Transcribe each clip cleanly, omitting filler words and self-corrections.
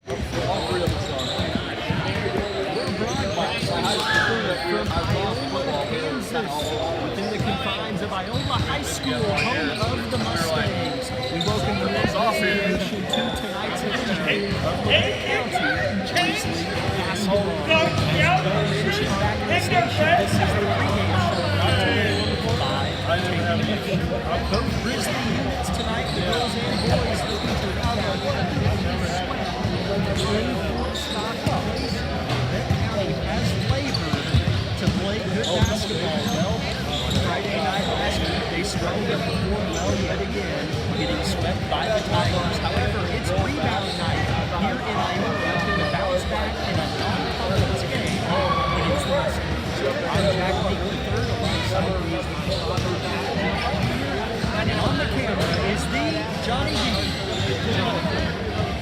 All three of us are. We're broadcast from IOLA, Kansas, within the confines of IOLA High School, home of the Mustangs. We welcome you association to tonight's edition of LABETTE County Grizzly basketball. As Bo mentioned back in the station, this is the pregame show brought to you by Pregame. Both Grizzly units tonight, the girls and boys, looking to round out one of the stock plays. LABETTE County has labored to play good basketball. Well, on Friday night last week, they struggled to perform well yet again, getting swept by the Tigers. However, it's rebound night here in IOLA to bounce back in a non-conference game against the Mustangs. I'm Jack Leake III, alongside me is my father, and on the camera is the Johnny D.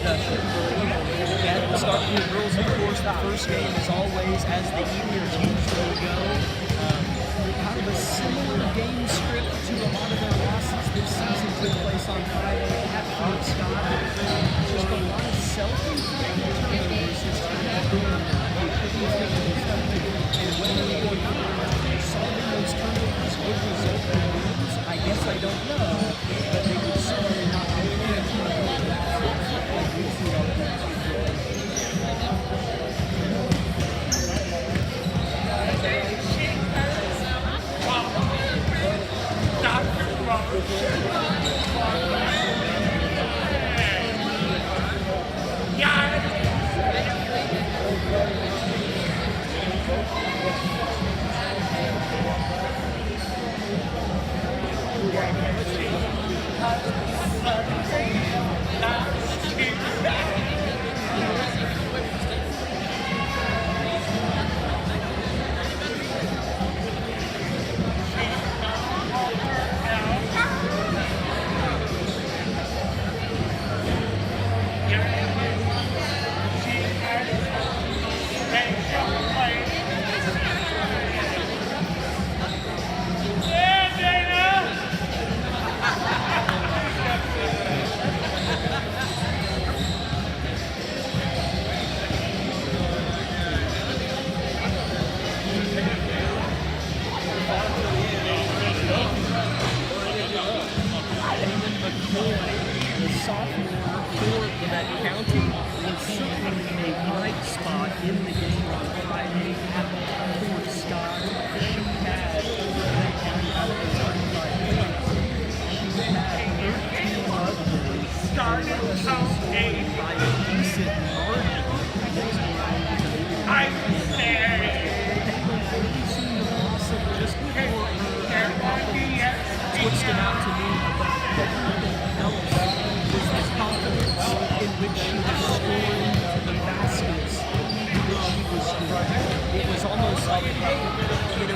We'll start with the girls, of course. The first game, as always, as the evening teams will go. Kind of a similar game script to a lot of their losses this season took place on Friday at Fort Scott. Just a lot of self-inflicted turnovers this time of doing and when they were solving those turnovers would result in wins, I guess I don't know, but they would certainly not be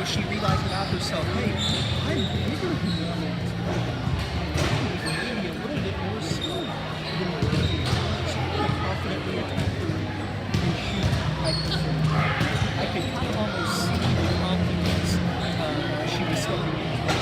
she realized about herself, hey, I'm bigger than that. Maybe a little bit more skilled than the rookie. She really confidently attacked her and shoot like this. I could kind of almost see the confidence she was stepping into.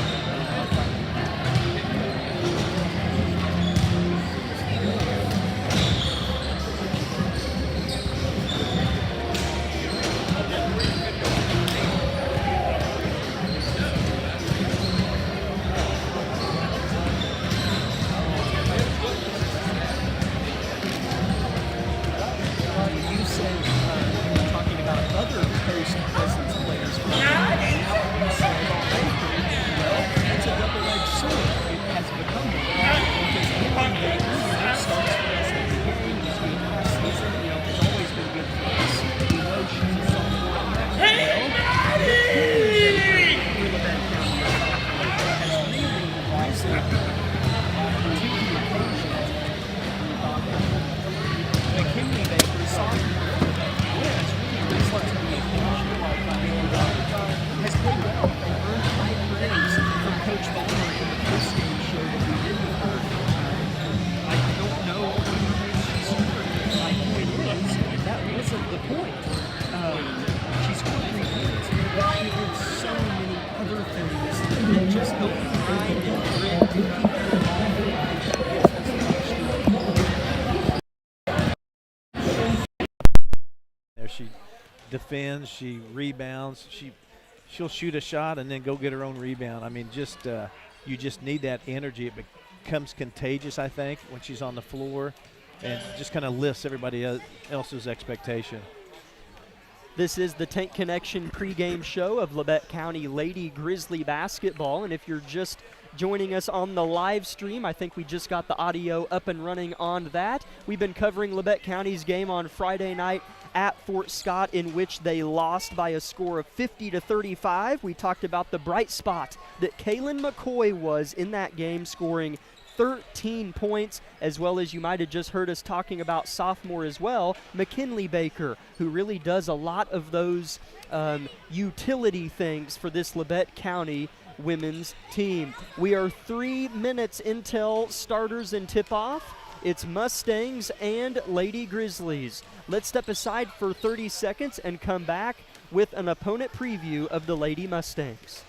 defends, she rebounds, she'll shoot a shot and then go get her own rebound. I mean, just you just need that energy. It becomes contagious, I think, when she's on the floor, and just kind of lifts everybody else's expectation. This is the Tank Connection pregame show of Labette County Lady Grizzly basketball, and if you're just joining us on the live stream, I think we just got the audio up and running on that. We've been covering Labette County's game on Friday night at Fort Scott, in which they lost by a score of 50-35. We talked about the bright spot that Kaylin McCoy was in that game, scoring 13 points, as well as you might have just heard us talking about sophomore as well, McKinley Baker, who really does a lot of those utility things for this Labette County women's team. We are 3 minutes until starters and tip-off. It's Mustangs and Lady Grizzlies. Let's step aside for 30 seconds and come back with an opponent preview of the Lady Mustangs.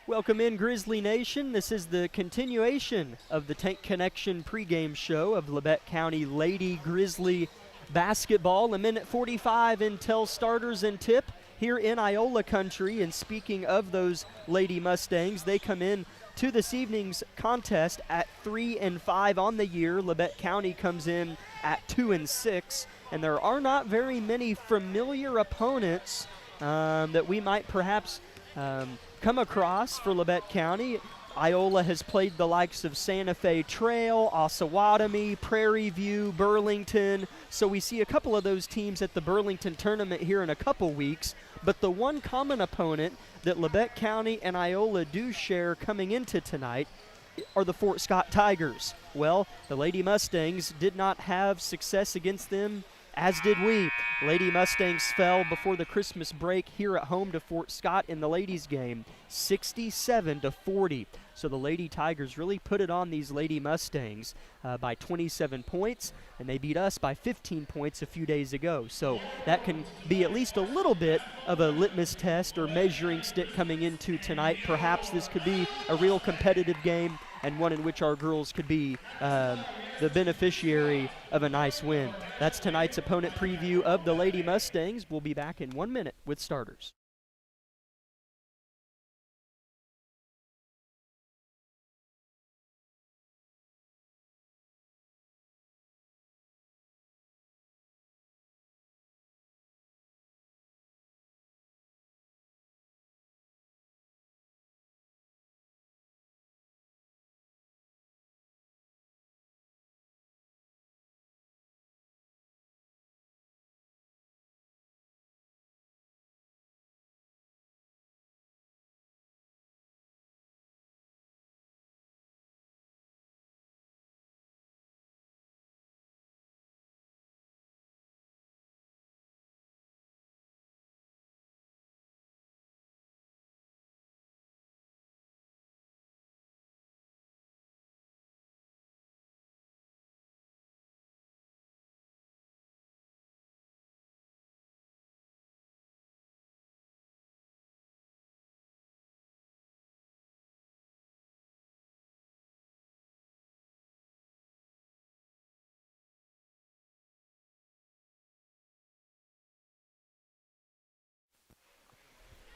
Welcome in, Grizzly Nation. This is the continuation of the Tank Connection pregame show of Labette County Lady Grizzly basketball. A minute 45 until starters and tip here in IOLA country. And speaking of those Lady Mustangs, they come in to this evening's contest at 3-5 on the year. Labette County comes in at 2-6, and there are not very many familiar opponents that we might perhaps come across for Labette County. IOLA has played the likes of Santa Fe Trail, Osawatomie, Prairie View, Burlington. So we see a couple of those teams at the Burlington tournament here in a couple weeks. But the one common opponent that Labette County and IOLA do share coming into tonight are the Fort Scott Tigers. Well, the Lady Mustangs did not have success against them, as did we. Lady Mustangs fell before the Christmas break here at home to Fort Scott in the ladies' game, 67-40. So the Lady Tigers really put it on these Lady Mustangs by 27 points, and they beat us by 15 points a few days ago. So that can be at least a little bit of a litmus test or measuring stick coming into tonight. Perhaps this could be a real competitive game and one in which our girls could be the beneficiary of a nice win. That's tonight's opponent preview of the Lady Mustangs. We'll be back in 1 minute with starters.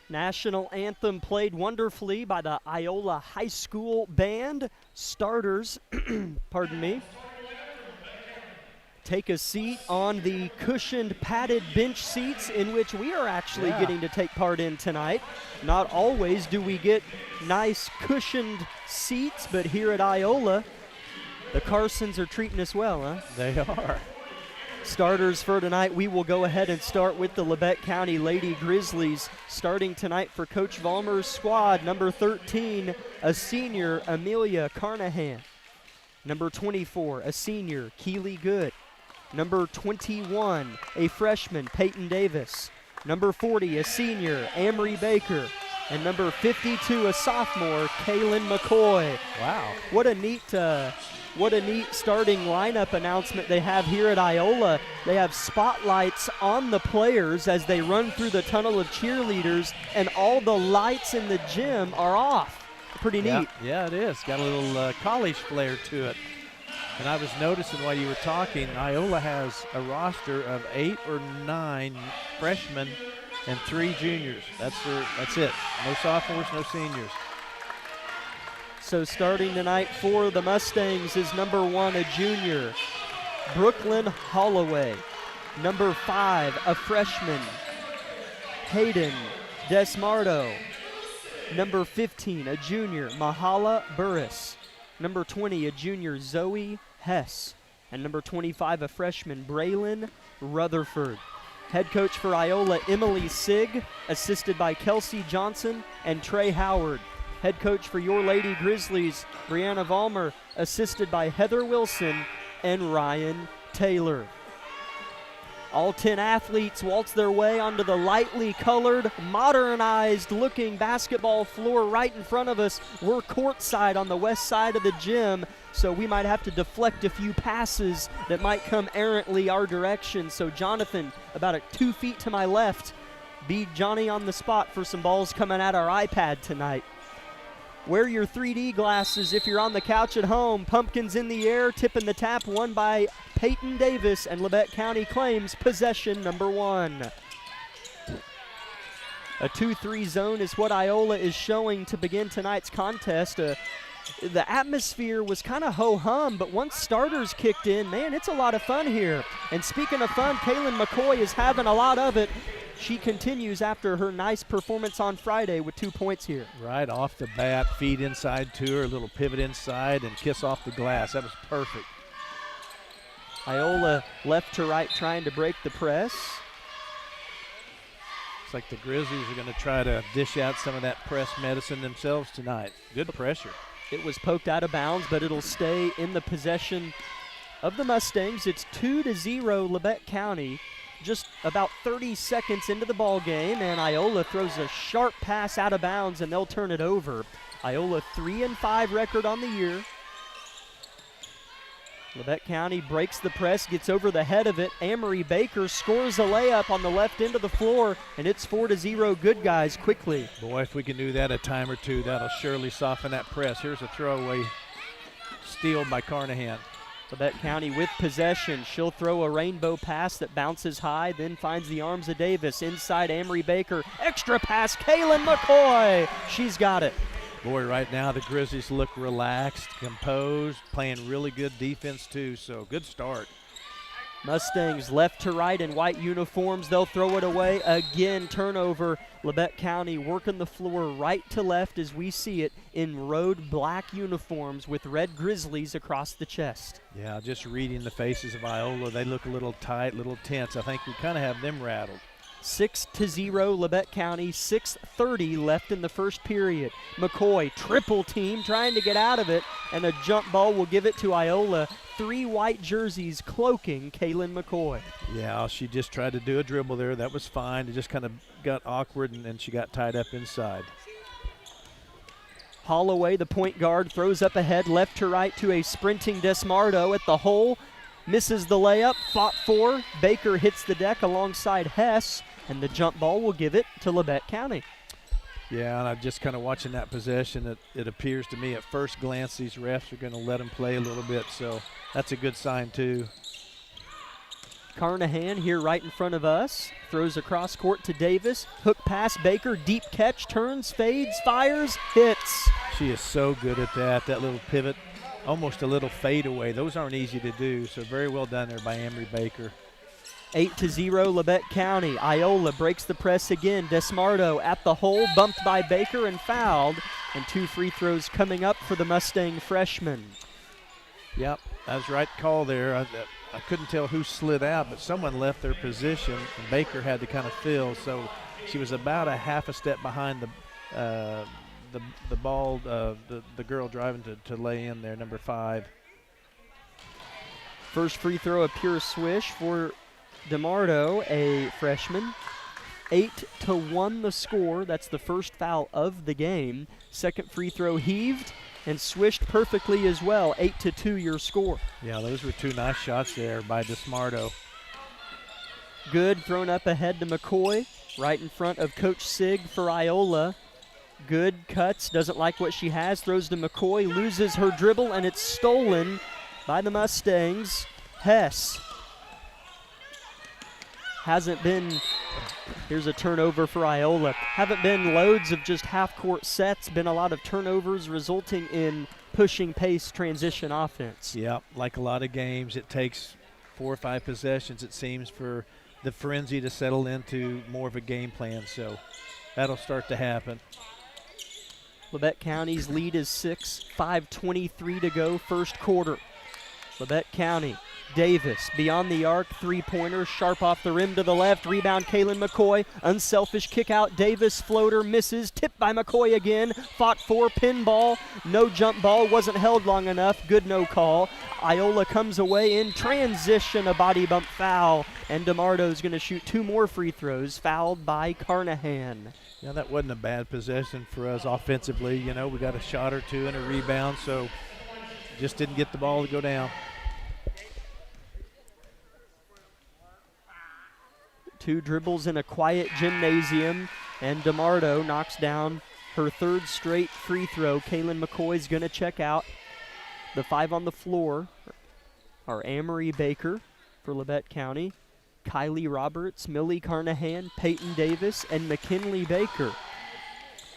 National anthem played wonderfully by the Iola High School Band. Starters, pardon me, take a seat on the cushioned padded bench seats in which we are actually getting to take part in tonight. Not always do we get nice cushioned seats, but here at Iola, the Carsons are treating us well, huh? They are. Starters for tonight, we will go ahead and start with the Labette County Lady Grizzlies. Starting tonight for Coach Vollmer's squad, number 13, a senior, Amelia Carnahan. Number 24, a senior, Keely Good. Number 21, a freshman, Peyton Davis. Number 40, a senior, Amory Baker. And number 52, a sophomore, Kaylin McCoy. Wow. What a neat starting lineup announcement they have here at IOLA. They have spotlights on the players as they run through the tunnel of cheerleaders, and all the lights in the gym are off. Pretty neat. Yeah, it is. Got a little college flair to it. And I was noticing while you were talking, IOLA has a roster of 8 or 9 freshmen and 3 juniors. That's it. No sophomores, no seniors. So starting tonight for the Mustangs is number 1, a junior, Brooklyn Holloway. Number 5, a freshman, Hayden Desmardo. Number 15, a junior, Mahala Burris. Number 20, a junior, Zoe Hess. And number 25, a freshman, Braylon Rutherford. Head coach for IOLA, Emily Sigg, assisted by Kelsey Johnson and Trey Howard. Head coach for your Lady Grizzlies, Brianna Vollmer, assisted by Heather Wilson and Ryan Taylor. All 10 athletes waltz their way onto the lightly colored, modernized-looking basketball floor right in front of us. We're courtside on the west side of the gym, so we might have to deflect a few passes that might come errantly our direction. So Jonathan, about 2 feet to my left, be Johnny on the spot for some balls coming at our iPad tonight. Wear your 3D glasses if you're on the couch at home. Pumpkins in the air, tipping the tap, won by Peyton Davis, and Labette County claims possession number 1. A 2-3 zone is what IOLA is showing to begin tonight's contest. The atmosphere was kind of ho-hum, but once starters kicked in, man, it's a lot of fun here. And speaking of fun, Kaylin McCoy is having a lot of it. She continues after her nice performance on Friday with 2 points here. Right off the bat, feed inside to her, a little pivot inside, and kiss off the glass. That was perfect. IOLA left to right trying to break the press. Looks like the Grizzlies are going to try to dish out some of that press medicine themselves tonight. Good pressure. It was poked out of bounds, but it'll stay in the possession of the Mustangs. It's 2-0 Labette County. Just about 30 seconds into the ball game, and IOLA throws a sharp pass out of bounds, and they'll turn it over. IOLA 3-5 record on the year. Labette County breaks the press, gets over the head of it. Amory Baker scores a layup on the left end of the floor, and it's 4-0 Good Guys quickly. Boy, if we can do that a time or two, that'll surely soften that press. Here's a throwaway steal by Carnahan. Labette County with possession. She'll throw a rainbow pass that bounces high, then finds the arms of Davis. Inside Amory Baker. Extra pass, Kaylin McCoy. She's got it. Boy, right now the Grizzlies look relaxed, composed, playing really good defense too, so good start. Mustangs left to right in white uniforms. They'll throw it away. Again, turnover. Labette County working the floor right to left as we see it in road black uniforms with red Grizzlies across the chest. Yeah, just reading the faces of IOLA, they look a little tight, a little tense. I think we kind of have them rattled. 6-0 Labette County, 6:30 left in the first period. McCoy, triple team, trying to get out of it, and a jump ball will give it to IOLA. 3 white jerseys cloaking Kaylin McCoy. Yeah, she just tried to do a dribble there. That was fine. It just kind of got awkward, and she got tied up inside. Holloway, the point guard, throws up ahead, left to right to a sprinting Desmardo at the hole. Misses the layup, fought for. Baker hits the deck alongside Hess, and the jump ball will give it to Labette County. Yeah, and I'm just kind of watching that possession. It appears to me at first glance these refs are going to let them play a little bit, so that's a good sign too. Carnahan here right in front of us. Throws across court to Davis. Hook pass, Baker, deep catch, turns, fades, fires, hits. She is so good at that. That little pivot, almost a little fadeaway. Those aren't easy to do, so very well done there by Amory Baker. 8-0 Labette County. IOLA breaks the press again. Desmardo at the hole, bumped by Baker and fouled. And 2 free throws coming up for the Mustang freshman. Yep, that was the right call there. I couldn't tell who slid out, but someone left their position, and Baker had to kind of fill. So she was about a half a step behind the ball, the girl driving to lay in there, number 5. First free throw, a pure swish for DeMardo, a freshman. 8-1 the score. That's the first foul of the game. Second free throw heaved and swished perfectly as well. 8-2 your score. Yeah, those were 2 nice shots there by DeSmarto. Good, thrown up ahead to McCoy, right in front of Coach Sig for Iola. Good, cuts, doesn't like what she has, throws to McCoy, loses her dribble, and it's stolen by the Mustangs. Hess hasn't been, here's a turnover for Iola. Haven't been loads of just half-court sets, been a lot of turnovers resulting in pushing pace transition offense. Yeah, like a lot of games, it takes 4 or 5 possessions, it seems, for the frenzy to settle into more of a game plan. So that'll start to happen. Labette County's lead is 6, 5:23 to go, first quarter. Labette County, Davis beyond the arc, three-pointer, sharp off the rim to the left, rebound Kaylin McCoy, unselfish kick out, Davis floater misses, tipped by McCoy again, fought for, pinball, no jump ball, wasn't held long enough, good no call. Iola comes away in transition, a body bump foul, and DeMardo's going to shoot 2 more free throws, fouled by Carnahan. Yeah, that wasn't a bad possession for us offensively. You know, we got a shot or 2 and a rebound, so just didn't get the ball to go down. 2 dribbles in a quiet gymnasium, and DeMardo knocks down her 3rd straight free throw. Kaylin McCoy's going to check out. The 5 on the floor are Amory Baker for Labette County, Kylie Roberts, Millie Carnahan, Peyton Davis, and McKinley Baker.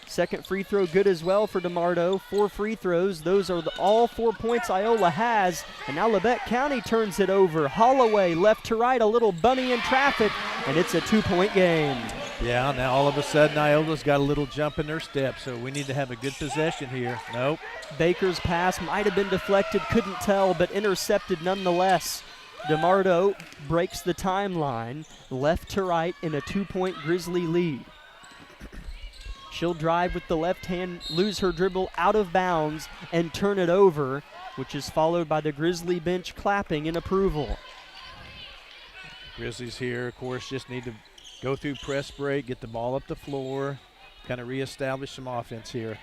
Second free throw good as well for DeMardo. 4 free throws. Those are all 4 points Iola has. And now Labette County turns it over. Holloway left to right, a little bunny in traffic, and it's a 2-point game. Yeah, now all of a sudden Iola's got a little jump in their step, so we need to have a good possession here. Nope. Baker's pass might have been deflected, couldn't tell, but intercepted nonetheless. DeMardo breaks the timeline, left to right in a 2-point Grizzly lead. She'll drive with the left hand, lose her dribble out of bounds, and turn it over, which is followed by the Grizzly bench clapping in approval. Grizzlies here, of course, just need to go through press break, get the ball up the floor, kind of reestablish some offense here.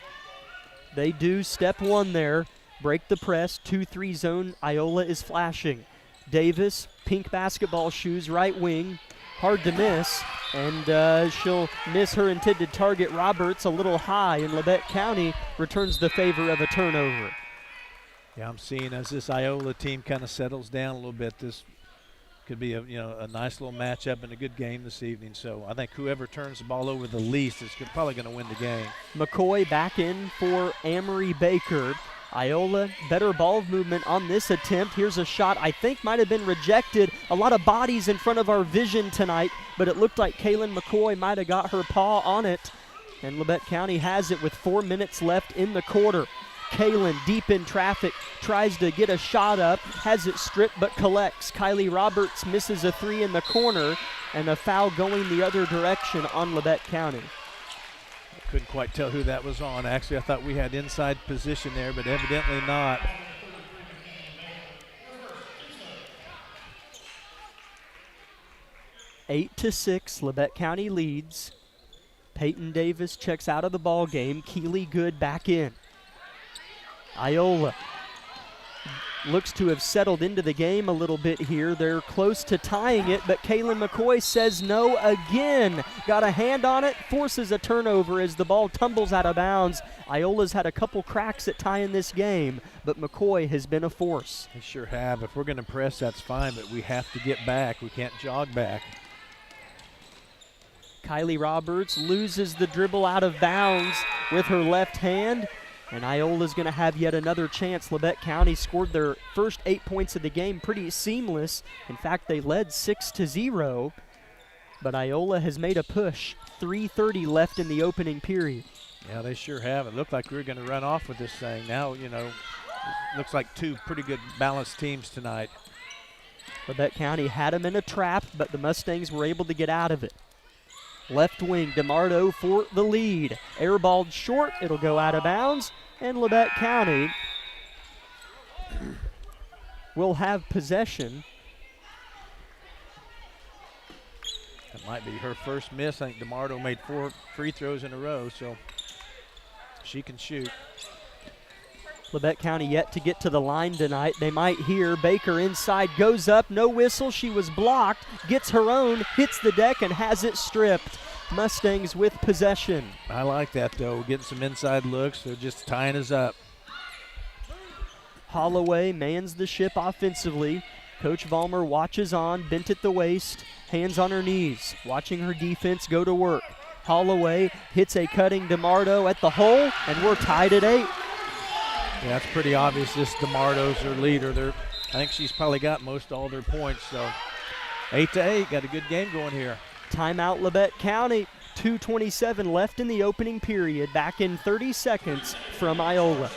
They do step 1 there, break the press, 2-3 zone. Iola is flashing. Davis, pink basketball shoes, right wing, hard to miss, and she'll miss her intended target. Roberts a little high, and Labette County returns the favor of a turnover. Yeah, I'm seeing as this Iola team kind of settles down a little bit, this could be a nice little matchup and a good game this evening. So I think whoever turns the ball over the least is probably going to win the game. McCoy back in for Amory Baker. Iola, better ball movement on this attempt. Here's a shot I think might have been rejected. A lot of bodies in front of our vision tonight, but it looked like Kaylin McCoy might have got her paw on it. And Labette County has it with 4 minutes left in the quarter. Kaylin, deep in traffic, tries to get a shot up, has it stripped but collects. Kylie Roberts misses a 3 in the corner, and a foul going the other direction on Labette County. Couldn't quite tell who that was on. Actually, I thought we had inside position there, but evidently not. Eight to 6, Labette County leads. Peyton Davis checks out of the ball game. Keely Good back in. Iola looks to have settled into the game a little bit here. They're close to tying it, but Kaylin McCoy says no again. Got a hand on it, forces a turnover as the ball tumbles out of bounds. Iola's had a couple cracks at tying this game, but McCoy has been a force. They sure have. If we're going to press, that's fine, but we have to get back. We can't jog back. Kylie Roberts loses the dribble out of bounds with her left hand, and Iola's going to have yet another chance. Labette County scored their first 8 points of the game pretty seamless. In fact, they led 6-0, but Iola has made a push. 3:30 left in the opening period. Yeah, they sure have. It looked like we were going to run off with this thing. Now, looks like 2 pretty good balanced teams tonight. Labette County had him in a trap, but the Mustangs were able to get out of it. Left wing, DeMardo for the lead. Airballed short, it'll go out of bounds, and Labette County will have possession. That might be her first miss. I think DeMardo made 4 free throws in a row, so she can shoot. Labette County yet to get to the line tonight. They might hear Baker inside, goes up, no whistle. She was blocked, gets her own, hits the deck, and has it stripped. Mustangs with possession. I like that, though. Getting some inside looks. They're just tying us up. Holloway mans the ship offensively. Coach Vollmer watches on, bent at the waist, hands on her knees, watching her defense go to work. Holloway hits a cutting DeMardo at the hole, and we're tied at 8. Yeah, it's pretty obvious this DeMardo's their leader. I think she's probably got most all their points, so 8-8, got a good game going here. Timeout Labette County, 2:27 left in the opening period, back in 30 seconds from IOLA.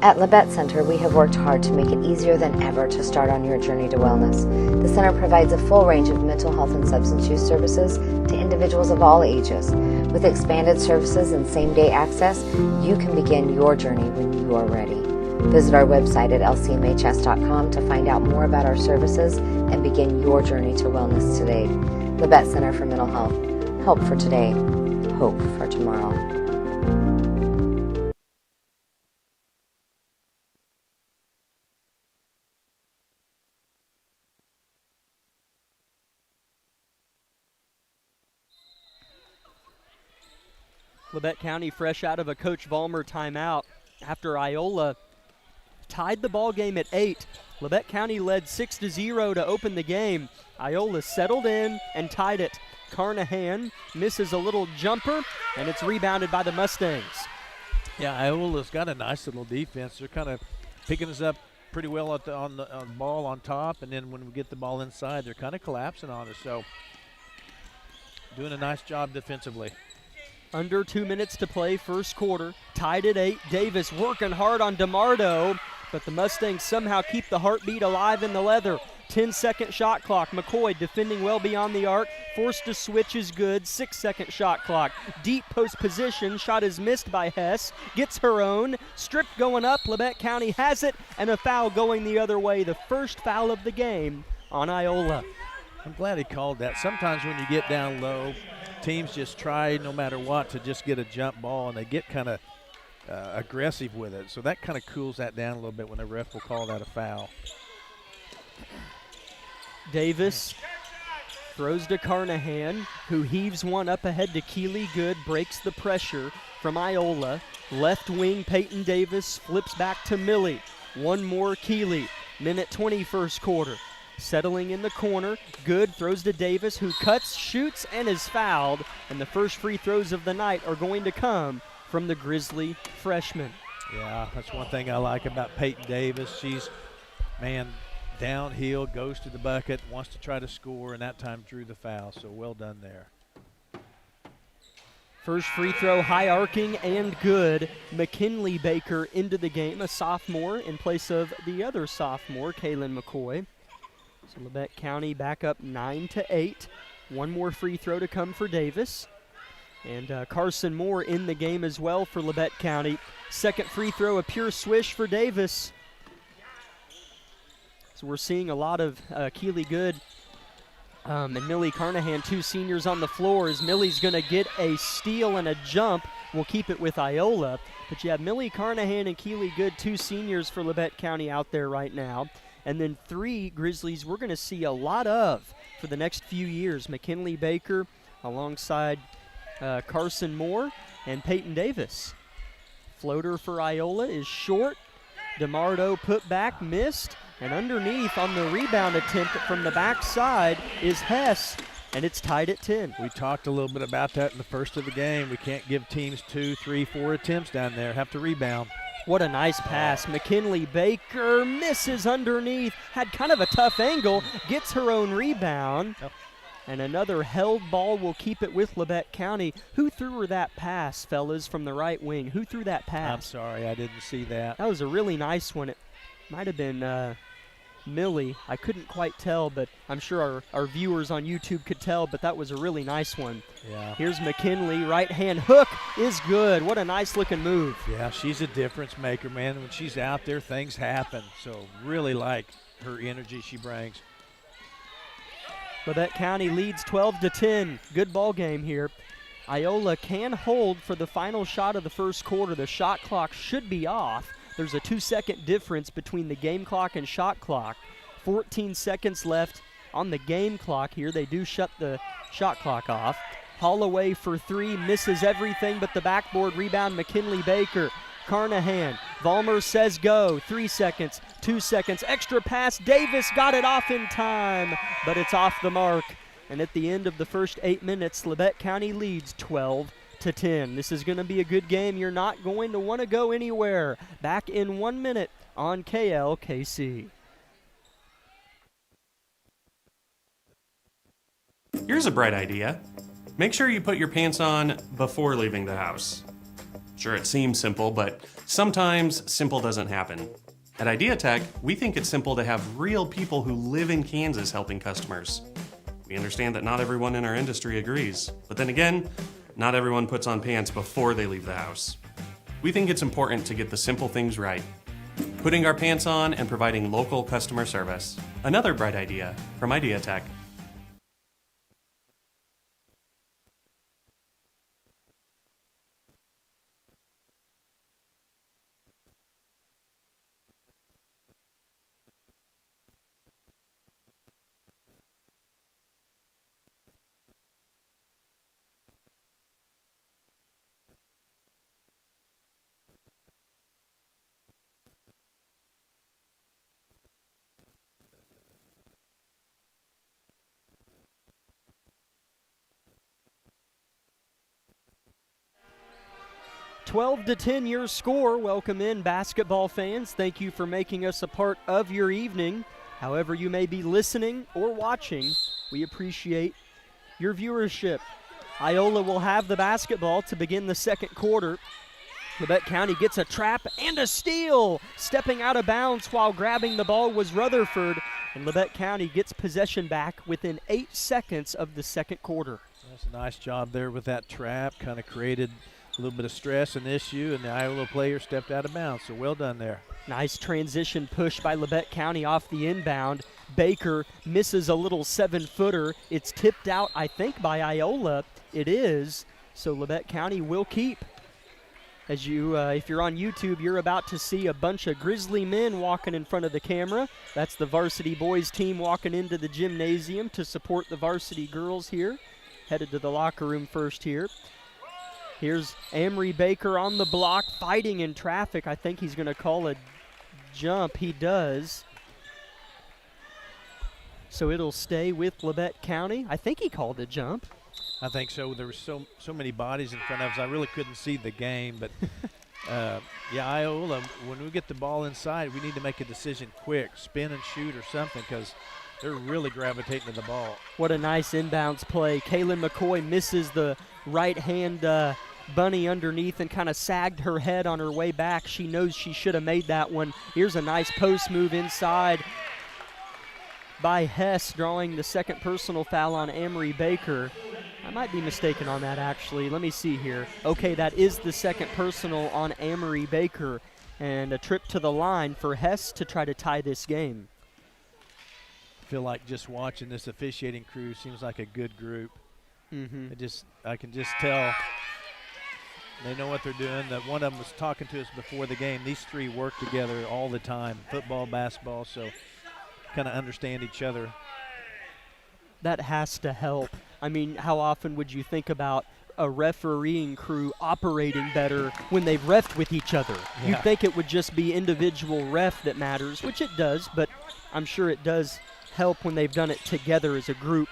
At LABETTE Center, we have worked hard to make it easier than ever to start on your journey to wellness. The center provides a full range of mental health and substance use services to individuals of all ages. With expanded services and same-day access, you can begin your journey when you are ready. Visit our website at lcmhs.com to find out more about our services and begin your journey to wellness today. LABETTE Center for Mental Health. Help for today, hope for tomorrow. Labette County fresh out of a Coach Vollmer timeout after Iola tied the ball game at 8. Labette County led 6-0 to open the game. Iola settled in and tied it. Carnahan misses a little jumper, and it's rebounded by the Mustangs. Yeah, Iola's got a nice little defense. They're kind of picking us up pretty well on the ball on top, and then when we get the ball inside, they're kind of collapsing on us. So doing a nice job defensively. Under 2 minutes to play, first quarter. Tied at 8. Davis working hard on DeMardo, but the Mustangs somehow keep the heartbeat alive in the leather. 10-second shot clock. McCoy defending well beyond the arc. Forced to switch is good. 6-second shot clock. Deep post position. Shot is missed by Hess. Gets her own. Strip going up. Labette County has it. And a foul going the other way. The first foul of the game on Iola. I'm glad he called that. Sometimes when you get down low, teams just try no matter what to just get a jump ball, and they get kind of aggressive with it. So that kind of cools that down a little bit when the ref will call that a foul. Davis throws to Carnahan, who heaves one up ahead to Keeley Good, breaks the pressure from Iola. Left wing Peyton Davis flips back to Millie. One more Keeley. Minute 20 first quarter. Settling in the corner, Good throws to Davis, who cuts, shoots, and is fouled. And the first free throws of the night are going to come from the Grizzly freshman. Yeah, that's one thing I like about Peyton Davis. She's, man, downhill, goes to the bucket, wants to try to score, and that time drew the foul. So well done there. First free throw, high arcing and good. McKinley Baker into the game, a sophomore in place of the other sophomore, Kaylin McCoy. So Labette County back up 9-8. One more free throw to come for Davis. And Carson Moore in the game as well for Labette County. Second free throw, a pure swish for Davis. So we're seeing a lot of Keeley Good and Millie Carnahan, two seniors on the floor, as Millie's going to get a steal and a jump. We'll keep it with Iola. But you have Millie Carnahan and Keeley Good, two seniors for Labette County out there right now. And then three Grizzlies we're going to see a lot of for the next few years. McKinley Baker alongside Carson Moore and Peyton Davis. Floater for Iola is short. DeMardo put back, missed. And underneath on the rebound attempt from the backside is Hess. And it's tied at 10. We talked a little bit about that in the first of the game. We can't give teams 2, 3, 4 attempts down there. Have to rebound. What a nice pass. McKinley Baker misses underneath. Had kind of a tough angle. Gets her own rebound. Yep. And another held ball will keep it with Labette County. Who threw her that pass, fellas, from the right wing? Who threw that pass? I'm sorry, I didn't see that. That was a really nice one. Might have been Millie. I couldn't quite tell, but I'm sure our viewers on YouTube could tell, but that was a really nice one. Yeah. Here's McKinley, right hand hook is good. What a nice looking move. Yeah, she's a difference maker, man. When she's out there, things happen. So really like her energy she brings. Labette County leads 12-10. Good ball game here. IOLA can hold for the final shot of the first quarter. The shot clock should be off. There's a 2-second difference between the game clock and shot clock. 14 seconds left on the game clock here. They do shut the shot clock off. Holloway for three, misses everything but the backboard rebound. McKinley Baker. Carnahan. Vollmer says go. 3 seconds, 2 seconds. Extra pass. Davis got it off in time, but it's off the mark. And at the end of the first 8 minutes, Labette County leads 12-10. This is going to be a good game. You're not going to want to go anywhere. Back in 1 minute on KLKC. Here's a bright idea. Make sure you put your pants on before leaving the house. Sure, it seems simple, but sometimes simple doesn't happen. At Idea Tech, we think it's simple to have real people who live in Kansas helping customers. We understand that not everyone in our industry agrees, but then again, not everyone puts on pants before they leave the house. We think it's important to get the simple things right. Putting our pants on and providing local customer service. Another bright idea from Idea Tech. Twelve to 10 your score. Welcome in, basketball fans. Thank you for making us a part of your evening. However you may be listening or watching, we appreciate your viewership. IOLA will have the basketball to begin the second quarter. Labette County gets a trap and a steal. Stepping out of bounds while grabbing the ball was Rutherford, and Labette County gets possession back within 8 seconds of the second quarter. That's a nice job there with that trap. Kind of created a little bit of stress and issue, and the IOLA player stepped out of bounds, so well done there. Nice transition push by Labette County off the inbound. Baker misses a little 7-footer. It's tipped out, I think, by IOLA. It is, so Labette County will keep. As you, if you're on YouTube, you're about to see a bunch of Grizzly men walking in front of the camera. That's the varsity boys team walking into the gymnasium to support the varsity girls here. Headed to the locker room first here. Here's Amory Baker on the block, fighting in traffic. I think he's going to call a jump. He does. So it'll stay with Labette County. I think he called a jump. I think so. There were so many bodies in front of us. I really couldn't see the game, but yeah, Iola, when we get the ball inside, we need to make a decision quick, spin and shoot or something, because they're really gravitating to the ball. What a nice inbounds play. Kaylin McCoy misses the right hand bunny underneath and kind of sagged her head on her way back. She knows she should have made that one. Here's a nice post move inside by Hess, drawing the second personal foul on Amory Baker. I might be mistaken on that, actually. Let me see here. Okay, that is the second personal on Amory Baker, and a trip to the line for Hess to try to tie this game. I feel like just watching this officiating crew seems like a good group. I can just tell they know what they're doing. That one of them was talking to us before the game. These three work together all the time, football, basketball, so kind of understand each other. That has to help. I mean, how often would you think about a refereeing crew operating better when they've refed with each other? Yeah. You'd think it would just be individual ref that matters, which it does, but I'm sure it does help when they've done it together as a group.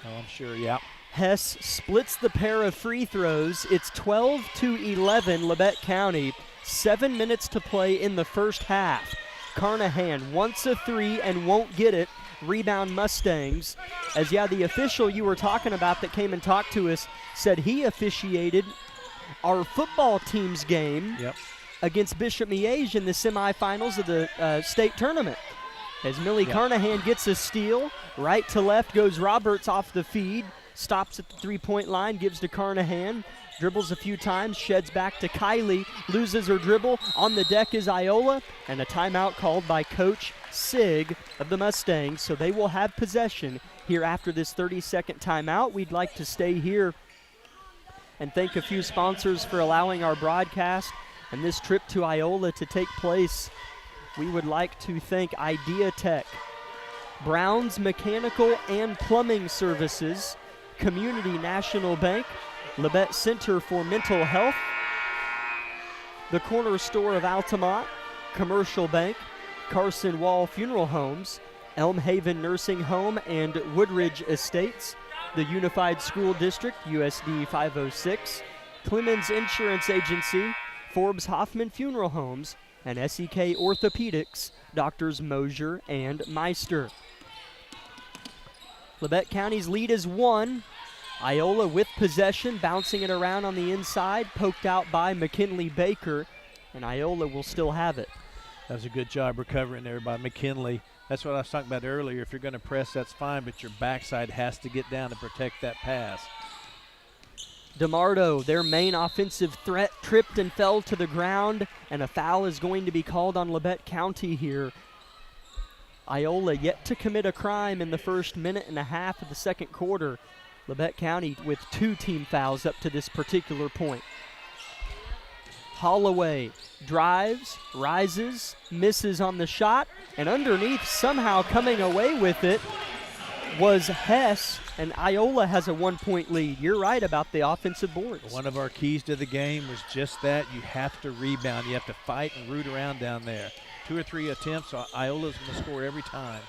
Oh, I'm sure, yeah. Hess splits the pair of free throws. It's 12-11, Labette County. 7 minutes to play in the first half. Carnahan wants a three and won't get it. Rebound Mustangs. As, yeah, the official you were talking about that came and talked to us said he officiated our football team's game against Bishop Miege in the semifinals of the state tournament. As Millie Carnahan gets a steal, right to left goes Roberts off the feed, stops at the three-point line, gives to Carnahan, dribbles a few times, sheds back to Kylie, loses her dribble. On the deck is Iola, and a timeout called by Coach Sig of the Mustangs, so they will have possession here after this 30-second timeout. We'd like to stay here and thank a few sponsors for allowing our broadcast and this trip to Iola to take place. We would like to thank Idea Tech, Brown's Mechanical and Plumbing Services, Community National Bank, Labette Center for Mental Health, the Corner Store of Altamont, Commercial Bank, Carson Wall Funeral Homes, Elm Haven Nursing Home and Woodridge Estates, the Unified School District, USD 506, Clemens Insurance Agency, Forbes Hoffman Funeral Homes, and SEK Orthopedics, Doctors Mosier and Meister. Labette County's lead is 1. Iola with possession, bouncing it around on the inside, poked out by McKinley Baker, and Iola will still have it. That was a good job recovering there by McKinley. That's what I was talking about earlier. If you're going to press, that's fine, but your backside has to get down to protect that pass. DeMardo, their main offensive threat, tripped and fell to the ground, and a foul is going to be called on Labette County here. Iola yet to commit a crime in the first minute and a half of the second quarter. Labette County with 2 team fouls up to this particular point. Holloway drives, rises, misses on the shot, and underneath, somehow coming away with it, was Hess, and Iola has a 1-point lead. You're right about the offensive boards. One of our keys to the game was just that. You have to rebound. You have to fight and root around down there. 2 or 3 attempts, Iola's going to score every time.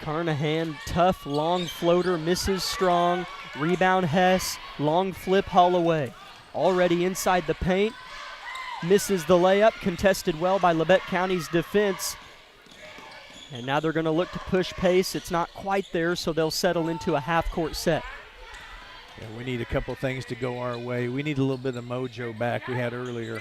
Carnahan, tough, long floater, misses strong. Rebound Hess, long flip Holloway. Already inside the paint, misses the layup, contested well by Labette County's defense. And now they're going to look to push pace. It's not quite there, so they'll settle into a half-court set. Yeah, we need a couple things to go our way. We need a little bit of mojo back we had earlier.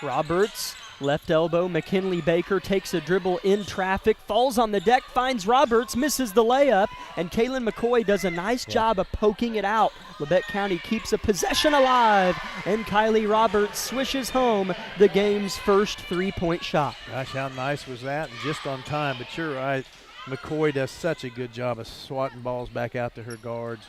Roberts, left elbow, McKinley Baker takes a dribble in traffic, falls on the deck, finds Roberts, misses the layup, and Kaylin McCoy does a nice job of poking it out. Labette County keeps a possession alive, and Kylie Roberts swishes home the game's first 3-point shot. Gosh, how nice was that, and just on time, but you're right. McCoy does such a good job of swatting balls back out to her guards.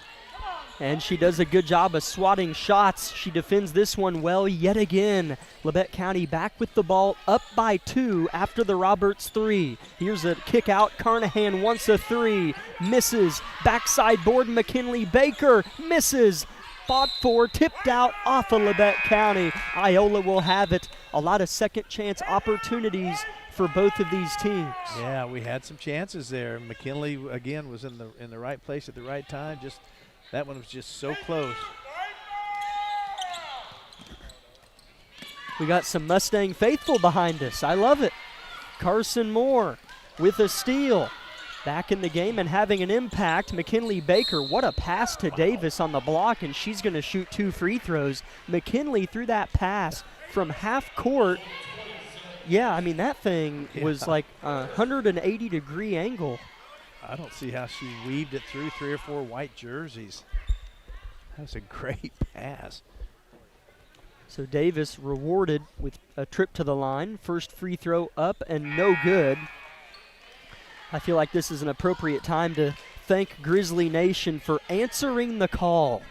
And she does a good job of swatting shots. She defends this one well yet again. Labette County back with the ball, up by 2 after the Roberts 3. Here's a kick out. Carnahan wants a 3. Misses. Backside board, McKinley Baker. Misses. Fought for, tipped out off of Labette County. Iola will have it. A lot of second chance opportunities for both of these teams. Yeah, we had some chances there. McKinley, again, was in the right place at the right time. That one was just so close. We got some Mustang faithful behind us. I love it. Carson Moore with a steal. Back in the game and having an impact. McKinley Baker, what a pass to Davis on the block, and she's going to shoot 2 free throws. McKinley threw that pass from half court. Yeah, I mean, that thing was like a 180-degree angle. I don't see how she weaved it through 3 or 4 white jerseys. That was a great pass. So Davis rewarded with a trip to the line. First free throw up and no good. I feel like this is an appropriate time to thank Grizzly Nation for answering the call.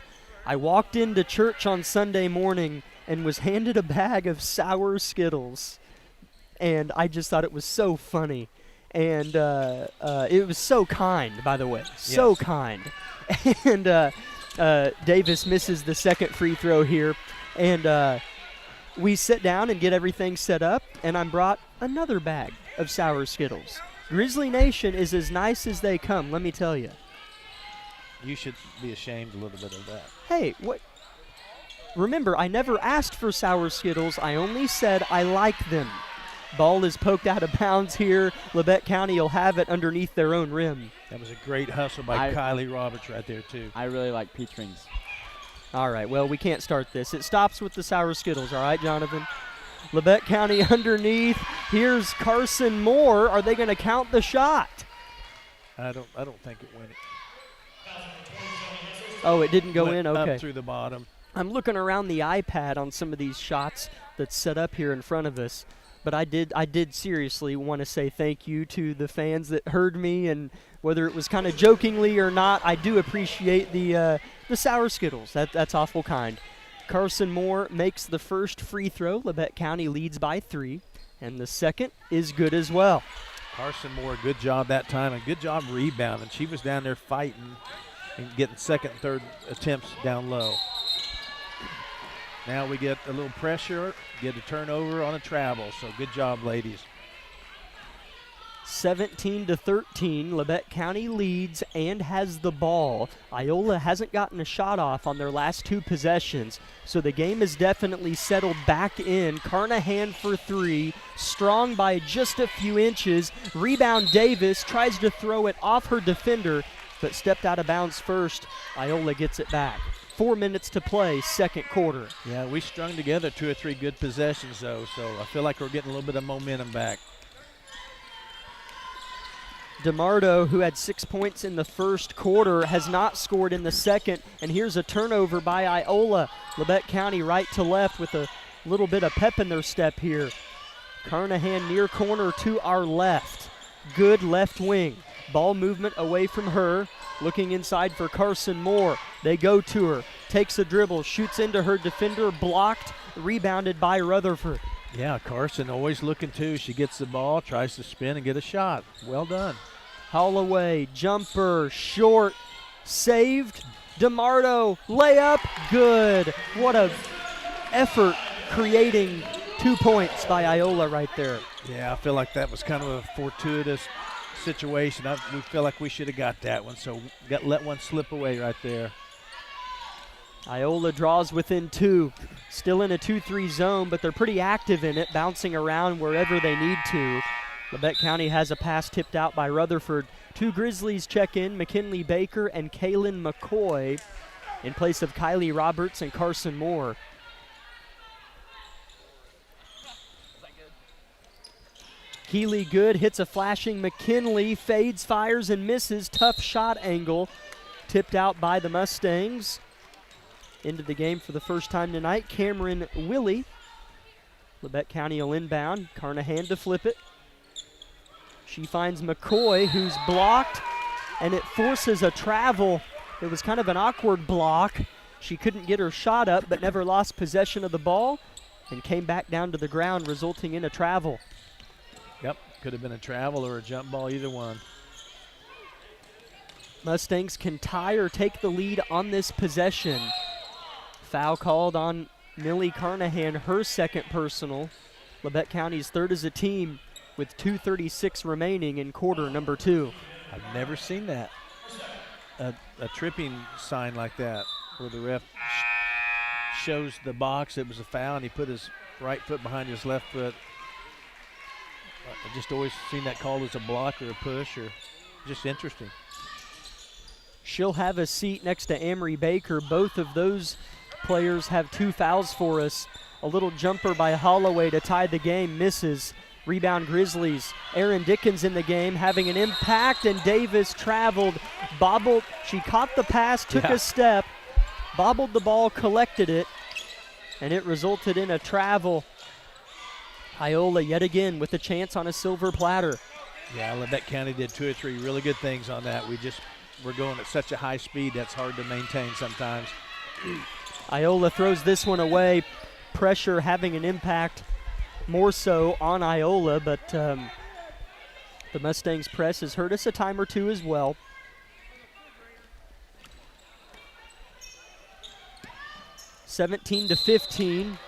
I walked into church on Sunday morning and was handed a bag of sour Skittles. And I just thought it was so funny. And it was so kind, by the way. So yes. kind. And Davis misses the second free throw here. And we sit down and get everything set up, and I'm brought another bag of sour Skittles. Grizzly Nation is as nice as they come, let me tell you. You should be ashamed a little bit of that. Hey, what? Remember, I never asked for sour Skittles. I only said I like them. Ball is poked out of bounds here. Labette County will have it underneath their own rim. That was a great hustle by Kylie Roberts right there, too. I really like peach rings. All right, well, we can't start this. It stops with the Sour Skittles, all right, Jonathan? Labette County underneath. Here's Carson Moore. Are they going to count the shot? I don't think it went. Oh, it didn't go in? Okay. Up through the bottom. I'm looking around the iPad on some of these shots that's set up here in front of us. But I did seriously want to say thank you to the fans that heard me, and whether it was kind of jokingly or not, I do appreciate the Sour Skittles. That's awful kind. Carson Moore makes the first free throw. Labette County leads by 3, and the second is good as well. Carson Moore, good job that time, and good job rebounding. She was down there fighting and getting second and third attempts down low. Now we get a little pressure, get a turnover on a travel, so good job, ladies. 17-13, Labette County leads and has the ball. IOLA hasn't gotten a shot off on their last 2 possessions, so the game is definitely settled back in. Carnahan for 3, strong by just a few inches. Rebound Davis, tries to throw it off her defender, but stepped out of bounds first. IOLA gets it back. 4 minutes to play, second quarter. Yeah, we strung together 2 or 3 good possessions, though, so I feel like we're getting a little bit of momentum back. DeMardo, who had 6 points in the first quarter, has not scored in the second, and here's a turnover by Iola. Labette County right to left with a little bit of pep in their step here. Carnahan near corner to our left. Good left wing. Ball movement away from her. Looking inside for Carson Moore. They go to her. Takes a dribble. Shoots into her defender. Blocked. Rebounded by Rutherford. Yeah, Carson always looking too. She gets the ball, tries to spin and get a shot. Well done. Holloway, jumper, short, saved. DeMardo, layup, good. What a effort creating 2 points by Iola right there. Yeah, I feel like that was kind of a fortuitous situation. We feel like we should have got that one, so let one slip away right there. Iola draws within 2. Still in a 2-3 zone, but they're pretty active in it, bouncing around wherever they need to. Labette County has a pass tipped out by Rutherford. 2 Grizzlies check in, McKinley Baker and Kaylin McCoy in place of Kylie Roberts and Carson Moore. Keeley Good hits a flashing McKinley, fades, fires, and misses. Tough shot angle, tipped out by the Mustangs. Into the game for the first time tonight, Cameron Willie. Labette County will inbound. Carnahan to flip it. She finds McCoy, who's blocked, and it forces a travel. It was kind of an awkward block. She couldn't get her shot up, but never lost possession of the ball and came back down to the ground, resulting in a travel. Yep, could have been a travel or a jump ball, either one. Mustangs can tie or take the lead on this possession. Foul called on Millie Carnahan, her second personal. Labette County's third as a team with 2:36 remaining in quarter number 2. I've never seen that. A tripping sign like that where the ref shows the box it was a foul and he put his right foot behind his left foot. I just always seen that called as a block or a push, or just interesting. She'll have a seat next to Amory Baker. Both of those players have 2 fouls for us. A little jumper by Holloway to tie the game, misses. Rebound Grizzlies. Erin Dickens in the game, having an impact, and Davis traveled, bobbled. She caught the pass, took a step, bobbled the ball, collected it, and it resulted in a travel. Iola yet again with a chance on a silver platter. Yeah, Labette County did 2 or 3 really good things on that. We're going at such a high speed that's hard to maintain sometimes. Iola throws this one away. Pressure having an impact more so on Iola, but the Mustangs press has hurt us a time or 2 as well. (17-15).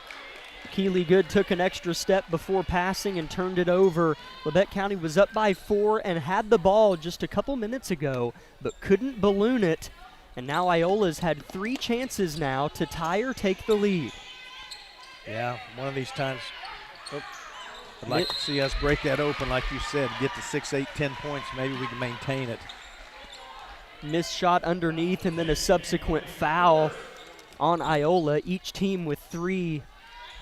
Keeley Good took an extra step before passing and turned it over. Labette County was up by 4 and had the ball just a couple minutes ago, but couldn't balloon it. And now Iola's had 3 chances now to tie or take the lead. Yeah, one of these times, I'd like to see us break that open, like you said, get to 6, 8, 10 points. Maybe we can maintain it. Missed shot underneath and then a subsequent foul. on IOLA, each team with 3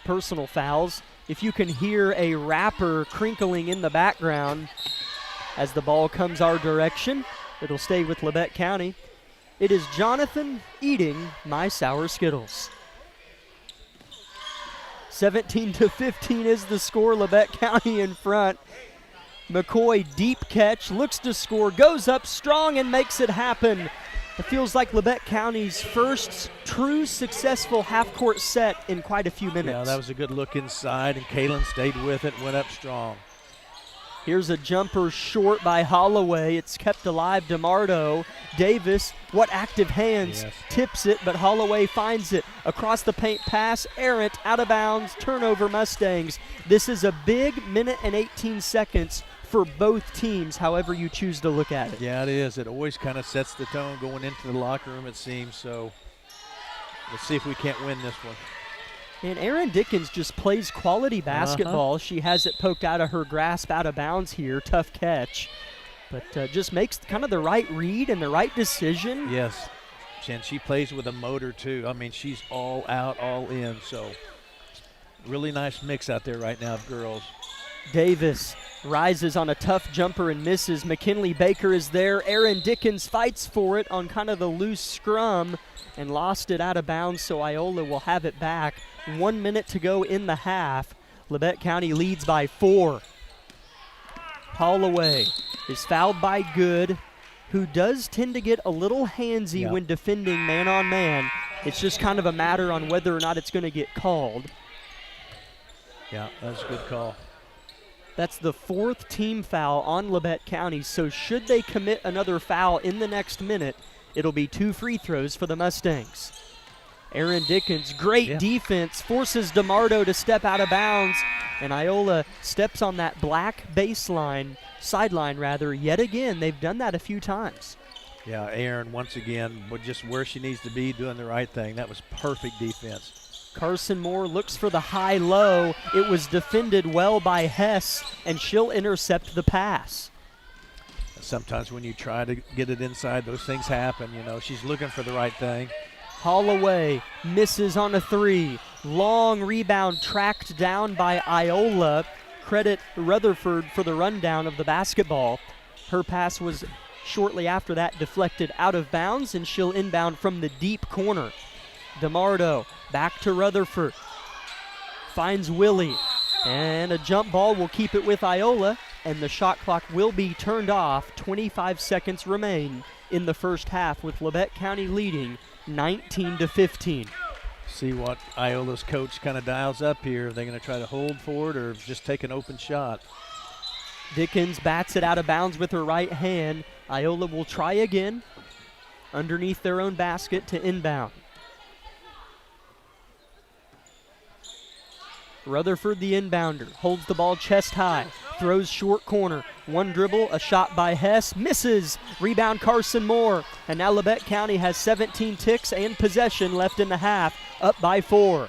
personal fouls. If you can hear a wrapper crinkling in the background as the ball comes our direction, it'll stay with Labette County. It is Jonathan eating my sour Skittles. 17-15 is the score. Labette County in front. McCoy, deep catch, looks to score, goes up strong and makes it happen. It feels like Labette County's first true successful half-court set in quite a few minutes. Yeah, that was a good look inside, and Kalen stayed with it, went up strong. Here's a jumper short by Holloway. It's kept alive. DeMardo. Davis, what active hands, yes. Tips it, but Holloway finds it. Across the paint pass, errant, out of bounds, turnover Mustangs. This is a big minute and 18 seconds for both teams, however you choose to look at it. Yeah, it is. It always kind of sets the tone going into the locker room, it seems. So let's see if we can't win this one. And Erin Dickens just plays quality basketball. She has it poked out of her grasp, out of bounds here. Tough catch. But just makes kind of the right read and the right decision. Yes. And she plays with a motor, too. I mean, she's all out, all in. So really nice mix out there right now of girls. Davis rises on a tough jumper and misses. McKinley Baker is there. Erin Dickens fights for it on kind of the loose scrum and lost it out of bounds, so IOLA will have it back. 1 minute to go in the half. Labette County leads by 4. Holloway is fouled by Good, who does tend to get a little handsy when defending man-on-man. It's just kind of a matter on whether or not it's going to get called. Yeah, that's a good call. That's the 4th team foul on Labette County, so should they commit another foul in the next minute, it'll be 2 free throws for the Mustangs. Erin Dickens, great defense, forces DeMardo to step out of bounds, and IOLA steps on that black sideline rather, yet again. They've done that a few times. Yeah, Erin once again, but just where she needs to be, doing the right thing. That was perfect defense. Carson Moore looks for the high-low. It was defended well by Hess, and she'll intercept the pass. Sometimes when you try to get it inside, those things happen. You know, she's looking for the right thing. Holloway misses on a 3. Long rebound tracked down by IOLA. Credit Rutherford for the rundown of the basketball. Her pass was shortly after that deflected out of bounds, and she'll inbound from the deep corner. DeMardo back to Rutherford. Finds Willie. And a jump ball will keep it with IOLA, and the shot clock will be turned off. 25 seconds remain in the first half, with Labette County leading 19-15. See what Iola's coach kind of dials up here. Are they going to try to hold for it or just take an open shot? Dickens bats it out of bounds with her right hand. IOLA will try again underneath their own basket to inbound. Rutherford, the inbounder, holds the ball chest high, throws short corner. One dribble, a shot by Hess, misses. Rebound Carson Moore. And now Labette County has 17 ticks and possession left in the half, up by 4.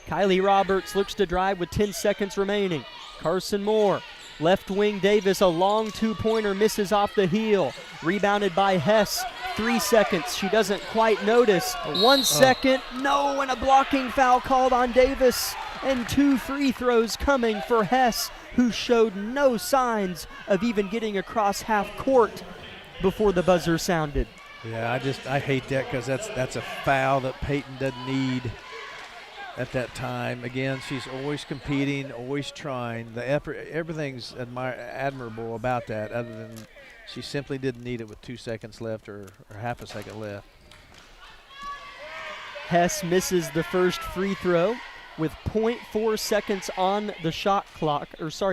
Kylie Roberts looks to drive with 10 seconds remaining. Carson Moore, left wing Davis, a long 2-pointer, misses off the heel. Rebounded by Hess. 3 seconds, she doesn't quite notice. 1 second, no, and a blocking foul called on Davis. And 2 free throws coming for Hess, who showed no signs of even getting across half court before the buzzer sounded. Yeah, I hate that because that's a foul that Peyton doesn't need at that time. Again, she's always competing, always trying. The effort, everything's admirable about that, other than she simply didn't need it with 2 seconds left or half a second left. Hess misses the first free throw with 0.4 seconds on the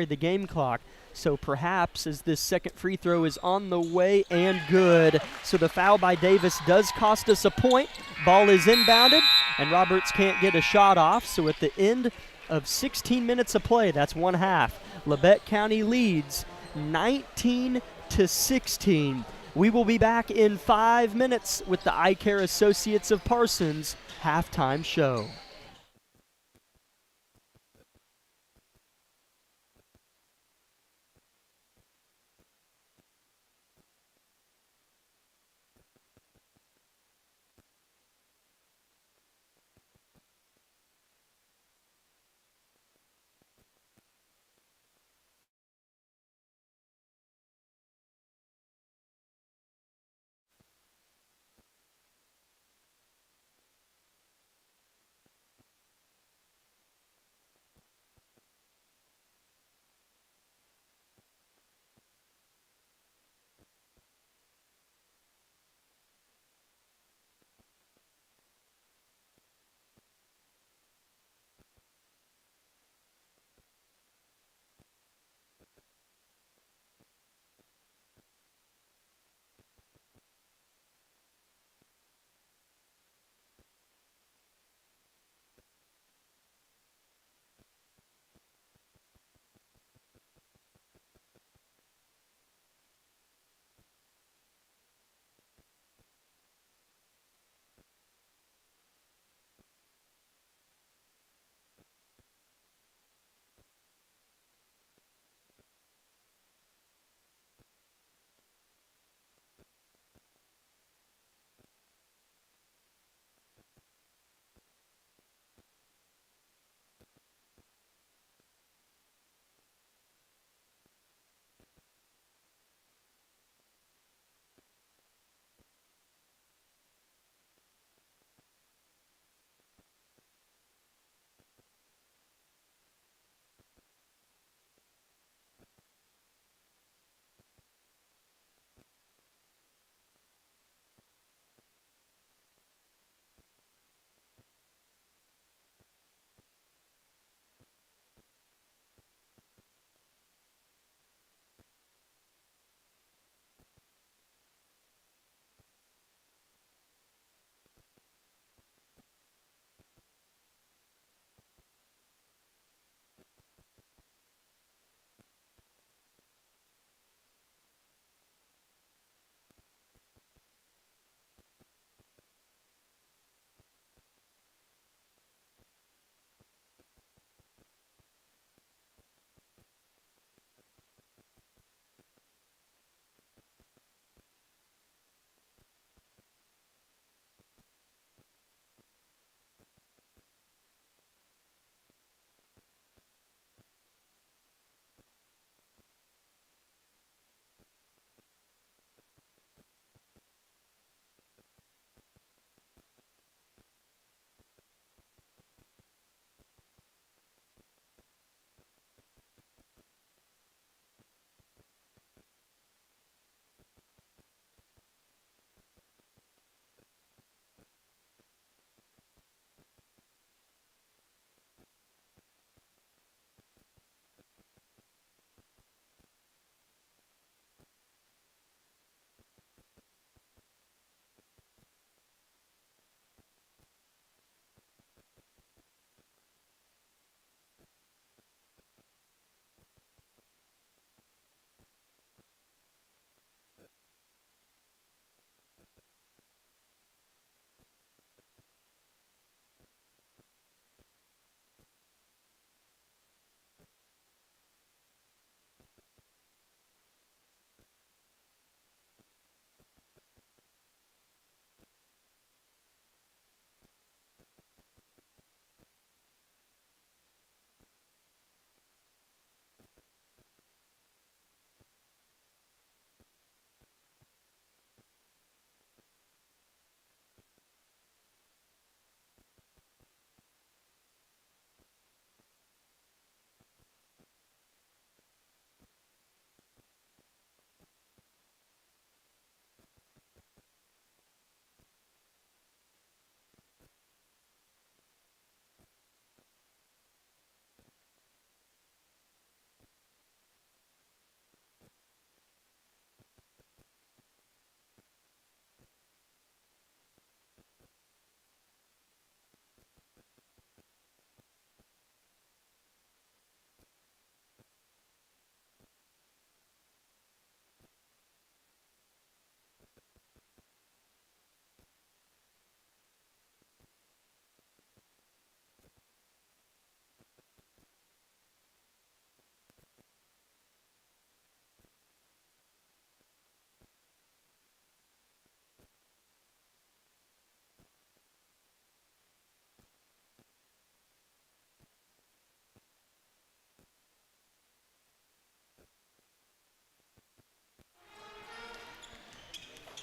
the game clock. So perhaps as this second free throw is on the way and good. So the foul by Davis does cost us a point. Ball is inbounded, and Roberts can't get a shot off. So at the end of 16 minutes of play, that's one half, Labette County leads 19-16. We will be back in 5 minutes with the Eye Care Associates of Parsons halftime show.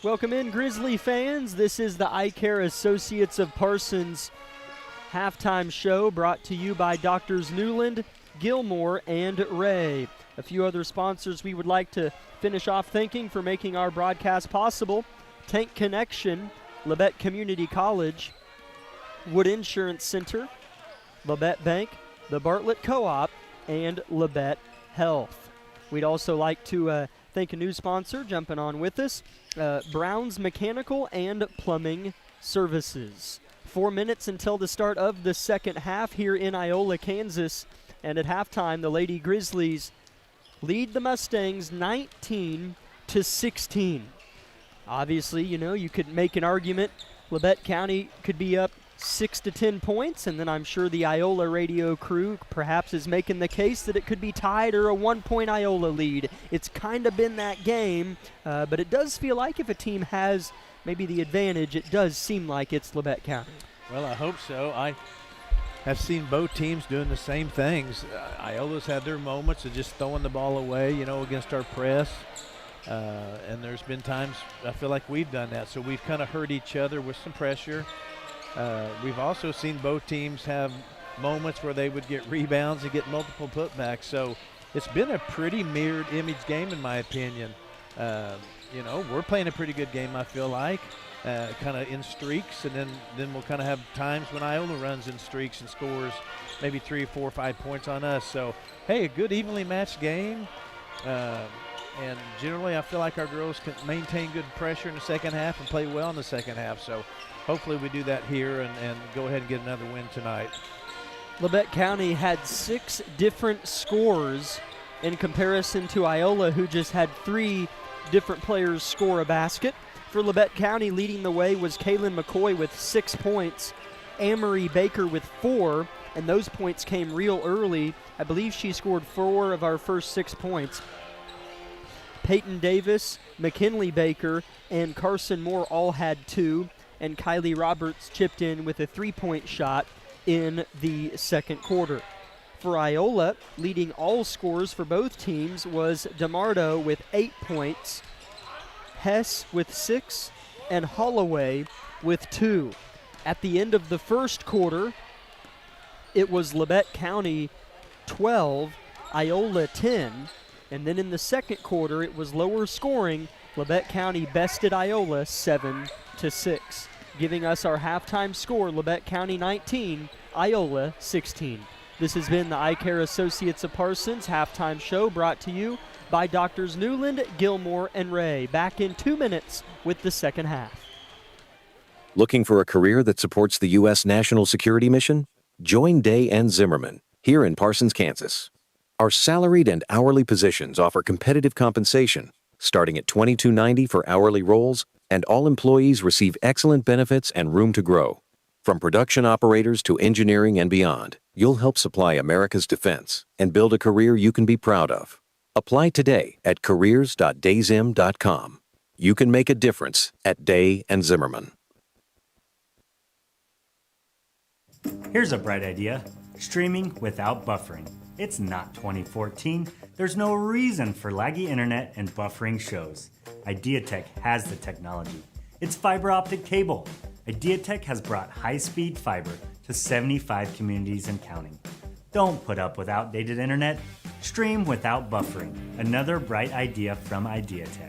Welcome in, Grizzly fans. This is the Eye Care Associates of Parsons halftime show brought to you by Doctors Newland, Gilmore, and Ray. A few other sponsors we would like to finish off thanking for making our broadcast possible: Tank Connection, Labette Community College, Wood Insurance Center, Labette Bank, the Bartlett Co-op, and Labette Health. We'd also like to thank a new sponsor jumping on with us, Brown's Mechanical and Plumbing Services. 4 minutes until the start of the second half here in Iola, Kansas. And at halftime, the Lady Grizzlies lead the Mustangs 19-16. Obviously, you could make an argument Labette County could be up 6 to 10 points, and then I'm sure the Iola radio crew perhaps is making the case that it could be tied or a 1-point Iola lead. It's kind of been that game, but it does feel like if a team has maybe the advantage, it does seem like it's Labette County. Well, I hope so. I have seen both teams doing the same things. Iola's had their moments of just throwing the ball away, against our press. And there's been times I feel like we've done that. So we've kind of hurt each other with some pressure. We've also seen both teams have moments where they would get rebounds and get multiple putbacks. So it's been a pretty mirrored image game, in my opinion. We're playing a pretty good game, I feel like, kind of in streaks, and then we'll kind of have times when Iola runs in streaks and scores maybe 3, 4, 5 points on us. So, hey, a good evenly matched game. And generally I feel like our girls can maintain good pressure in the second half and play well in the second half. So hopefully we do that here and go ahead and get another win tonight. Labette County had 6 different scores in comparison to Iola, who just had 3 different players score a basket. For Labette County, leading the way was Kaylin McCoy with 6 points, Amory Baker with 4, and those points came real early. I believe she scored 4 of our first 6 points. Peyton Davis, McKinley Baker, and Carson Moore all had 2, and Kylie Roberts chipped in with a 3-point shot in the second quarter. For Iola, leading all scores for both teams was DeMardo with 8 points, Hess with 6, and Holloway with 2. At the end of the first quarter, it was Labette County 12, Iola 10, and then in the second quarter, it was lower scoring. Labette County bested Iola 7-6, giving us our halftime score: Labette County 19, Iola 16. This has been the Eye Care Associates of Parsons halftime show, brought to you by Doctors Newland, Gilmore, and Ray. Back in 2 minutes with the second half. Looking for a career that supports the U.S. national security mission? Join Day and Zimmerman here in Parsons, Kansas. Our salaried and hourly positions offer competitive compensation, starting at $22.90 for hourly roles, and all employees receive excellent benefits and room to grow. From production operators to engineering and beyond, you'll help supply America's defense and build a career you can be proud of. Apply today at careers.dayzim.com. You can make a difference at Day and Zimmerman. Here's a bright idea: streaming without buffering. It's not 2014. There's no reason for laggy internet and buffering shows. IdeaTech has the technology. It's fiber optic cable. IdeaTech has brought high-speed fiber to 75 communities and counting. Don't put up with outdated internet. Stream without buffering. Another bright idea from IdeaTech.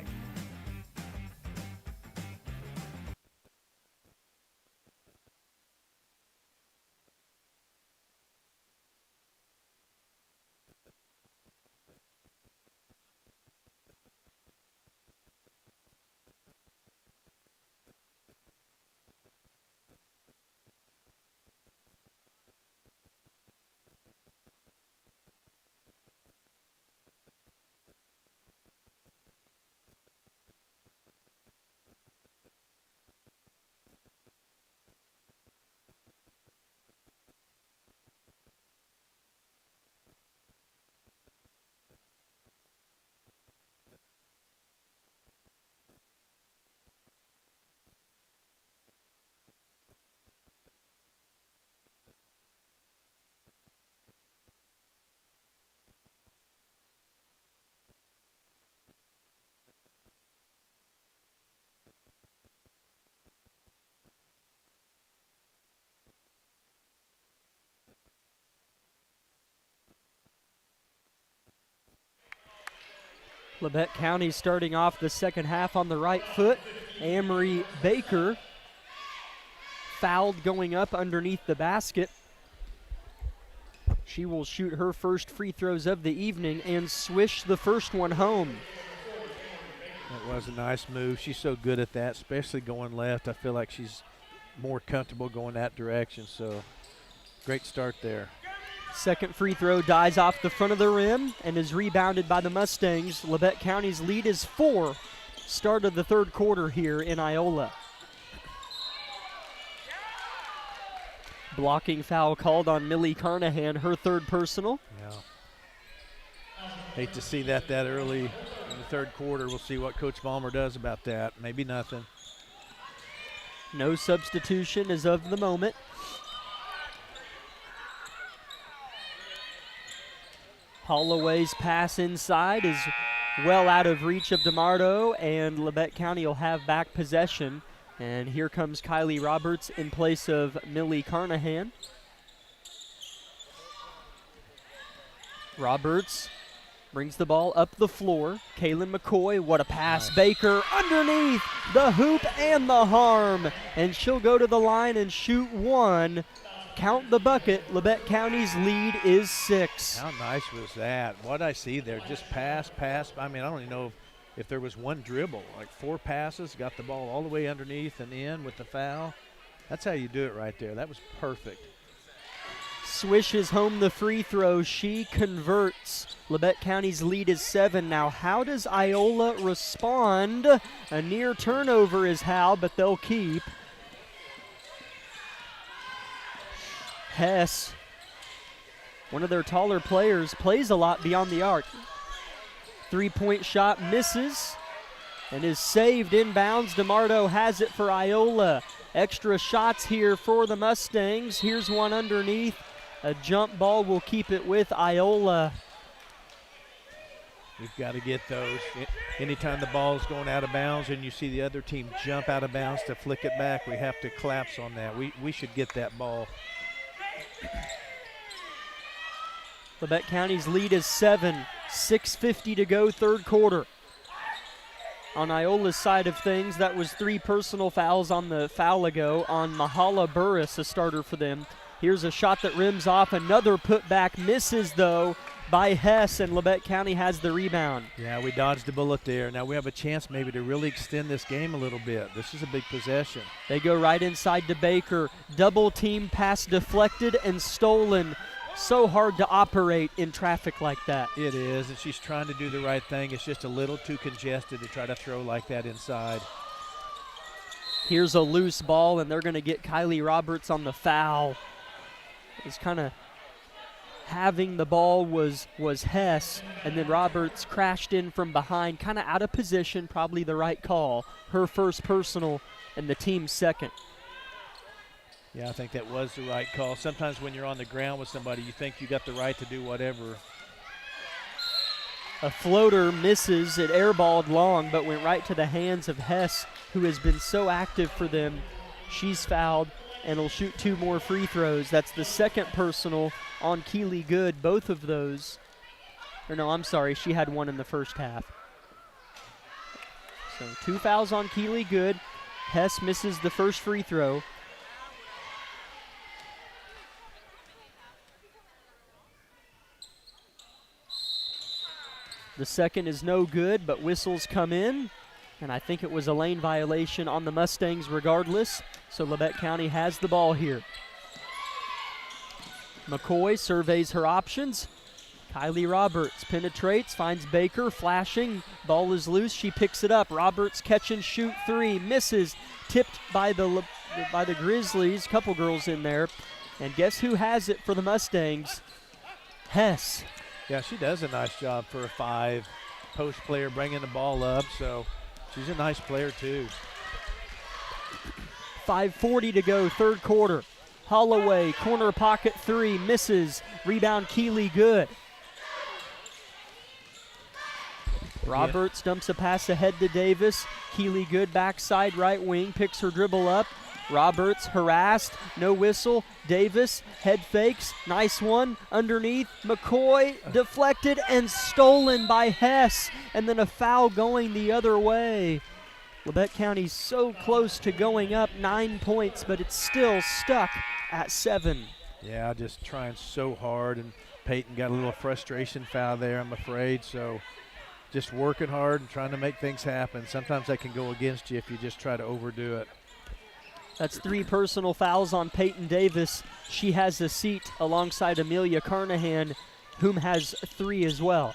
Labette County starting off the second half on the right foot. Amory Baker fouled going up underneath the basket. She will shoot her first free throws of the evening and swish the first one home. That was a nice move. She's so good at that, especially going left. I feel like she's more comfortable going that direction, so great start there. Second free throw dies off the front of the rim and is rebounded by the Mustangs. Labette County's lead is 4. Start of the third quarter here in Iola. Blocking foul called on Millie Carnahan, her third personal. Yeah. Hate to see that early in the third quarter. We'll see what Coach Ballmer does about that. Maybe nothing. No substitution as of the moment. Holloway's pass inside is well out of reach of DeMardo, and Labette County will have back possession. And here comes Kylie Roberts in place of Millie Carnahan. Roberts brings the ball up the floor. Kaylin McCoy, what a pass. Nice. Baker underneath the hoop and the harm. And she'll go to the line and shoot one. Count the bucket. Labette County's lead is 6. How nice was that? What I see there, just pass. I mean, I don't even know if there was one dribble, like 4 passes, got the ball all the way underneath and in with the foul. That's how you do it right there. That was perfect. Swishes home the free throw. She converts. Labette County's lead is 7. Now, how does Iola respond? A near turnover is how, but they'll keep. Hess, one of their taller players, plays a lot beyond the arc. Three-point shot misses and is saved inbounds. DeMardo has it for Iola. Extra shots here for the Mustangs. Here's one underneath. A jump ball will keep it with Iola. We've got to get those. Anytime the ball is going out of bounds and you see the other team jump out of bounds to flick it back, we have to collapse on that. We should get that ball. Labette County's lead is 7. 6:50 to go, third quarter. On Iola's side of things, that was 3 personal fouls on the foul ago on Mahala Burris, a starter for them. Here's a shot that rims off. Another putback misses, though, by Hess, and Labette County has the rebound. Yeah, we dodged a bullet there. Now we have a chance maybe to really extend this game a little bit. This is a big possession. They go right inside to Baker. Double team pass deflected and stolen. So hard to operate in traffic like that. It is, and she's trying to do the right thing. It's just a little too congested to try to throw like that inside. Here's a loose ball, and they're going to get Kylie Roberts on the foul. It's kind of having the ball was Hess, and then Roberts crashed in from behind, kind of out of position, probably the right call. Her first personal and the team's second. Yeah, I think that was the right call. Sometimes when you're on the ground with somebody, you think you got the right to do whatever. A floater misses. It airballed long, but went right to the hands of Hess, who has been so active for them. She's fouled and will shoot 2 more free throws. That's the second personal on Keely Good. Both of those. Or no, I'm sorry. She had 1 in the first half. So 2 fouls on Keely Good. Hess misses the first free throw. The second is no good, but whistles come in, and I think it was a lane violation on the Mustangs regardless, so Labette County has the ball here. McCoy surveys her options. Kylie Roberts penetrates, finds Baker, flashing, ball is loose, she picks it up. Roberts catch and shoot 3, misses, tipped by the Grizzlies, couple girls in there, and guess who has it for the Mustangs? Hess. Yeah, she does a nice job for a 5 post player, bringing the ball up, so she's a nice player too. 5:40 to go, third quarter. Holloway, corner pocket 3, misses. Rebound Keely Good. Roberts dumps a pass ahead to Davis. Keely Good backside right wing, picks her dribble up, Roberts harassed, no whistle. Davis, head fakes, nice one, underneath. McCoy deflected and stolen by Hess, and then a foul going the other way. Labette County's so close to going up 9 points, but it's still stuck at 7. Yeah, just trying so hard, and Peyton got a little frustration foul there, I'm afraid, so just working hard and trying to make things happen. Sometimes that can go against you if you just try to overdo it. That's 3 personal fouls on Peyton Davis. She has a seat alongside Amelia Carnahan, whom has 3 as well.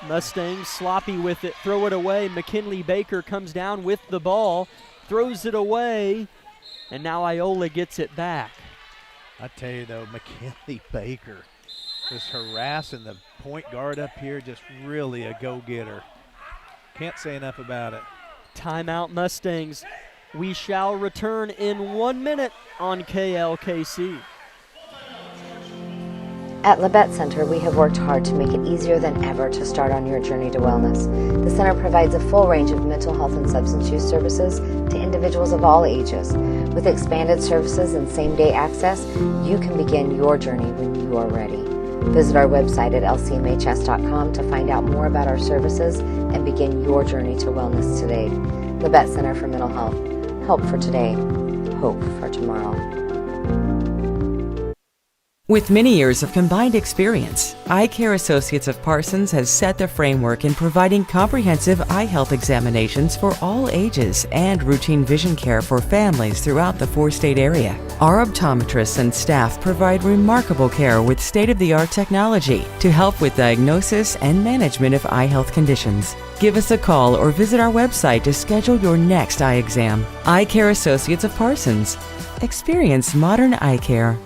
Mustangs sloppy with it, throw it away. McKinley Baker comes down with the ball, throws it away, and now Iola gets it back. I tell you though, McKinley Baker was harassing the point guard up here, just really a go-getter. Can't say enough about it. Timeout Mustangs. We shall return in 1 minute on KLKC. At Labette Center, we have worked hard to make it easier than ever to start on your journey to wellness. The center provides a full range of mental health and substance use services to individuals of all ages. With expanded services and same-day access, you can begin your journey when you are ready. Visit our website at lcmhs.com to find out more about our services and begin your journey to wellness today. Labette Center for Mental Health. Help for today, hope for tomorrow. With many years of combined experience, Eye Care Associates of Parsons has set the framework in providing comprehensive eye health examinations for all ages and routine vision care for families throughout the 4-state area. Our optometrists and staff provide remarkable care with state-of-the-art technology to help with diagnosis and management of eye health conditions. Give us a call or visit our website to schedule your next eye exam. Eye Care Associates of Parsons. Experience modern eye care.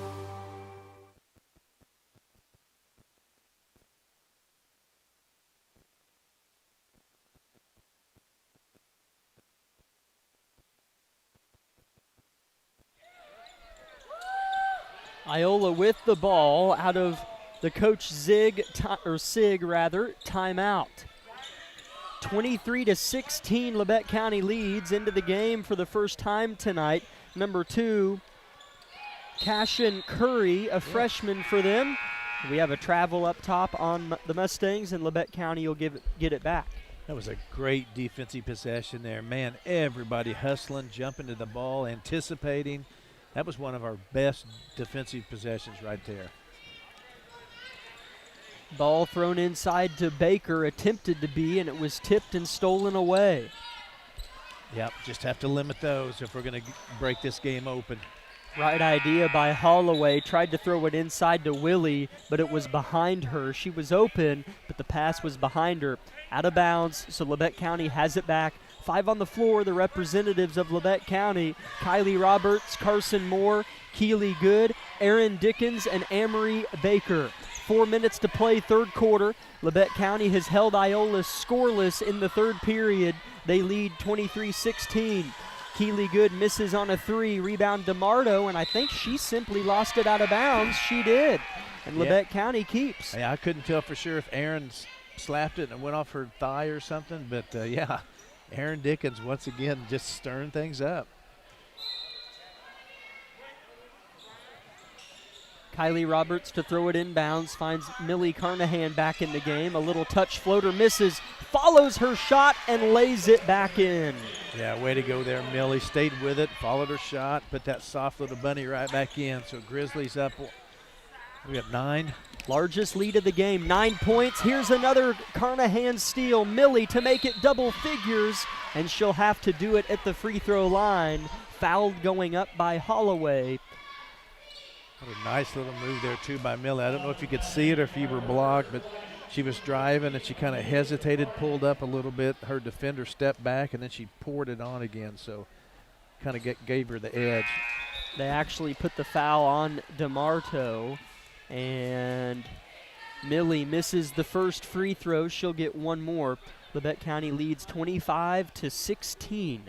Iola with the ball out of the Coach Sig timeout. 23-16, Labette County leads into the game for the first time tonight. Number 2, Cashin Curry, a freshman for them. We have a travel up top on the Mustangs, and Labette County will get it back. That was a great defensive possession there. Man, everybody hustling, jumping to the ball, anticipating. That was one of our best defensive possessions right there. Ball thrown inside to Baker, attempted to be, and it was tipped and stolen away. Yep, just have to limit those if we're going to break this game open. Right idea by Holloway. Tried to throw it inside to Willie, but it was behind her. She was open, but the pass was behind her. Out of bounds, so Labette County has it back. 5 on the floor, the representatives of Labette County: Kylie Roberts, Carson Moore, Keely Good, Aaron Dickens, and Amory Baker. 4 minutes to play, third quarter. Labette County has held Iola scoreless in the third period. They lead 23-16. Keely Good misses on a 3, rebound DeMardo, and I think she simply lost it out of bounds. She did, and Labette County keeps. Yeah, I couldn't tell for sure if Aaron slapped it and it went off her thigh or something, but yeah. Aaron Dickens, once again, just stirring things up. Kylie Roberts to throw it inbounds, finds Millie Carnahan back in the game. A little touch floater, misses, follows her shot, and lays it back in. Yeah, way to go there, Millie. Stayed with it, followed her shot, put that soft little bunny right back in. So Grizzlies up, we got 9. Largest lead of the game, 9 points. Here's another Carnahan steal. Millie to make it double figures, and she'll have to do it at the free throw line. Fouled going up by Holloway. What a nice little move there, too, by Millie. I don't know if you could see it or if you were blocked, but she was driving and she kind of hesitated, pulled up a little bit. Her defender stepped back, and then she poured it on again, so kind of gave her the edge. They actually put the foul on DeMarto, and Millie misses the first free throw. She'll get one more. Labette County leads 25-16.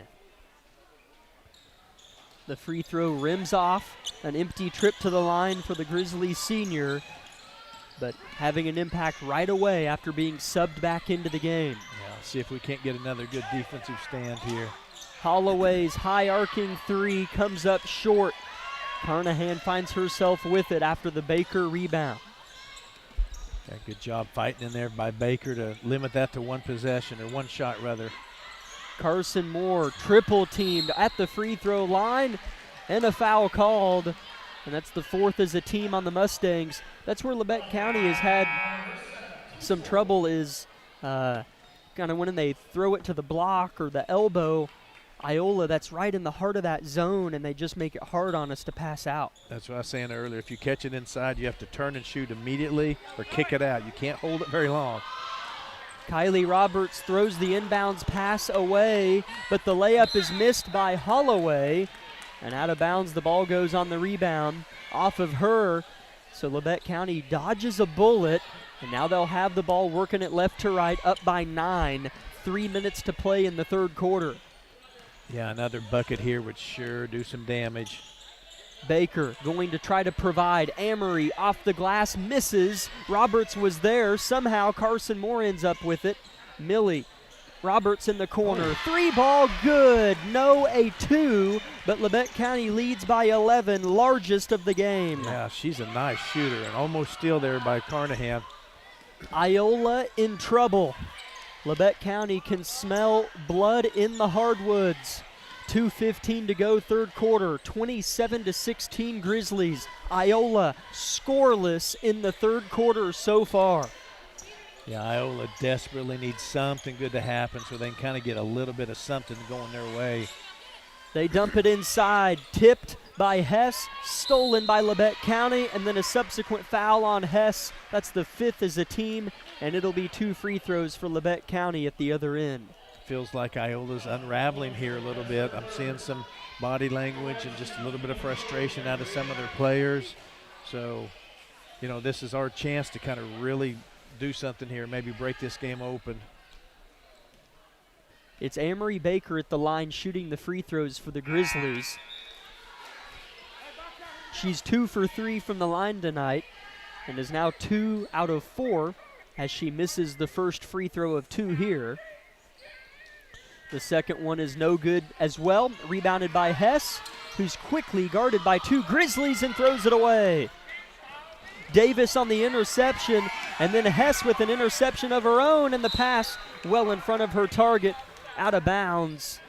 The free throw rims off. An empty trip to the line for the Grizzlies senior, but having an impact right away after being subbed back into the game. Yeah, See if we can't get another good defensive stand here. Holloway's high arcing three comes up short. Carnahan finds herself with it after the Baker rebound. Yeah, good job fighting in there by Baker to limit that to one possession, or one shot rather. Carson Moore triple teamed at the free throw line, and a foul called. And that's the fourth as a team on the Mustangs. That's where Labette County has had some trouble, is kind of when they throw it to the block or the elbow. IOLA, that's right in the heart of that zone, and they just make it hard on us to pass out. That's what I was saying earlier. If you catch it inside, you have to turn and shoot immediately or kick it out. You can't hold it very long. Kylie Roberts throws the inbounds pass away, but the layup is missed by Holloway, and out of bounds. The ball goes on the rebound off of her. So Labette County dodges a bullet, and now they'll have the ball working it left to right, up by 9. 3 minutes to play in the third quarter. Yeah, another bucket here would sure do some damage. Baker going to try to provide. Amory off the glass, misses. Roberts was there. Somehow Carson Moore ends up with it. Millie. Roberts in the corner. 3-ball good. No a 2, but Labette County leads by 11, largest of the game. Yeah, she's a nice shooter, and almost steal there by Carnahan. IOLA in trouble. Labette County can smell blood in the hardwoods. 2:15 to go, third quarter. 27-16 Grizzlies. IOLA scoreless in the third quarter so far. Yeah, IOLA desperately needs something good to happen so they can kind of get a little bit of something going their way. They dump it inside, tipped by Hess, stolen by Labette County, and then a subsequent foul on Hess. That's the 5th as a team, and it'll be 2 free throws for Labette County at the other end. Feels like Iola's unraveling here a little bit. I'm seeing some body language and just a little bit of frustration out of some of their players. So, you know, this is our chance to kind of really do something here, maybe break this game open. It's Amory Baker at the line shooting the free throws for the Grizzlies. She's 2 for 3 from the line tonight and is now 2 out of 4 as she misses the first free throw of 2 here. The second one is no good as well. Rebounded by Hess, who's quickly guarded by 2 Grizzlies and throws it away. Davis on the interception, and then Hess with an interception of her own, and the pass well in front of her target, out of bounds.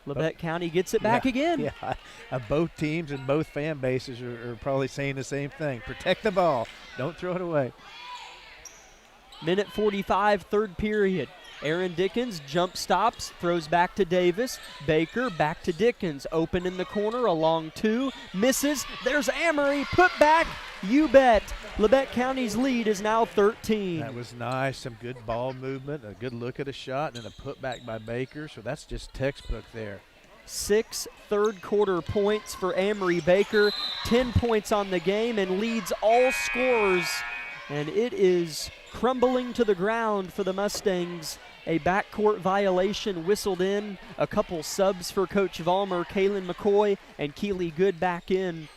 Labette County gets it back again. Yeah, both teams and both fan bases are probably saying the same thing. Protect the ball. Don't throw it away. Minute 45, third period. Aaron Dickens jump stops, throws back to Davis. Baker back to Dickens. Open in the corner, a long 2. Misses. There's Amory. Put back. You bet. Labette County's lead is now 13. That was nice. Some good ball movement, a good look at a shot, and a putback by Baker. So that's just textbook there. 6 third quarter points for Amory Baker. 10 points on the game and leads all scorers. And it is crumbling to the ground for the Mustangs. A backcourt violation whistled in. A couple subs for Coach Vollmer, Kaylin McCoy, and Keely Good back in,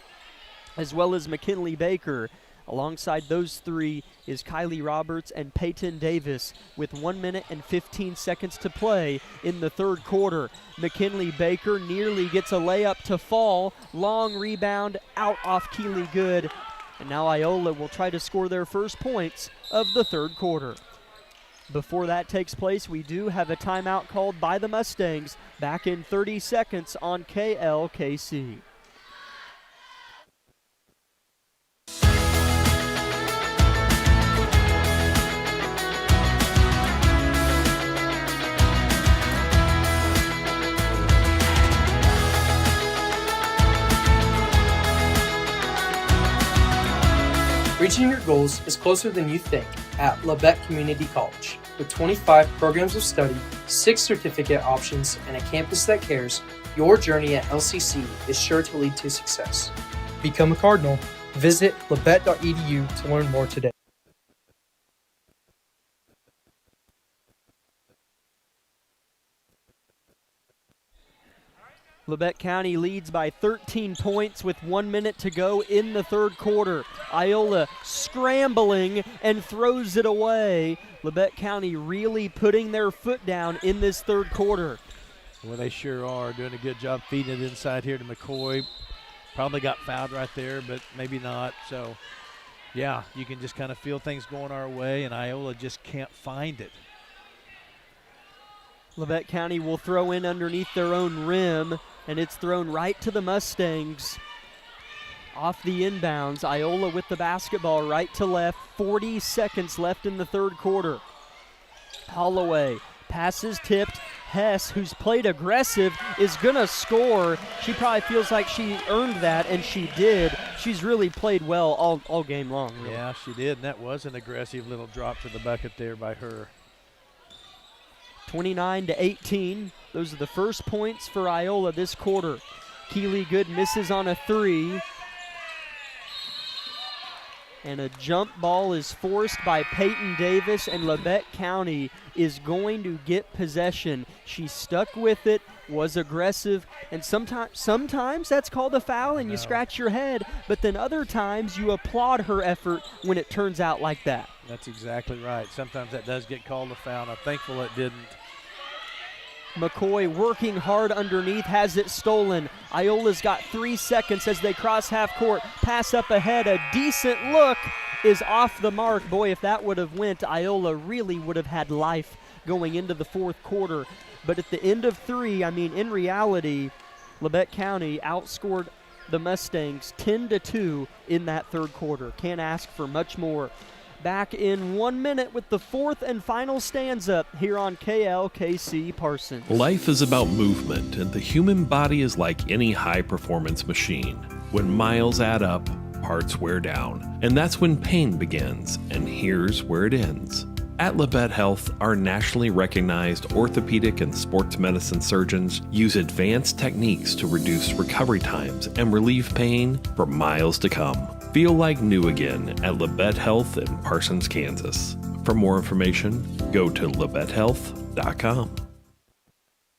as well as McKinley Baker. Alongside those 3 is Kylie Roberts and Peyton Davis with 1 minute and 15 seconds to play in the third quarter. McKinley Baker nearly gets a layup to fall. Long rebound out off Keely Good. And now IOLA will try to score their first points of the third quarter. Before that takes place, we do have a timeout called by the Mustangs. Back in 30 seconds on KLKC. Reaching your goals is closer than you think at Labette Community College. With 25 programs of study, 6 certificate options, and a campus that cares, your journey at LCC is sure to lead to success. Become a Cardinal. Visit labette.edu to learn more today. Labette County leads by 13 points with 1 minute to go in the third quarter. IOLA scrambling and throws it away. Labette County really putting their foot down in this third quarter. Well, they sure are doing a good job feeding it inside here to McCoy. Probably got fouled right there, but maybe not. So, yeah, you can just kind of feel things going our way, and IOLA just can't find it. Labette County will throw in underneath their own rim, and it's thrown right to the Mustangs. Off the inbounds, IOLA with the basketball right to left. 40 seconds left in the third quarter. Holloway passes tipped. Hess, who's played aggressive, is going to score. She probably feels like she earned that, and she did. She's really played well all game long. Really. Yeah, she did, and that was an aggressive little drop to the bucket there by her. 29-18. Those are the first points for IOLA this quarter. Keely Good misses on a three. And a jump ball is forced by Peyton Davis, and Labette County is going to get possession. She stuck with it, was aggressive, and sometimes that's called a foul and you scratch your head, but then other times you applaud her effort when it turns out like that. That's exactly right. Sometimes that does get called a foul, and I'm thankful it didn't. McCoy working hard underneath, has it stolen. Iola's got 3 seconds as they cross half court. Pass up ahead, a decent look is off the mark. Boy, if that would have went, Iola really would have had life going into the fourth quarter. But at the end of three, I mean, in reality, Labette County outscored the Mustangs 10-2 in that third quarter. Can't ask for much more. Back in 1 minute with the fourth and final stanza here on KLKC Parsons. Life is about movement, and the human body is like any high-performance machine. When miles add up, parts wear down, and that's when pain begins, and here's where it ends. At LABETTE Health, our nationally recognized orthopedic and sports medicine surgeons use advanced techniques to reduce recovery times and relieve pain for miles to come. Feel like new again at LABETTE Health in Parsons, Kansas. For more information, go to labettehealth.com.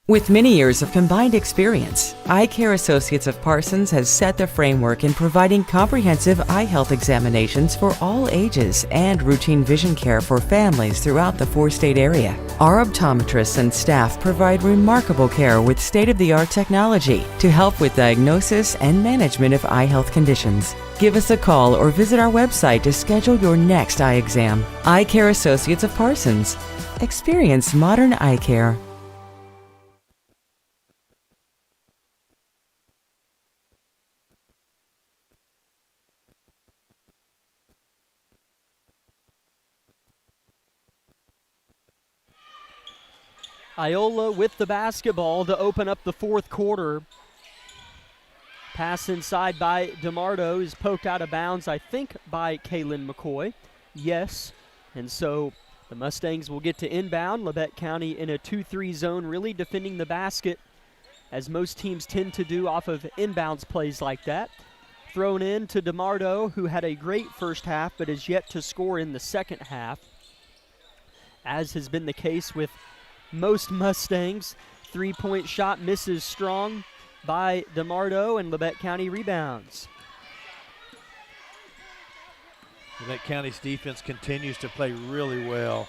With many years of combined experience, Eye Care Associates of Parsons has set the framework in providing comprehensive eye health examinations for all ages and routine vision care for families throughout the four-state area. Our optometrists and staff provide remarkable care with state-of-the-art technology to help with diagnosis and management of eye health conditions. Give us a call or visit our website to schedule your next eye exam. Eye Care Associates of Parsons. Experience modern eye care. Iola with the basketball to open up the fourth quarter. Pass inside by DeMardo is poked out of bounds, I think, by Kaylin McCoy. Yes, and so the Mustangs will get to inbound. Labette County in a 2-3 zone, really defending the basket, as most teams tend to do off of inbounds plays like that. Thrown in to DeMardo, who had a great first half, but is yet to score in the second half, as has been the case with most Mustangs. Three-point shot misses strong by DeMardo, and Labette County rebounds. Labette County's defense continues to play really well.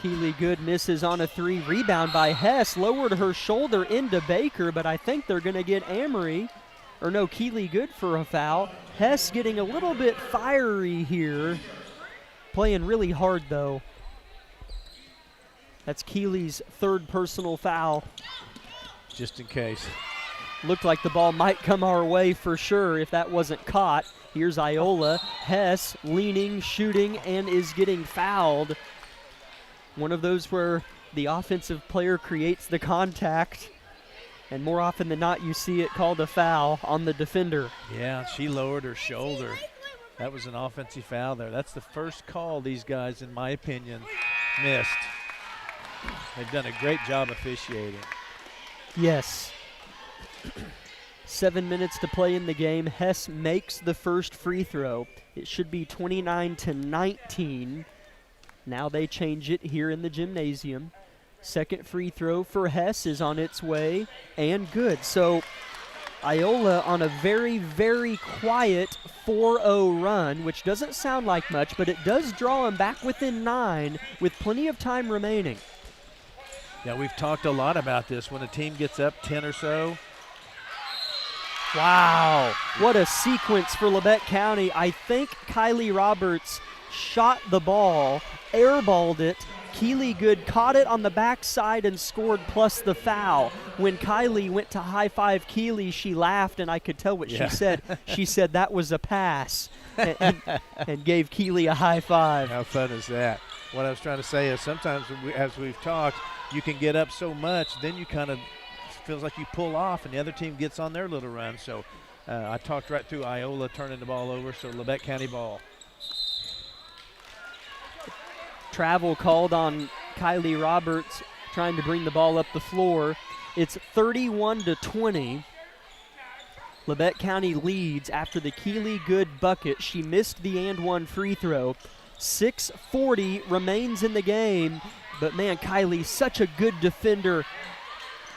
Keely Good misses on a three. Rebound by Hess. Lowered her shoulder into Baker, but I think they're going to get Keely Good for a foul. Hess getting a little bit fiery here. Playing really hard, though. That's Keely's third personal foul. Just in case. Looked like the ball might come our way for sure if that wasn't caught. Here's Iola. Hess leaning, shooting, and is getting fouled. One of those where the offensive player creates the contact, and more often than not you see it called a foul on the defender. Yeah, she lowered her shoulder. That was an offensive foul there. That's the first call these guys, in my opinion, missed. They've done a great job officiating. Yes. 7 minutes to play in the game. Hess makes the first free throw. It should be 29-19. Now they change it here in the gymnasium. Second free throw for Hess is on its way and good. So IOLA on a very, very quiet 4-0 run, which doesn't sound like much, but it does draw them back within 9 with plenty of time remaining. Yeah, we've talked a lot about this. When a team gets up 10 or so. Wow, what a sequence for Labette County. I think Kylie Roberts shot the ball, airballed it. Keely Good caught it on the backside and scored plus the foul. When Kylie went to high-five Keely, she laughed, and I could tell what she said. She said that was a pass and gave Keely a high-five. How fun is that? What I was trying to say is sometimes, as we've talked, you can get up so much, then you kind of feels like you pull off, and the other team gets on their little run. So I talked right through IOLA turning the ball over, so Labette County ball. Travel called on Kylie Roberts trying to bring the ball up the floor. It's 31-20. Labette County leads after the Keely Good bucket. She missed the and one free throw. 6:40 remains in the game, but man, Kylie, such a good defender.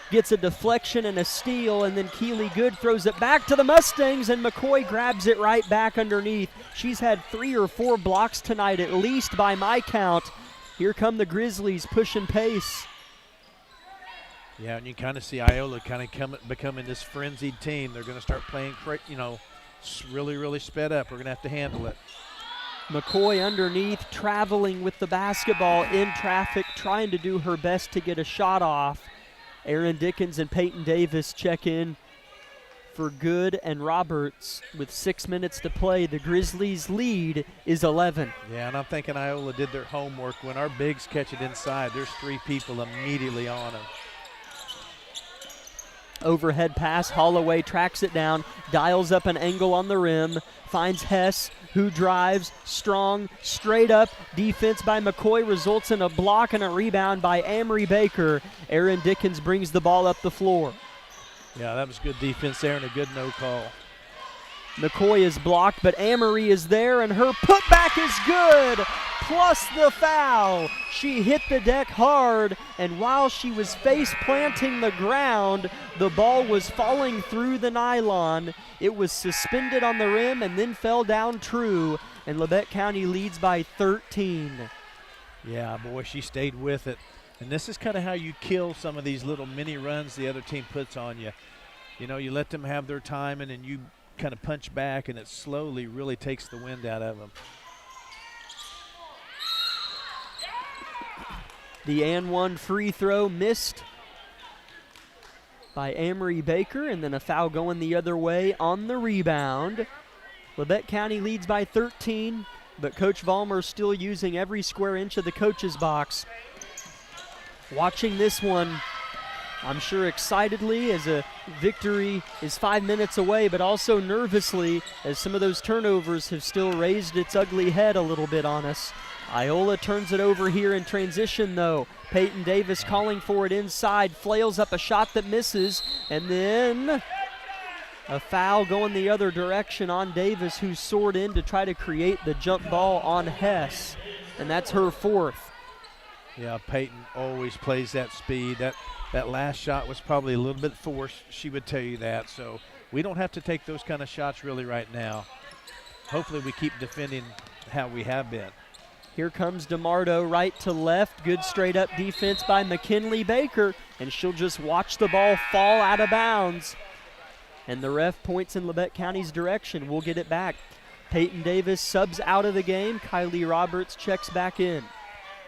Gets a deflection and a steal, and then Keely Good throws it back to the Mustangs, and McCoy grabs it right back underneath. She's had 3 or 4 blocks tonight, at least by my count. Here come the Grizzlies pushing pace. Yeah, and you kind of see IOLA kind of becoming this frenzied team. They're going to start playing, really, really sped up. We're going to have to handle it. McCoy underneath, traveling with the basketball in traffic, trying to do her best to get a shot off. Aaron Dickens and Peyton Davis check in for Good and Roberts with 6 minutes to play. The Grizzlies' lead is 11. Yeah, and I'm thinking IOLA did their homework. When our bigs catch it inside, there's 3 people immediately on them. Overhead pass, Holloway tracks it down, dials up an angle on the rim, finds Hess, who drives, strong, straight up, defense by McCoy results in a block and a rebound by Amory Baker. Aaron Dickens brings the ball up the floor. Yeah, that was good defense there and a good no call. McCoy is blocked, but Amory is there, and her putback is good, plus the foul. She hit the deck hard, and while she was face planting the ground, the ball was falling through the nylon. It was suspended on the rim and then fell down true, and Labette County leads by 13. Yeah, boy, she stayed with it. And this is kind of how you kill some of these little mini runs the other team puts on you. You know, you let them have their time, and then you kind of punch back, and it slowly really takes the wind out of them. The and one free throw missed by Amory Baker, and then a foul going the other way on the rebound. Labette County leads by 13, but Coach Vollmer still using every square inch of the coach's box. Watching this one, I'm sure excitedly as a victory is 5 minutes away, but also nervously as some of those turnovers have still raised its ugly head a little bit on us. IOLA turns it over here in transition though. Peyton Davis calling for it inside, flails up a shot that misses, and then a foul going the other direction on Davis, who soared in to try to create the jump ball on Hess, and that's her 4th. Yeah, Peyton always plays that speed. That last shot was probably a little bit forced. She would tell you that. So we don't have to take those kind of shots really right now. Hopefully we keep defending how we have been. Here comes DeMardo right to left. Good straight up defense by McKinley Baker, and she'll just watch the ball fall out of bounds. And the ref points in Labette County's direction. We'll get it back. Peyton Davis subs out of the game. Kylie Roberts checks back in.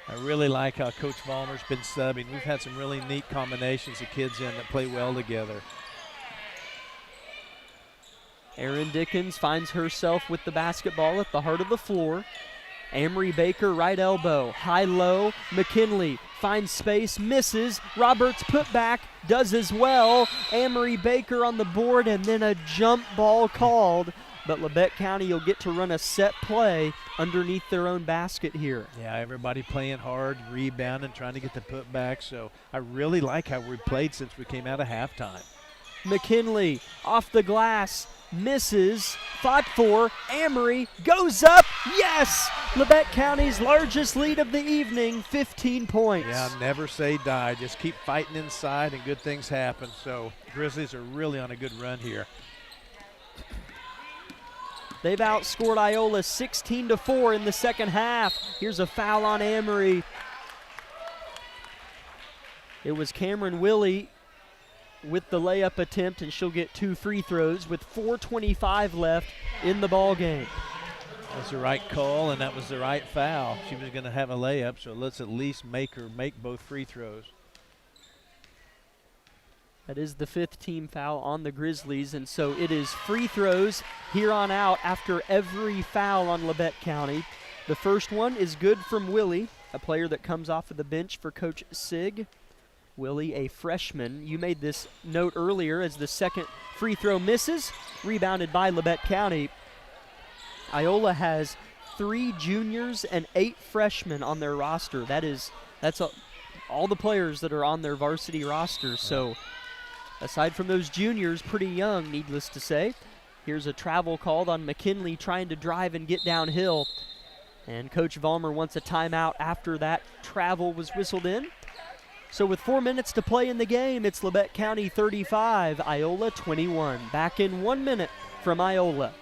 I really like how Coach Vollmer's been subbing. We've had some really neat combinations of kids in that play well together. Aaron Dickens finds herself with the basketball at the heart of the floor. Amory Baker, right elbow, high-low. McKinley finds space, misses. Roberts put back, does as well. Amory Baker on the board, and then a jump ball called. But Labette County will get to run a set play underneath their own basket here. Yeah, everybody playing hard, rebounding, trying to get the putback. So I really like how we played since we came out of halftime. McKinley off the glass, misses, fought for. Amory goes up, yes! Labette County's largest lead of the evening, 15 points. Yeah, never say die. Just keep fighting inside and good things happen. So Grizzlies are really on a good run here. They've outscored Iola 16-4 in the second half. Here's a foul on Amory. It was Cameron Willie with the layup attempt, and she'll get 2 free throws with 4:25 left in the ball game. That's the right call, and that was the right foul. She was going to have a layup, so let's at least make her make both free throws. That is the 5th team foul on the Grizzlies, and so it is free throws here on out after every foul on Labette County. The first one is good from Willie, a player that comes off of the bench for Coach Sig. Willie, a freshman. You made this note earlier as the second free throw misses, rebounded by Labette County. Iola has 3 juniors and 8 freshmen on their roster. That's all the players that are on their varsity roster. So aside from those juniors, pretty young, needless to say. Here's a travel called on McKinley trying to drive and get downhill. And Coach Vollmer wants a timeout after that travel was whistled in. So with 4 minutes to play in the game, it's Labette County 35, Iola 21. Back in 1 minute from Iola.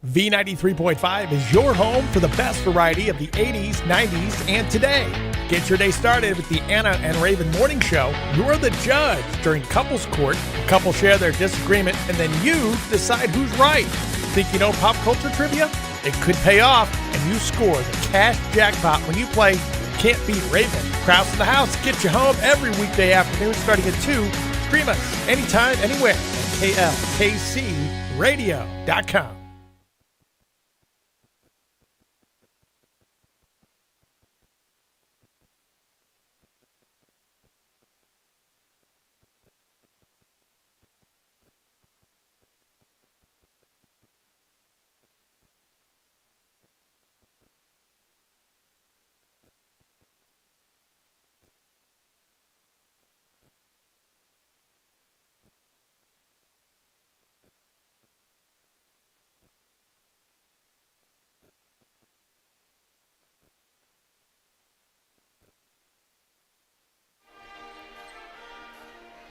V93.5 is your home for the best variety of the 80s, 90s, and today. Get your day started with the Anna and Raven Morning Show. You're the judge during couples court. Couples share their disagreement, and then you decide who's right. Think you know pop culture trivia? It could pay off, and you score the cash jackpot when you play Can't Beat Raven. Krause in the House gets you home every weekday afternoon starting at 2. Stream us anytime, anywhere at klkcradio.com.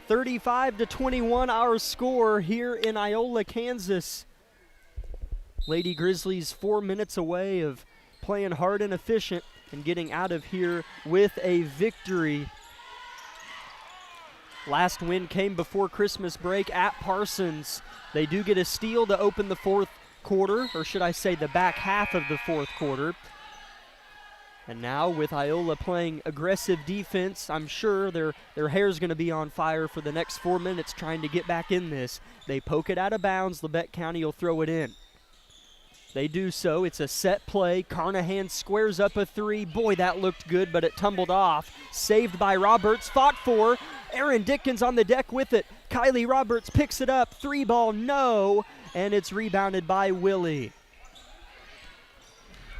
(35-21) our score here in Iola, Kansas. Lady Grizzlies 4 minutes away of playing hard and efficient and getting out of here with a victory. Last win came before Christmas break at Parsons. They do get a steal to open the fourth quarter, or should I say the back half of the fourth quarter. And now with Iola playing aggressive defense, I'm sure their hair's going to be on fire for the next 4 minutes trying to get back in this. They poke it out of bounds. Labette County will throw it in. They do so. It's a set play. Carnahan squares up a 3. Boy, that looked good, but it tumbled off. Saved by Roberts. Fought for. Aaron Dickens on the deck with it. Kylie Roberts picks it up. 3 ball, no. And it's rebounded by Willie.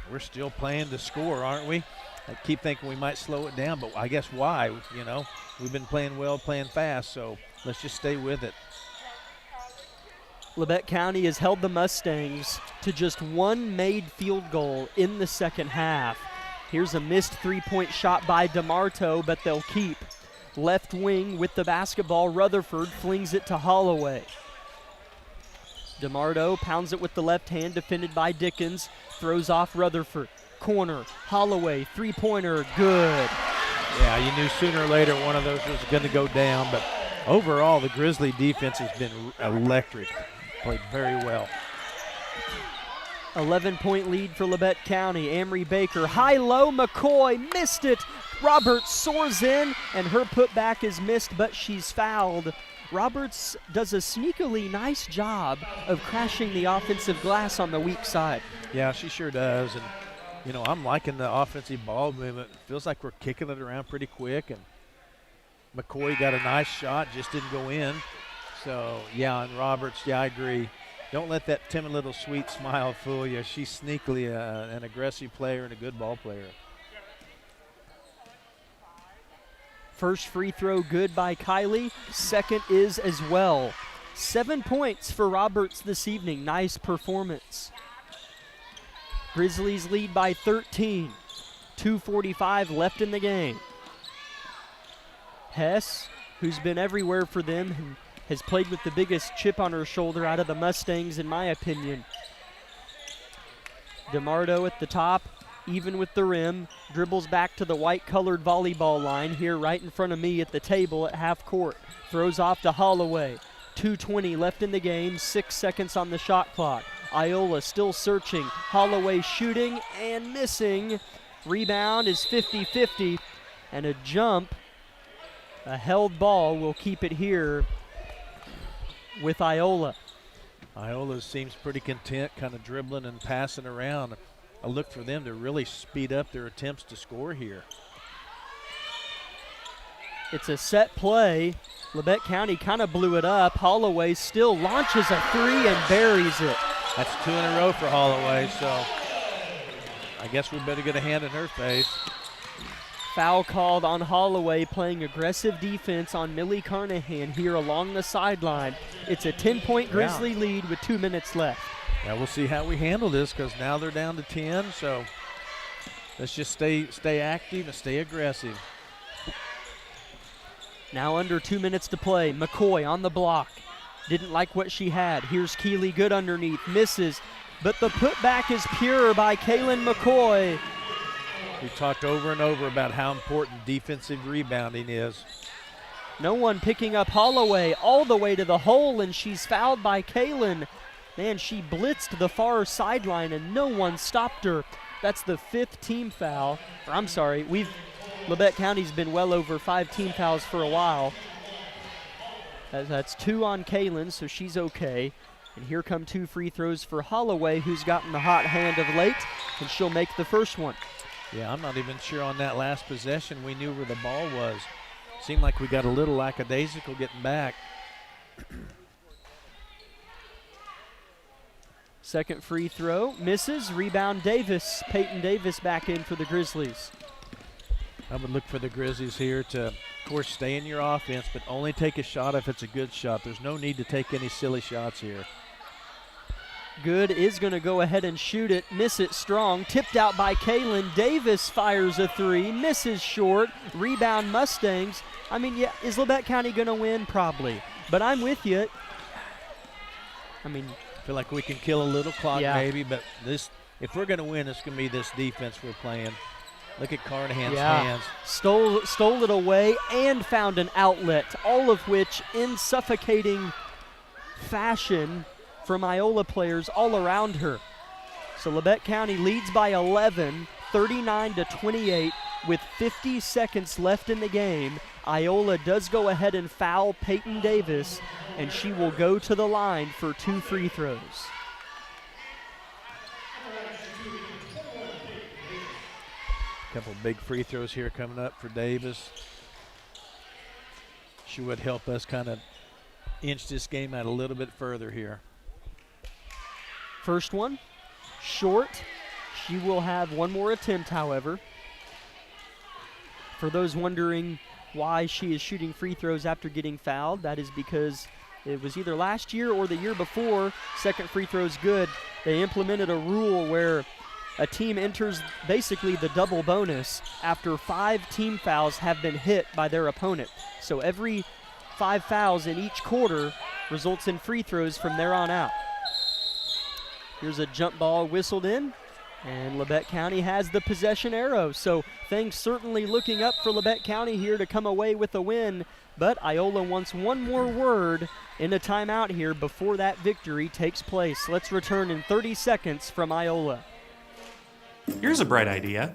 We're still playing to score, aren't we? I keep thinking we might slow it down, but I guess why? You know, we've been playing well, playing fast, so let's just stay with it. Labette County has held the Mustangs to just 1 made field goal in the second half. Here's a missed 3-point shot by DeMarto, but they'll keep. Left wing with the basketball, Rutherford flings it to Holloway. DeMarto pounds it with the left hand, defended by Dickens, throws off Rutherford. Corner, Holloway, 3-pointer, good. Yeah, you knew sooner or later one of those was going to go down, but overall the Grizzly defense has been electric. Played very well. 11-point lead for Labette County. Amory Baker, high-low, McCoy missed it. Roberts soars in, and her putback is missed, but she's fouled. Roberts does a sneakily nice job of crashing the offensive glass on the weak side. Yeah, she sure does. And, you know, I'm liking the offensive ball movement. It feels like we're kicking it around pretty quick. And McCoy got a nice shot, just didn't go in. So, yeah, and Roberts, yeah, I agree. Don't let that timid little sweet smile fool you. She's sneakily an aggressive player and a good ball player. First free throw good by Kylie. Second is as well. 7 points for Roberts this evening. Nice performance. Grizzlies lead by 13. 2:45 left in the game. Hess, who's been everywhere for them and has played with the biggest chip on her shoulder out of the Mustangs, in my opinion. DeMardo at the top, even with the rim, dribbles back to the white-colored volleyball line here right in front of me at the table at half court. Throws off to Holloway. 2:20 left in the game, 6 seconds on the shot clock. IOLA still searching. Holloway shooting and missing. Rebound is 50-50, and a jump, a held ball, will keep it here with IOLA. IOLA seems pretty content, kind of dribbling and passing around. A look for them to really speed up their attempts to score here. It's a set play. Labette County kind of blew it up. Holloway still launches a three and buries it. That's 2 in a row for Holloway, so I guess we better get a hand in her face. Foul called on Holloway, playing aggressive defense on Millie Carnahan here along the sideline. It's a 10-point Grizzly lead with 2 minutes left. Yeah, we'll see how we handle this, because now they're down to 10, so let's just stay active and stay aggressive. Now under 2 minutes to play. McCoy on the block. Didn't like what she had. Here's Keeley, good underneath, misses, but the putback is pure by Kaylin McCoy. We've talked over and over about how important defensive rebounding is. No one picking up Holloway all the way to the hole, and she's fouled by Kaylin. Man, she blitzed the far sideline, and no one stopped her. That's the 5th team foul. Or, I'm sorry, Labette County's been well over 5 team fouls for a while. That's 2 on Kaylin, so she's okay. And here come 2 free throws for Holloway, who's gotten the hot hand of late, and she'll make the first one. Yeah, I'm not even sure on that last possession we knew where the ball was. Seemed like we got a little lackadaisical getting back. Second free throw, misses, rebound Davis. Peyton Davis back in for the Grizzlies. I would look for the Grizzlies here to, of course, stay in your offense, but only take a shot if it's a good shot. There's no need to take any silly shots here. Good is going to go ahead and shoot it, miss it strong, tipped out by Kaylin. Davis fires a three, misses short, rebound Mustangs. I mean, yeah, is Labette County going to win? Probably. But I'm with you. I mean, feel like we can kill a little clock maybe, but if we're going to win, it's going to be this defense we're playing. Look at Carnahan's hands. Stole it away and found an outlet, all of which in suffocating fashion from IOLA players all around her. So Labette County leads by 11, 39-28, with 50 seconds left in the game. IOLA does go ahead and foul Peyton Davis, and she will go to the line for 2 free throws. Couple big free throws here coming up for Davis. She would help us kind of inch this game out a little bit further here. First one, short. She will have one more attempt, however. For those wondering why she is shooting free throws after getting fouled, that is because it was either last year or the year before, second free throw is good. They implemented a rule where a team enters basically the double bonus after 5 team fouls have been hit by their opponent. So every 5 fouls in each quarter results in free throws from there on out. Here's a jump ball whistled in, and Labette County has the possession arrow. So things certainly looking up for Labette County here to come away with a win, but IOLA wants one more word in a timeout here before that victory takes place. Let's return in 30 seconds from IOLA. Here's a bright idea.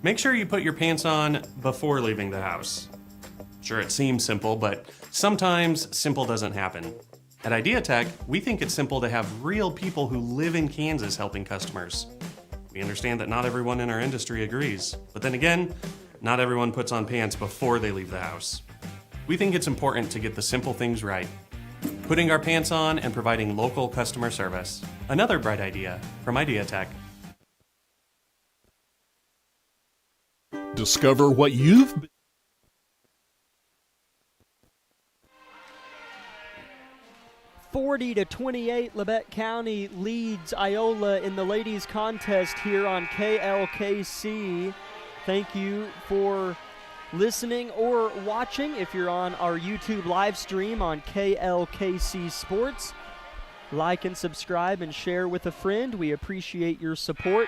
Make sure you put your pants on before leaving the house. Sure, it seems simple, but sometimes simple doesn't happen. At Idea Tech, we think it's simple to have real people who live in Kansas helping customers. We understand that not everyone in our industry agrees, but then again, not everyone puts on pants before they leave the house. We think it's important to get the simple things right. Putting our pants on and providing local customer service. Another bright idea from Idea Tech. Discover what you've been. 40-28, Labette County leads Iola in the ladies contest here on KLKC. Thank you for listening or watching if you're on our YouTube live stream on KLKC Sports. Like and subscribe and share with a friend. We appreciate your support.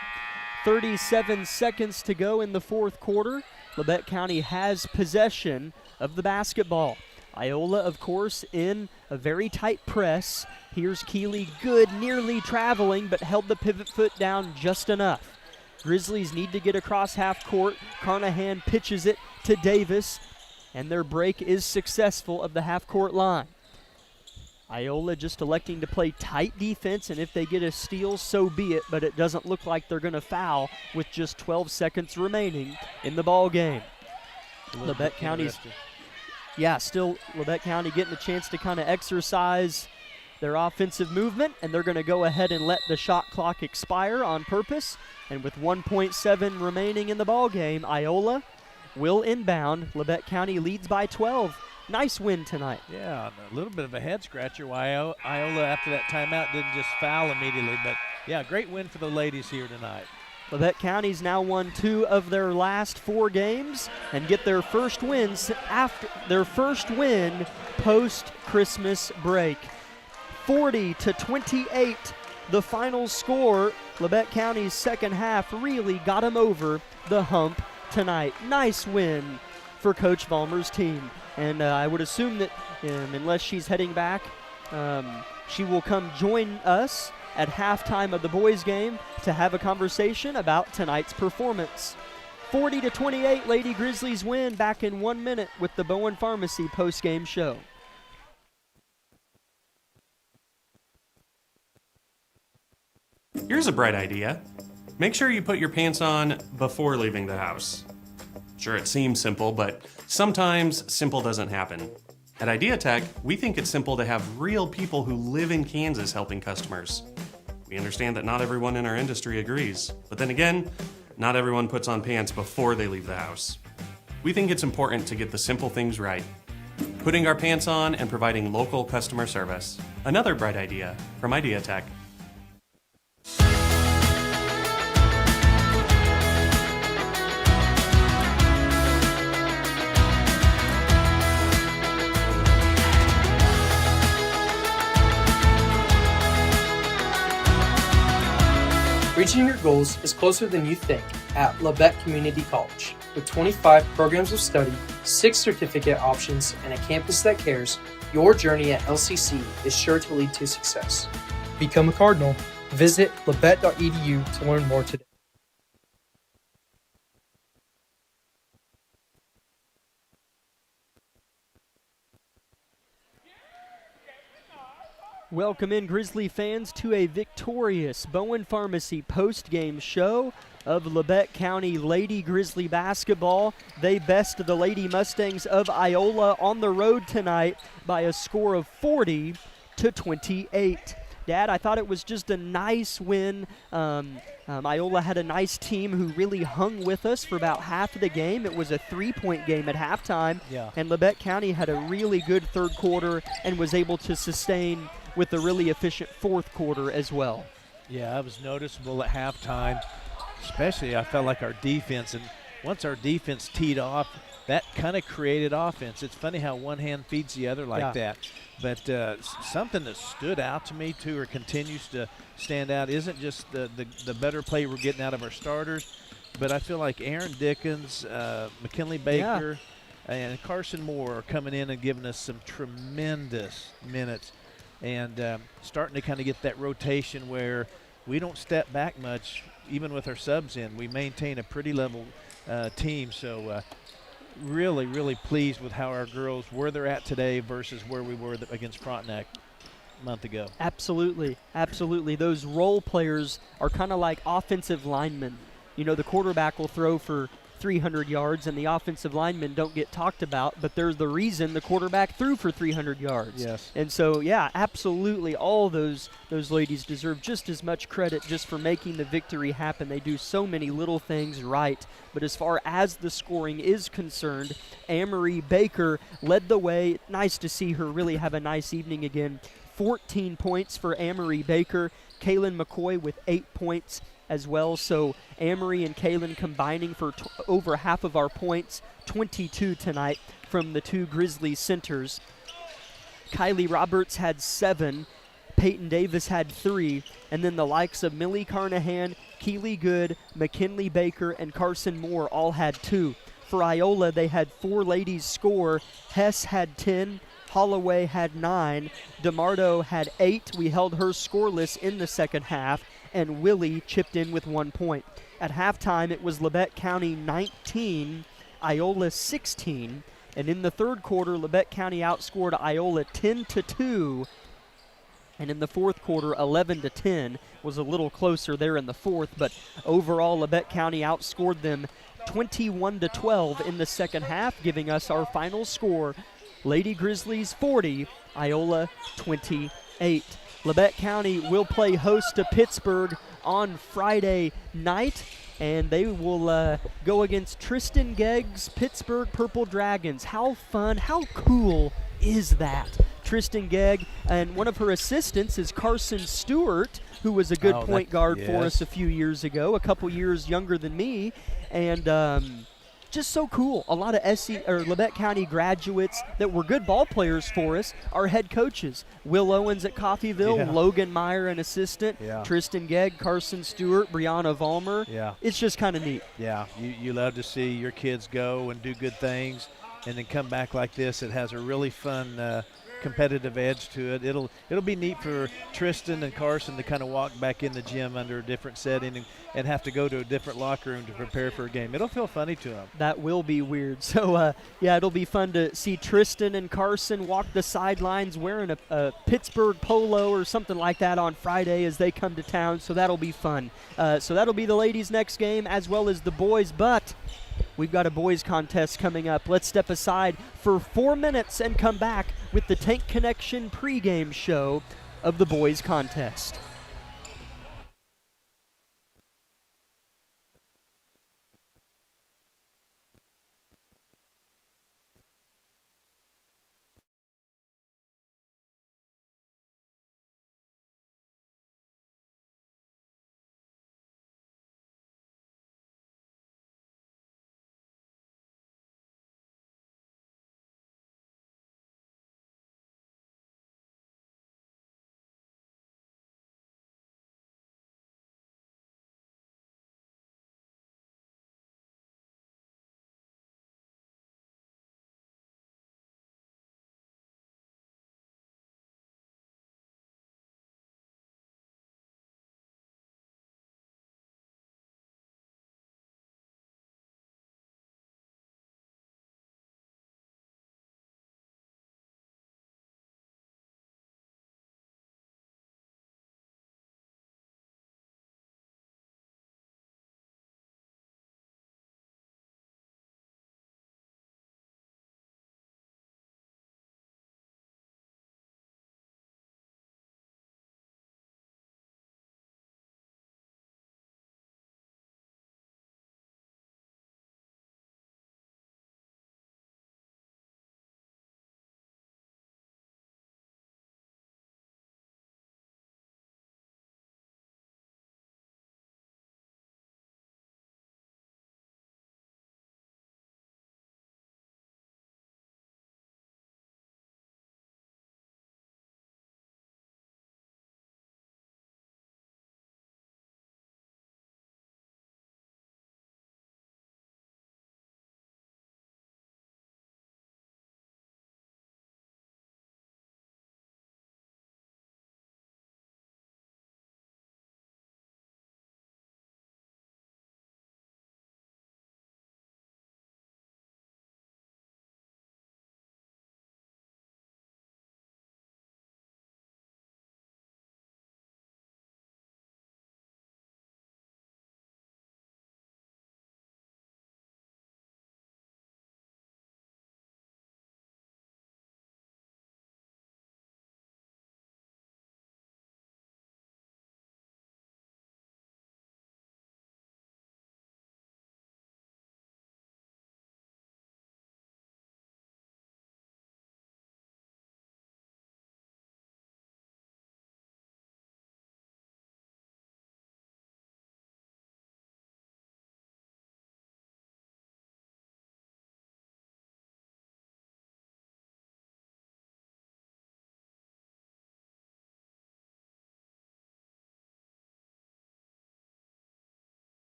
37 seconds to go in the fourth quarter. Labette County has possession of the basketball. Iola, of course, in a very tight press. Here's Keeley Good, nearly traveling, but held the pivot foot down just enough. Grizzlies need to get across half court. Carnahan pitches it to Davis, and their break is successful of the half court line. Iola just electing to play tight defense, and if they get a steal, so be it, but it doesn't look like they're going to foul with just 12 seconds remaining in the ball game. Labette County's, still Labette County getting a chance to kind of exercise their offensive movement, and they're going to go ahead and let the shot clock expire on purpose. And with 1.7 remaining in the ball game, Iola will inbound. Labette County leads by 12. Nice win tonight. Yeah, a little bit of a head scratcher why Iola after that timeout didn't just foul immediately. But, yeah, great win for the ladies here tonight. Labette County's now won 2 of their last 4 games and get their first wins after their first win post-Christmas break. 40-28, the final score. Labette County's second half really got them over the hump tonight. Nice win for Coach Vollmer's team. And I would assume that unless she's heading back, she will come join us at halftime of the boys' game to have a conversation about tonight's performance. 40-28, Lady Grizzlies win. Back in 1 minute with the Bowen Pharmacy post-game show. Here's a bright idea. Make sure you put your pants on before leaving the house. Sure, it seems simple, but sometimes simple doesn't happen. At Idea Tech, we think it's simple to have real people who live in Kansas helping customers. We understand that not everyone in our industry agrees, but then again, not everyone puts on pants before they leave the house. We think it's important to get the simple things right. Putting our pants on and providing local customer service. Another bright idea from Idea Tech. Reaching your goals is closer than you think at LABETTE Community College. With 25 programs of study, 6 certificate options, and a campus that cares, your journey at LCC is sure to lead to success. Become a Cardinal. Visit labette.edu to learn more today. Welcome in, Grizzly fans, to a victorious Bowen Pharmacy post-game show of Labette County Lady Grizzly basketball. They bested the Lady Mustangs of Iola on the road tonight by a score of 40-28. Dad, I thought it was just a nice win. Iola had a nice team who really hung with us for about half of the game. It was a 3-point game at halftime, and Labette County had a really good third quarter and was able to sustain with a really efficient fourth quarter as well. Yeah, it was noticeable at halftime, especially I felt like our defense, and once our defense teed off, that kind of created offense. It's funny how one hand feeds the other like that. But something that stood out to me, too, or continues to stand out, isn't just the better play we're getting out of our starters, but I feel like Aaron Dickens, McKinley Baker, and Carson Moore are coming in and giving us some tremendous minutes and starting to kind of get that rotation where we don't step back much, even with our subs in. We maintain a pretty level team. So really, really pleased with how our girls, where they're at today versus where we were against Frontenac a month ago. Absolutely, absolutely. Those role players are kind of like offensive linemen. You know, the quarterback will throw for 300 yards and the offensive linemen don't get talked about, but they're the reason the quarterback threw for 300 yards. Yes. And so, yeah, absolutely, all those ladies deserve just as much credit just for making the victory happen. They do so many little things right. But as far as the scoring is concerned, Amory Baker led the way. Nice to see her really have a nice evening again. 14 points for Amory Baker. Kaylin McCoy with 8 points as well. So Amory and Kaylin combining for over half of our points, 22 tonight from the two Grizzly centers. Kylie Roberts had 7. Peyton Davis had 3, and then the likes of Millie Carnahan, Keely Good, McKinley Baker, and Carson Moore all had 2. For Iola, they had 4 ladies score. Hess had 10, Holloway had 9, DeMardo had 8. We held her scoreless in the second half, and Willie chipped in with 1 point. At halftime, it was Labette County 19, Iola 16, and in the third quarter, Labette County outscored Iola 10-2. And in the fourth quarter, 11-10, was a little closer there in the fourth, but overall, Labette County outscored them 21-12 in the second half, giving us our final score: Lady Grizzlies 40, Iola 28. Labette County will play host to Pittsburgh on Friday night, and they will go against Tristan Gegg's Pittsburgh Purple Dragons. How fun, how cool is that? Tristan Gegg, and one of her assistants is Carson Stewart, who was a good point guard for us a few years ago, a couple years younger than me, and just so cool. A lot of Labette County graduates that were good ball players for us are head coaches. Will Owens at Coffeyville, Logan Meyer an assistant, Tristan Gegg, Carson Stewart, Brianna Vollmer. It's just kind of neat. Yeah, you love to see your kids go and do good things and then come back like this. It has a really fun competitive edge to it. It'll be neat for Tristan and Carson to kind of walk back in the gym under a different setting and have to go to a different locker room to prepare for a game. It'll feel funny to them. That will be weird. So, yeah, it'll be fun to see Tristan and Carson walk the sidelines wearing a Pittsburgh polo or something like that on Friday as they come to town. So that'll be fun. So that'll be the ladies' next game as well as the boys. But we've got a boys contest coming up. Let's step aside for 4 minutes and come back with the Tank Connection pregame show of the boys contest.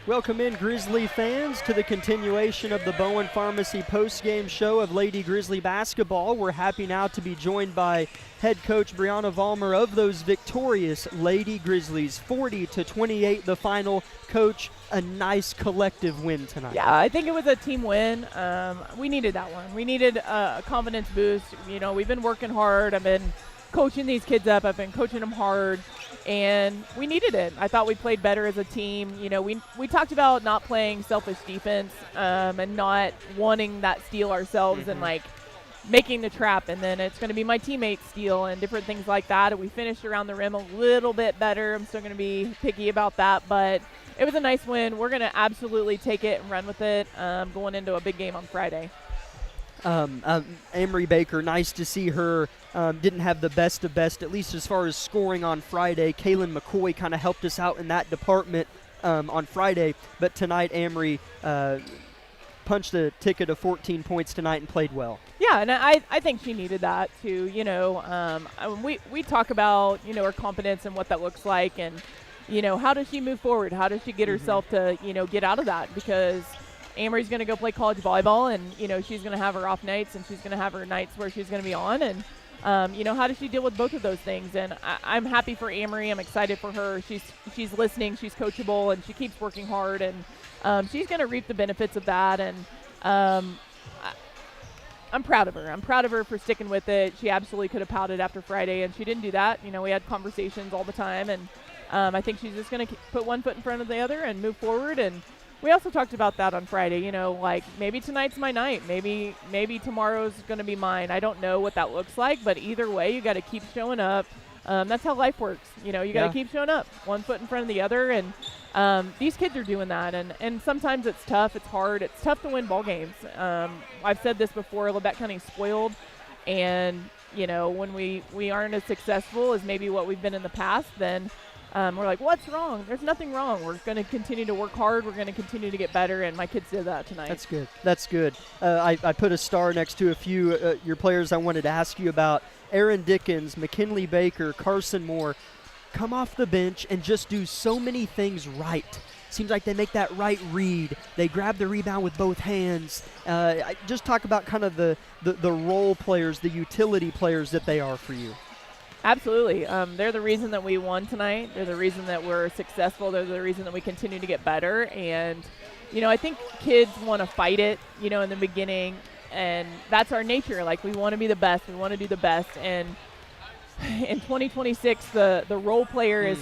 Welcome in, Grizzly fans, to the continuation of the Bowen Pharmacy postgame show of Lady Grizzly basketball. We're happy now to be joined by head coach Brianna Vollmer of those victorious Lady Grizzlies. 40-28 the final. Coach, a nice collective win tonight. Yeah, I think it was a team win. We needed that one. We needed a confidence boost. You know, we've been working hard. I've been coaching these kids up. I've been coaching them hard. And we needed it. I thought we played better as a team. You know, we talked about not playing selfish defense and not wanting that steal ourselves and, like, making the trap. And then it's going to be my teammates steal and different things like that. And we finished around the rim a little bit better. I'm still going to be picky about that. But it was a nice win. We're going to absolutely take it and run with it going into a big game on Friday. Amory Baker, nice to see her. Didn't have the best of best, at least as far as scoring on Friday. Kaylin McCoy kind of helped us out in that department on Friday. But tonight, Amory punched a ticket of 14 points tonight and played well. Yeah, and I think she needed that too. You know, we talk about, you know, her confidence and what that looks like, and, you know, how does she move forward? How does she get herself to, you know, get out of that? Because Amory's going to go play college volleyball, and, you know, she's going to have her off nights, and she's going to have her nights where she's going to be on. And, you know, how does she deal with both of those things? And I'm happy for Amory. I'm excited for her. She's listening. She's coachable, and she keeps working hard. And she's going to reap the benefits of that. And I'm proud of her. I'm proud of her for sticking with it. She absolutely could have pouted after Friday, and she didn't do that. You know, we had conversations all the time. And I think she's just going to put one foot in front of the other and move forward. And we also talked about that on Friday, you know, like maybe tonight's my night. Maybe tomorrow's going to be mine. I don't know what that looks like, but either way, you got to keep showing up. That's how life works. You know, you got to keep showing up, one foot in front of the other. And these kids are doing that. And sometimes it's tough. It's hard. It's tough to win ball games. I've said this before, Labette County's spoiled. And, you know, when we aren't as successful as maybe what we've been in the past, then we're like, what's wrong? There's nothing wrong. We're going to continue to work hard. We're going to continue to get better, and my kids did that tonight. That's good. That's good. I put a star next to a few your players I wanted to ask you about. Aaron Dickens, McKinley Baker, Carson Moore come off the bench and just do so many things right. Seems like they make that right read. They grab the rebound with both hands. Just talk about kind of the role players, the utility players that they are for you. Absolutely. They're the reason that we won tonight. They're the reason that we're successful. They're the reason that we continue to get better. And, you know, I think kids want to fight it, you know, in the beginning. And that's our nature. Like, we want to be the best. We want to do the best. And in 2026, the role player is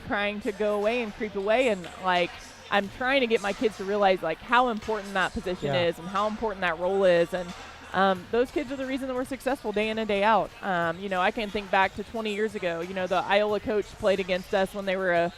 trying to go away and creep away. And, like, I'm trying to get my kids to realize, like, how important that position is and how important that role is. And those kids are the reason that we're successful day in and day out. You know, I can think back to 20 years ago. You know, the IOLA coach played against us when they were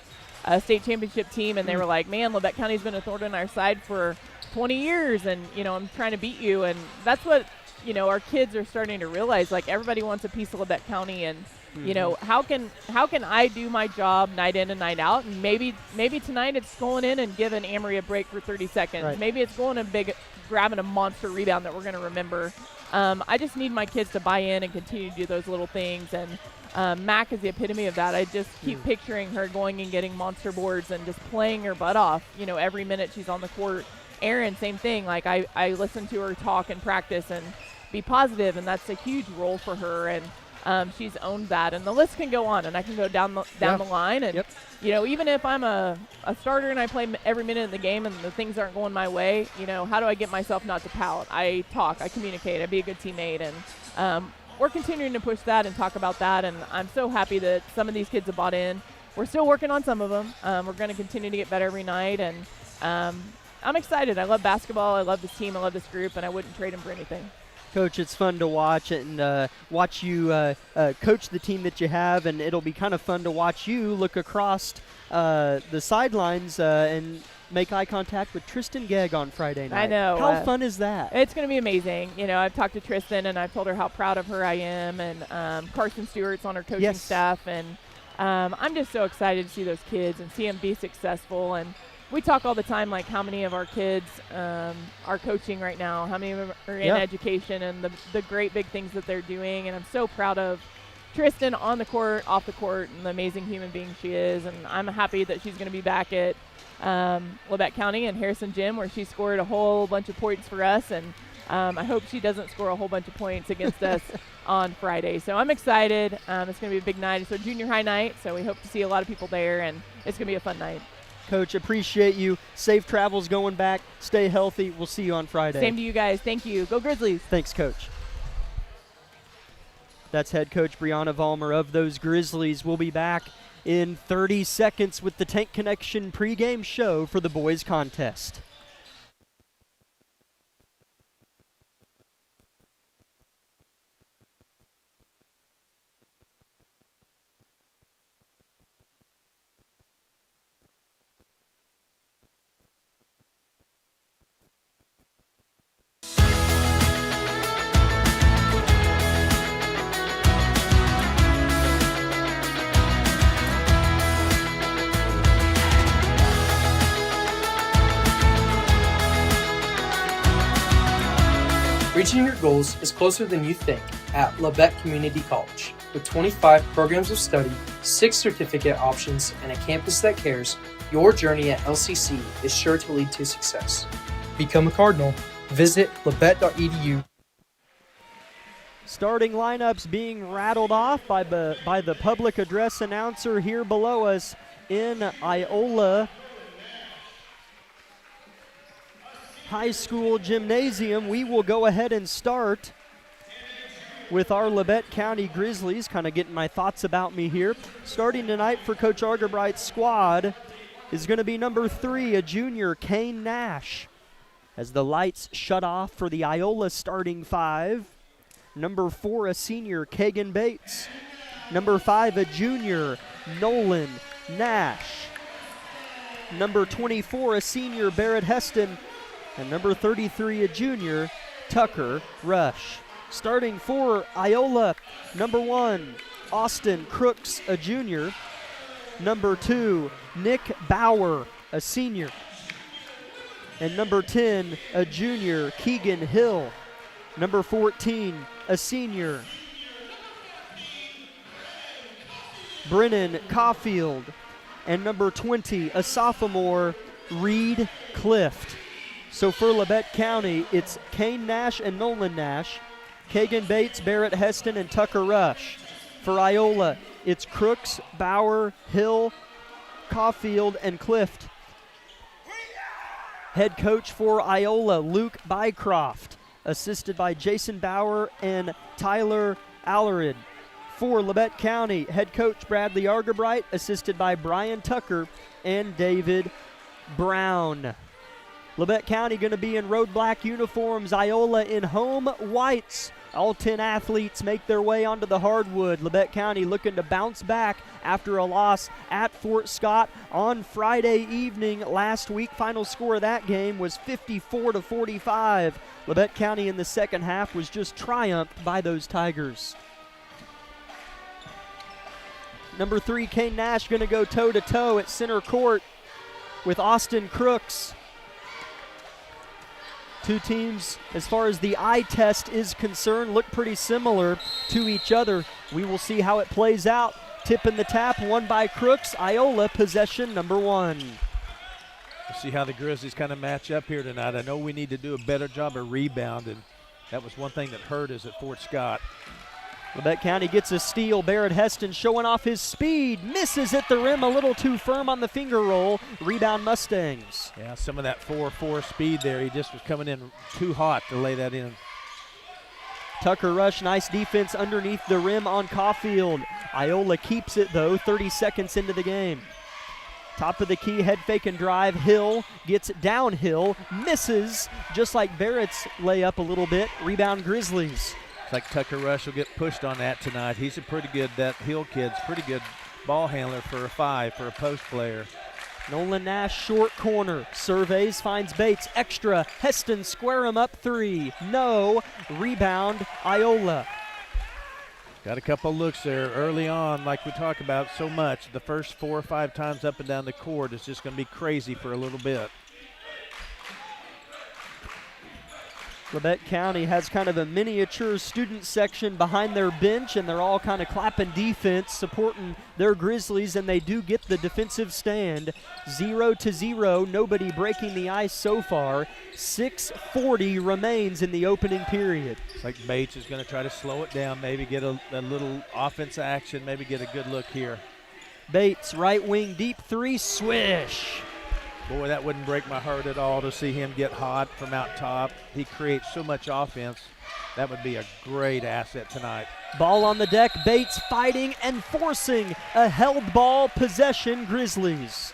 a state championship team, and they were like, man, Labette County's been a thorn in our side for 20 years, and, you know, I'm trying to beat you. And that's what, you know, our kids are starting to realize. Like, everybody wants a piece of Labette County, and, you know, how can I do my job night in and night out? And maybe tonight it's going in and giving Amory a break for 30 seconds. Right. Maybe it's going and grabbing a monster rebound that we're going to remember. I just need my kids to buy in and continue to do those little things. And Mac is the epitome of that. I just keep picturing her going and getting monster boards and just playing her butt off, you know, every minute she's on the court. Aaron, same thing. Like, I listen to her talk and practice and be positive, and that's a huge role for her. And she's owned that, and the list can go on, and I can go down the line. And you know, even if I'm a starter and I play every minute of the game and the things aren't going my way, you know, how do I get myself not to pout? I talk, I communicate, I be a good teammate, and we're continuing to push that and talk about that. And I'm so happy that some of these kids have bought in. We're still working on some of them. We're going to continue to get better every night, and I'm excited. I love basketball. I love this team. I love this group, and I wouldn't trade them for anything. Coach, it's fun to watch and watch you coach the team that you have, and it'll be kind of fun to watch you look across the sidelines and make eye contact with Tristan Gegg on Friday night. I know. How fun is that? It's going to be amazing. You know, I've talked to Tristan, and I've told her how proud of her I am, and Carson Stewart's on her coaching staff, and I'm just so excited to see those kids and see them be successful. And we talk all the time, like, how many of our kids are coaching right now, how many of them are in education, and the great big things that they're doing. And I'm so proud of Tristan on the court, off the court, and the amazing human being she is. And I'm happy that she's going to be back at Labette County and Harrison Gym, where she scored a whole bunch of points for us, and I hope she doesn't score a whole bunch of points against us on Friday. So I'm excited. It's going to be a big night. It's our junior high night, so we hope to see a lot of people there, and it's going to be a fun night. Coach, appreciate you. Safe travels going back. Stay healthy. We'll see you on Friday. Same to you guys. Thank you. Go Grizzlies. Thanks, Coach. That's head coach Brianna Vollmer of those Grizzlies. We'll be back in 30 seconds with the Tank Connection pregame show for the boys contest. Reaching your goals is closer than you think at LABETTE Community College. With 25 programs of study, 6 certificate options, and a campus that cares, your journey at LCC is sure to lead to success. Become a Cardinal. Visit labette.edu. Starting lineups being rattled off by the public address announcer here below us in IOLA High School Gymnasium. We will go ahead and start with our Labette County Grizzlies. Kind of getting my thoughts about me here. Starting tonight for Coach Argerbright's squad is going to be number 3, a junior, Kane Nash. As the lights shut off for the IOLA starting 5. Number 4, a senior, Kagan Bates. Number 5, a junior, Nolan Nash. Number 24, a senior, Barrett Heston. And number 33, a junior, Tucker Rush. Starting for IOLA, number 1, Austin Crooks, a junior. Number 2, Nick Bauer, a senior. And number 10, a junior, Keegan Hill. Number 14, a senior, Brennan Caulfield. And number 20, a sophomore, Reed Clift. So for Labette County, it's Kane Nash and Nolan Nash, Kagan Bates, Barrett Heston, and Tucker Rush. For Iola, it's Crooks, Bauer, Hill, Caulfield, and Clift. Head coach for Iola, Luke Bycroft, assisted by Jason Bauer and Tyler Allerid. For Labette County, head coach Bradley Argerbright, assisted by Brian Tucker and David Brown. Labette County going to be in road black uniforms, Iola in home whites. All 10 athletes make their way onto the hardwood. Labette County looking to bounce back after a loss at Fort Scott on Friday evening last week. Final score of that game was 54-45. Labette County in the second half was just triumphed by those Tigers. Number 3, Kane Nash going to go toe-to-toe at center court with Austin Crooks. Two teams, as far as the eye test is concerned, look pretty similar to each other. We will see how it plays out. Tip in the tap, won by Crooks. Iola, possession number 1. We'll see how the Grizzlies kind of match up here tonight. I know we need to do a better job of rebounding. That was one thing that hurt us at Fort Scott. Labette County gets a steal. Barrett Heston showing off his speed. Misses at the rim, a little too firm on the finger roll. Rebound Mustangs. Yeah, some of that 4-4 speed there. He just was coming in too hot to lay that in. Tucker Rush, nice defense underneath the rim on Caulfield. Iola keeps it, though, 30 seconds into the game. Top of the key, head fake and drive. Hill gets downhill, misses, just like Barrett's layup a little bit. Rebound Grizzlies. It's like Tucker Rush will get pushed on that tonight. He's a pretty good, that Hill kid's pretty good ball handler for a 5, for a post player. Nolan Nash, short corner, surveys, finds Bates, extra, Heston square him up 3, no, rebound, Iola. Got a couple looks there early on, like we talk about so much. The first 4 or 5 times up and down the court is just going to be crazy for a little bit. Labette County has kind of a miniature student section behind their bench, and they're all kind of clapping defense, supporting their Grizzlies, and they do get the defensive stand. 0-0, nobody breaking the ice so far. 6:40 remains in the opening period. It's like Bates is going to try to slow it down, maybe get a little offense action, maybe get a good look here. Bates, right wing, deep three, swish. Boy, that wouldn't break my heart at all to see him get hot from out top. He creates so much offense. That would be a great asset tonight. Ball on the deck, Bates fighting and forcing a held ball possession, Grizzlies.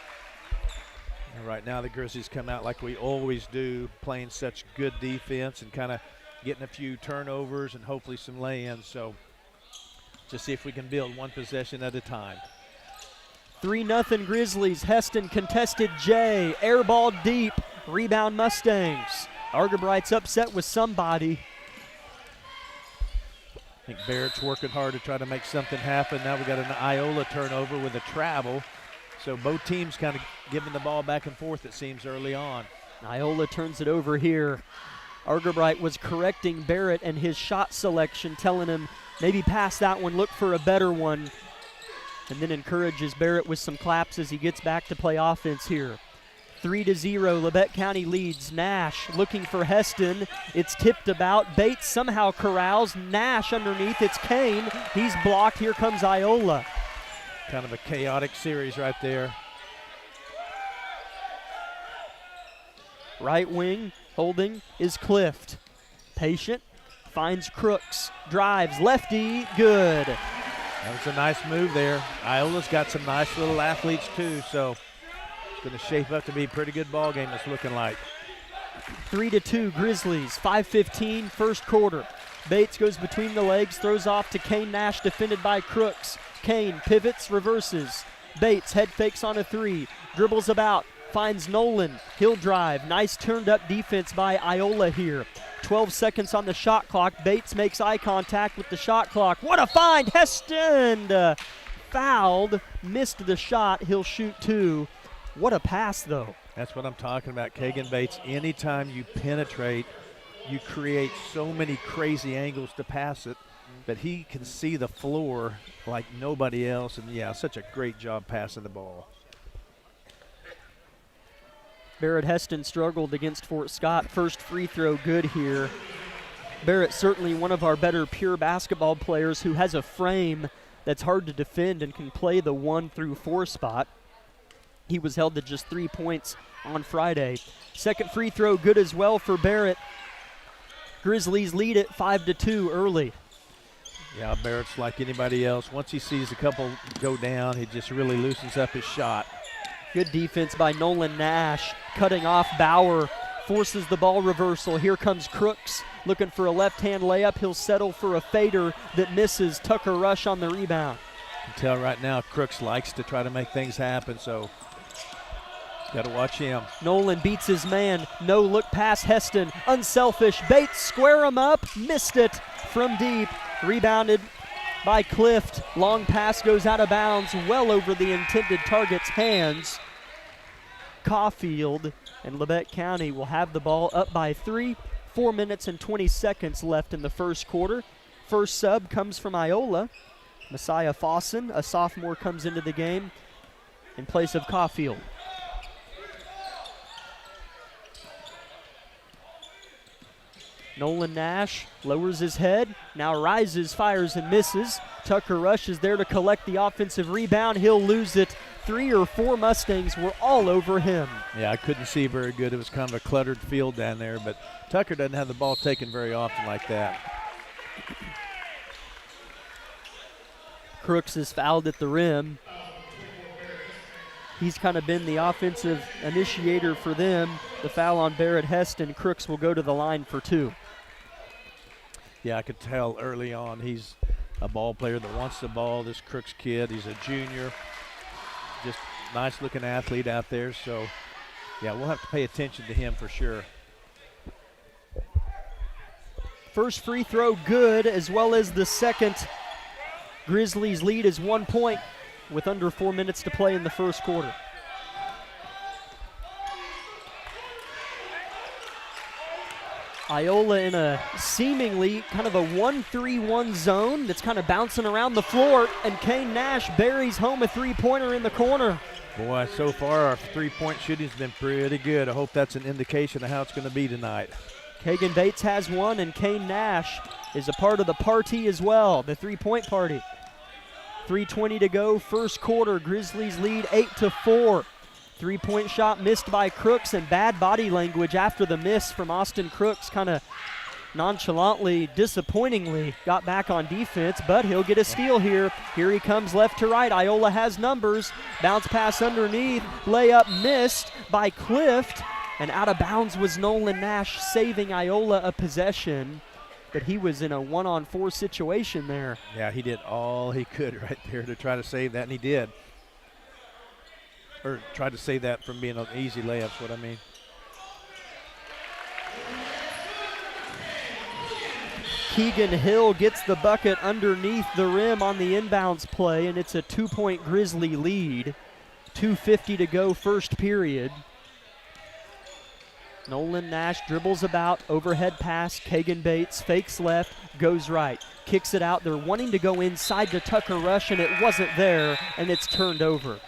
And right now the Grizzlies come out like we always do, playing such good defense and kind of getting a few turnovers and hopefully some lay-ins. So just see if we can build one possession at a time. 3-0 Grizzlies. Heston contested Jay. Air ball deep. Rebound Mustangs. Argabright's upset with somebody. I think Barrett's working hard to try to make something happen. Now we got an IOLA turnover with a travel. So both teams kind of giving the ball back and forth, it seems, early on. IOLA turns it over here. Argabright was correcting Barrett and his shot selection, telling him maybe pass that one, look for a better one. And then encourages Barrett with some claps as he gets back to play offense here. 3-0, Labette County leads. Nash looking for Heston. It's tipped about. Bates somehow corrals. Nash underneath. It's Kane. He's blocked. Here comes IOLA. Kind of a chaotic series right there. Right wing holding is Clift. Patient. Finds Crooks. Drives. Lefty. Good. That was a nice move there. Iola's got some nice little athletes too, so it's going to shape up to be a pretty good ball game, it's looking like. 3-2 Grizzlies, 5:15 first quarter. Bates goes between the legs, throws off to Kane Nash, defended by Crooks. Kane pivots, reverses. Bates head fakes on a three, dribbles about, finds Nolan. He'll drive. Nice turned up defense by Iola here. 12 seconds on the shot clock. Bates makes eye contact with the shot clock. What a find! Heston fouled, missed the shot. He'll shoot two. What a pass, though. That's what I'm talking about, Kagan Bates. Anytime you penetrate, you create so many crazy angles to pass it, but he can see the floor like nobody else, and yeah, such a great job passing the ball. Barrett Heston struggled against Fort Scott. First free throw good here. Barrett certainly one of our better pure basketball players who has a frame that's hard to defend and can play the 1 through 4 spot. He was held to just 3 points on Friday. Second free throw good as well for Barrett. Grizzlies lead it 5-2 early. Yeah, Barrett's like anybody else. Once he sees a couple go down, he just really loosens up his shot. Good defense by Nolan Nash, cutting off Bauer, forces the ball reversal. Here comes Crooks, looking for a left-hand layup. He'll settle for a fader that misses. Tucker Rush on the rebound. You can tell right now Crooks likes to try to make things happen, so got to watch him. Nolan beats his man. No look pass Heston. Unselfish. Bates square him up. Missed it from deep. Rebounded by Clift. Long pass goes out of bounds, well over the intended target's hands. Caulfield and Labette County will have the ball up by 3. 4 minutes and 20 seconds left in the first quarter. First sub comes from Iola. Messiah Fossen, a sophomore, comes into the game in place of Caulfield. Nolan Nash lowers his head, now rises, fires, and misses. Tucker Rush is there to collect the offensive rebound. He'll lose it. 3 or 4 Mustangs were all over him. Yeah, I couldn't see very good. It was kind of a cluttered field down there, but Tucker doesn't have the ball taken very often like that. Crooks is fouled at the rim. He's kind of been the offensive initiator for them. The foul on Barrett Heston. Crooks will go to the line for 2. Yeah, I could tell early on he's a ball player that wants the ball. This Crooks kid, he's a junior. Just nice-looking athlete out there. So, yeah, we'll have to pay attention to him for sure. First free throw good, as well as the second. Grizzlies lead is 1 point with under 4 minutes to play in the first quarter. Iola in a seemingly kind of a 1-3-1 zone that's kind of bouncing around the floor, and Kane Nash buries home a three-pointer in the corner. Boy, so far our three-point shooting's been pretty good. I hope that's an indication of how it's going to be tonight. Kagan Bates has one, and Kane Nash is a part of the party as well, the three-point party. 3:20 to go, first quarter. Grizzlies lead 8-4. Three-point shot missed by Crooks, and bad body language after the miss from Austin Crooks. Kind of nonchalantly, disappointingly got back on defense, but he'll get a steal here. Here he comes left to right. Iola has numbers. Bounce pass underneath. Layup missed by Clift, and out of bounds was Nolan Nash, saving Iola a possession. But he was in a 1-on-4 situation there. Yeah, he did all he could right there to try to save that, and he did. Or tried to save that from being an easy layup, is what I mean. Keegan Hill gets the bucket underneath the rim on the inbounds play, and it's a 2-point Grizzly lead. 2:50 to go, first period. Nolan Nash dribbles about, overhead pass, Kagan Bates fakes left, goes right, kicks it out. They're wanting to go inside to Tucker Rush, and it wasn't there, and it's turned over.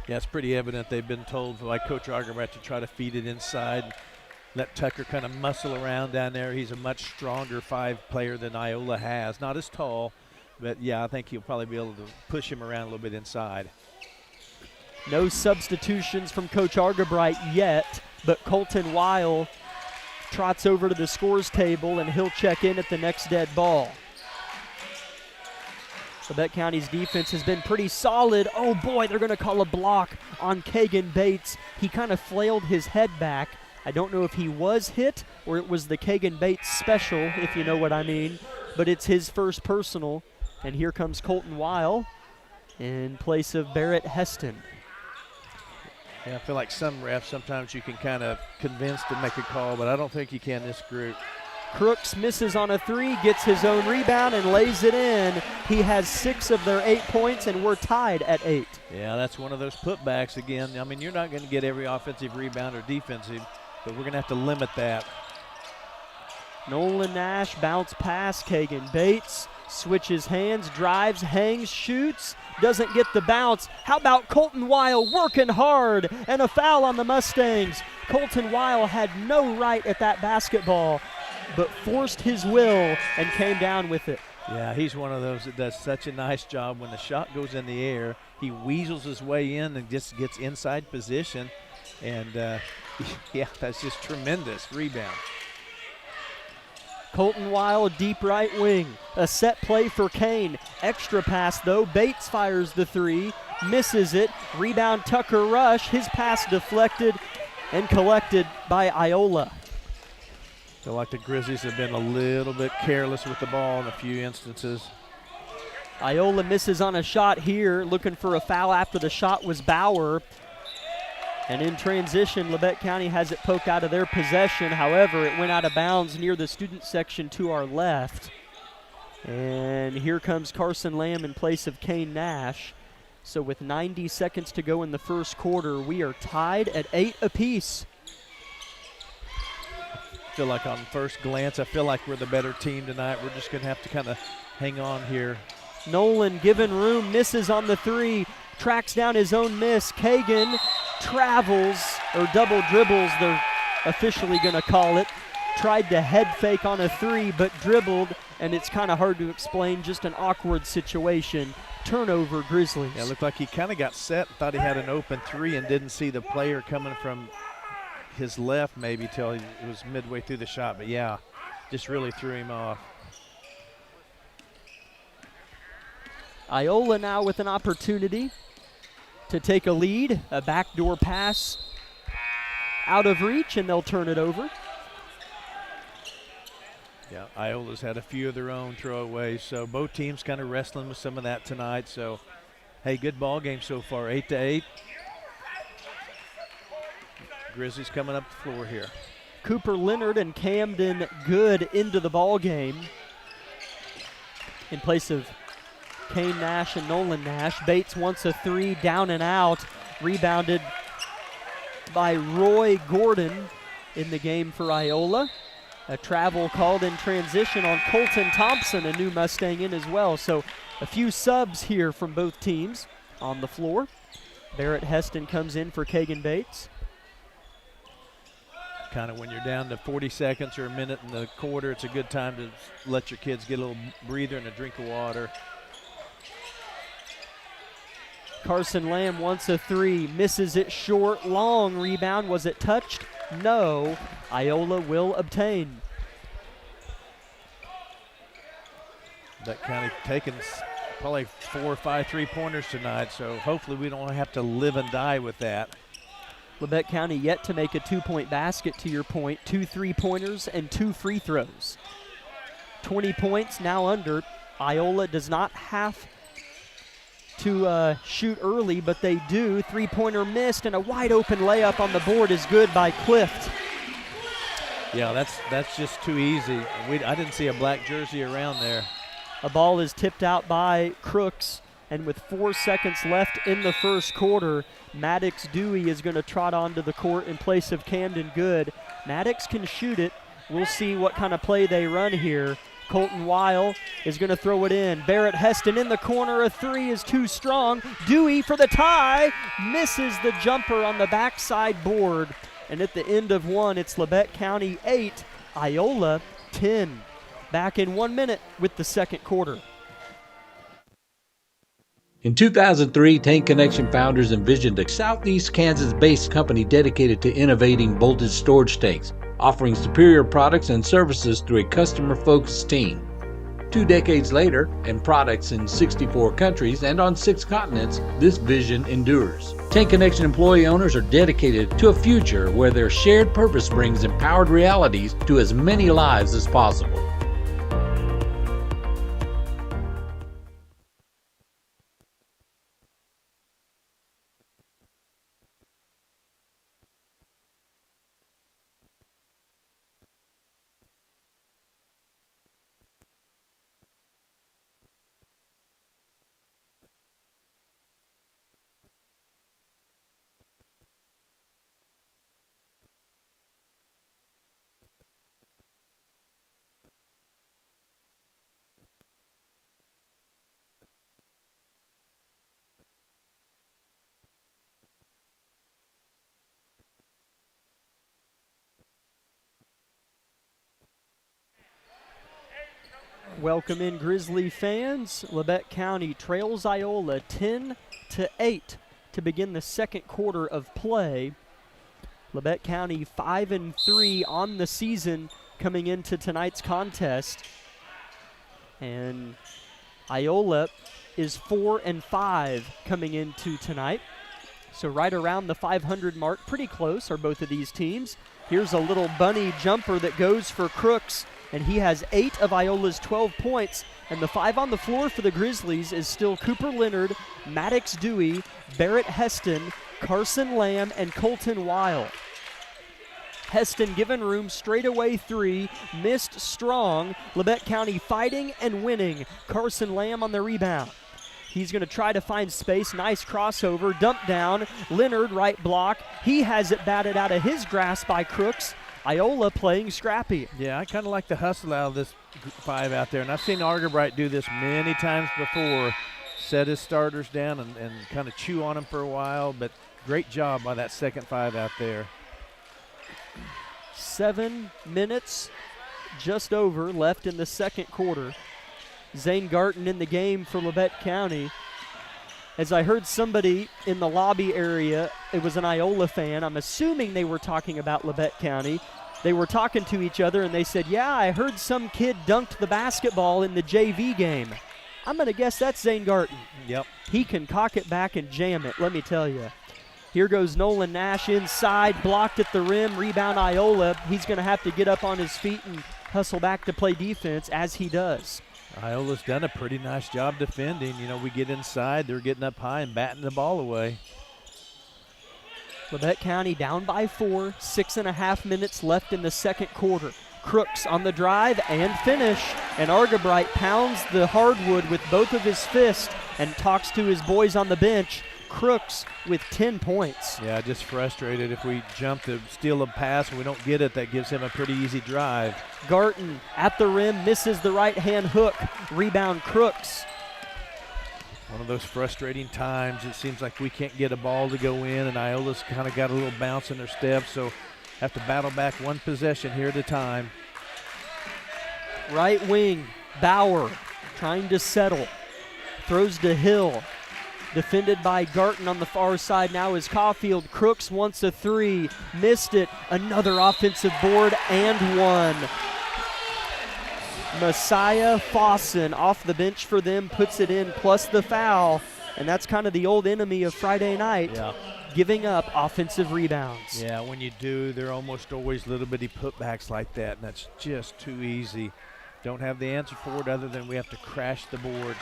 Yeah, it's pretty evident they've been told by Coach Argerbrett to try to feed it inside, let Tucker kind of muscle around down there. He's a much stronger 5 player than Iola has. Not as tall, but yeah, I think he'll probably be able to push him around a little bit inside. No substitutions from Coach Argerbright yet, but Colton Weil trots over to the scores table, and he'll check in at the next dead ball. Labette County's defense has been pretty solid. Oh boy, they're going to call a block on Kagan Bates. He kind of flailed his head back. I don't know if he was hit or it was the Kagan Bates special, if you know what I mean, but it's his first personal. And here comes Colton Weil in place of Barrett Heston. Yeah, I feel like some refs, sometimes you can kind of convince to make a call, but I don't think you can this group. Crooks misses on a 3, gets his own rebound and lays it in. He has 6 of their 8 points, and we're tied at 8. Yeah, that's one of those putbacks again. I mean, you're not going to get every offensive rebound or defensive, but we're going to have to limit that. Nolan Nash bounce pass, Kagan Bates switches hands, drives, hangs, shoots, doesn't get the bounce. How about Colton Weil working hard, and a foul on the Mustangs. Colton Weil had no right at that basketball, but forced his will and came down with it. Yeah, he's one of those that does such a nice job. When the shot goes in the air, he weasels his way in and just gets inside position. And, yeah, that's just tremendous rebound. Colton Weil, deep right wing. A set play for Kane. Extra pass, though. Bates fires the 3, misses it. Rebound Tucker Rush. His pass deflected and collected by Iola. Feel like the Grizzlies have been a little bit careless with the ball in a few instances. Iola misses on a shot here, looking for a foul after the shot was Bauer. And in transition, Labette County has it poked out of their possession. However, it went out of bounds near the student section to our left. And here comes Carson Lamb in place of Kane Nash. So with 90 seconds to go in the first quarter, we are tied at 8 apiece. I feel like on first glance, I feel like we're the better team tonight. We're just going to have to kind of hang on here. Nolan given room, misses on the 3, tracks down his own miss. Kagan travels, or double dribbles, they're officially going to call it. Tried to head fake on a 3, but dribbled, and it's kind of hard to explain, just an awkward situation. Turnover, Grizzlies. Yeah, it looked like he kind of got set, thought he had an open 3 and didn't see the player coming from his left maybe till it was midway through the shot, but yeah, just really threw him off. Iola now with an opportunity to take a lead. A backdoor pass out of reach, and they'll turn it over. Yeah, Iola's had a few of their own throwaways, so both teams kind of wrestling with some of that tonight. So, hey, good ball game so far, 8-8. Grizzlies coming up the floor here. Cooper Leonard and Camden Good into the ball game in place of Kane Nash and Nolan Nash. Bates wants a 3, down and out. Rebounded by Roy Gordon in the game for Iola. A travel called in transition on Colton Thompson, a new Mustang in as well. So a few subs here from both teams on the floor. Barrett Heston comes in for Kagan Bates. Kind of when you're down to 40 seconds or a minute in the quarter, it's a good time to let your kids get a little breather and a drink of water. Carson Lamb wants a three, misses it short, long rebound. Was it touched? No. IOLA will obtain. That County taking probably 4 or 5 3-pointers tonight, so hopefully we don't have to live and die with that. Labette County yet to make a 2-point basket, to your point. 2 3-pointers and 2 free throws. 20 points now under. IOLA does not have to shoot early, but they do. 3-pointer missed, and a wide open layup on the board is good by Clift. Yeah, that's just too easy. I didn't see a black jersey around there. A ball is tipped out by Crooks, and with 4 seconds left in the first quarter, Maddox Dewey is going to trot onto the court in place of Camden Good. Maddox can shoot it. We'll see what kind of play they run here. Colton Weil is going to throw it in. Barrett Heston in the corner. A three is too strong. Dewey for the tie. Misses the jumper on the backside board. And at the end of one, it's Labette County 8, IOLA 10. Back in 1 minute with the second quarter. In 2003, Tank Connection founders envisioned a Southeast Kansas-based company dedicated to innovating voltage storage tanks, offering superior products and services through a customer-focused team. 2 decades later, and products in 64 countries and on 6 continents, this vision endures. Tank Connection employee owners are dedicated to a future where their shared purpose brings empowered realities to as many lives as possible. Welcome in, Grizzly fans. Labette County trails IOLA 10-8 to begin the second quarter of play. Labette County 5-3 on the season coming into tonight's contest. And IOLA is 4-5 coming into tonight. So right around the 500 mark, pretty close are both of these teams. Here's a little bunny jumper that goes for Crooks, and he has 8 of IOLA's 12 points. And the 5 on the floor for the Grizzlies is still Cooper Leonard, Maddox Dewey, Barrett Heston, Carson Lamb, and Colton Weil. Heston given room, straightaway 3, missed strong. Labette County fighting and winning. Carson Lamb on the rebound. He's going to try to find space. Nice crossover, dump down. Leonard, right block. He has it batted out of his grasp by Crooks. IOLA playing scrappy. Yeah, I kind of like the hustle out of this 5 out there, and I've seen Argerbright do this many times before. Set his starters down and kind of chew on them for a while, but great job by that second 5 out there. 7 minutes just over left in the second quarter. Zane Garton in the game for Labette County. As I heard somebody in the lobby area, it was an IOLA fan, I'm assuming they were talking about Labette County. They were talking to each other and they said, yeah, I heard some kid dunked the basketball in the JV game. I'm going to guess that's Zane Garton. Yep. He can cock it back and jam it, let me tell you. Here goes Nolan Nash inside, blocked at the rim, rebound IOLA. He's going to have to get up on his feet and hustle back to play defense, as he does. IOLA's done a pretty nice job defending. You know, we get inside, they're getting up high and batting the ball away. Labette County down by 4, 6.5 minutes left in the second quarter. Crooks on the drive and finish, and Argerbright pounds the hardwood with both of his fists and talks to his boys on the bench. Crooks with 10 points. Yeah, just frustrated. If we jump to steal a pass and we don't get it, that gives him a pretty easy drive. Garton at the rim, misses the right-hand hook. Rebound Crooks. One of those frustrating times. It seems like we can't get a ball to go in, and Iola's kind of got a little bounce in their step, so have to battle back one possession here at a time. Right wing, Bauer trying to settle. Throws to Hill. Defended by Garton on the far side. Now is Caulfield. Crooks wants a three. Missed it. Another offensive board and one. Messiah Fossen off the bench for them, puts it in, plus the foul. And that's kind of the old enemy of Friday night. Yeah. Giving up offensive rebounds. Yeah, when you do, they're almost always little bitty putbacks like that, and that's just too easy. Don't have the answer for it other than we have to crash the boards.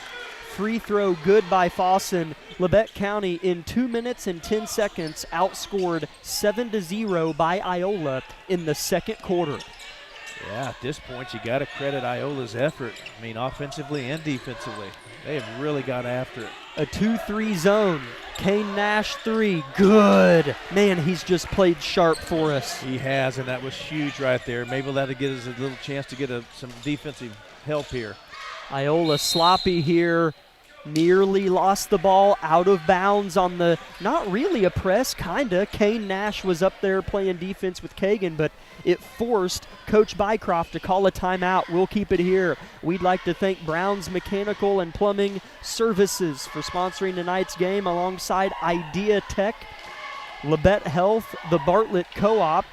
Free throw good by Fossen. Labette County in 2 minutes and 10 seconds outscored 7-0 by Iola in the second quarter. Yeah, at this point you got to credit Iola's effort. I mean, offensively and defensively. They have really got after it. A 2-3 zone. Kane Nash three. Good. Man, he's just played sharp for us. He has, and that was huge right there. Maybe that'll get us a little chance to get some defensive help here. Iola sloppy here. Nearly lost the ball out of bounds on the, not really a press, kinda. Kane Nash was up there playing defense with Kagan, but it forced Coach Bycroft to call a timeout. We'll keep it here. We'd like to thank Brown's Mechanical and Plumbing Services for sponsoring tonight's game alongside Idea Tech, Labette Health, the Bartlett Co-op,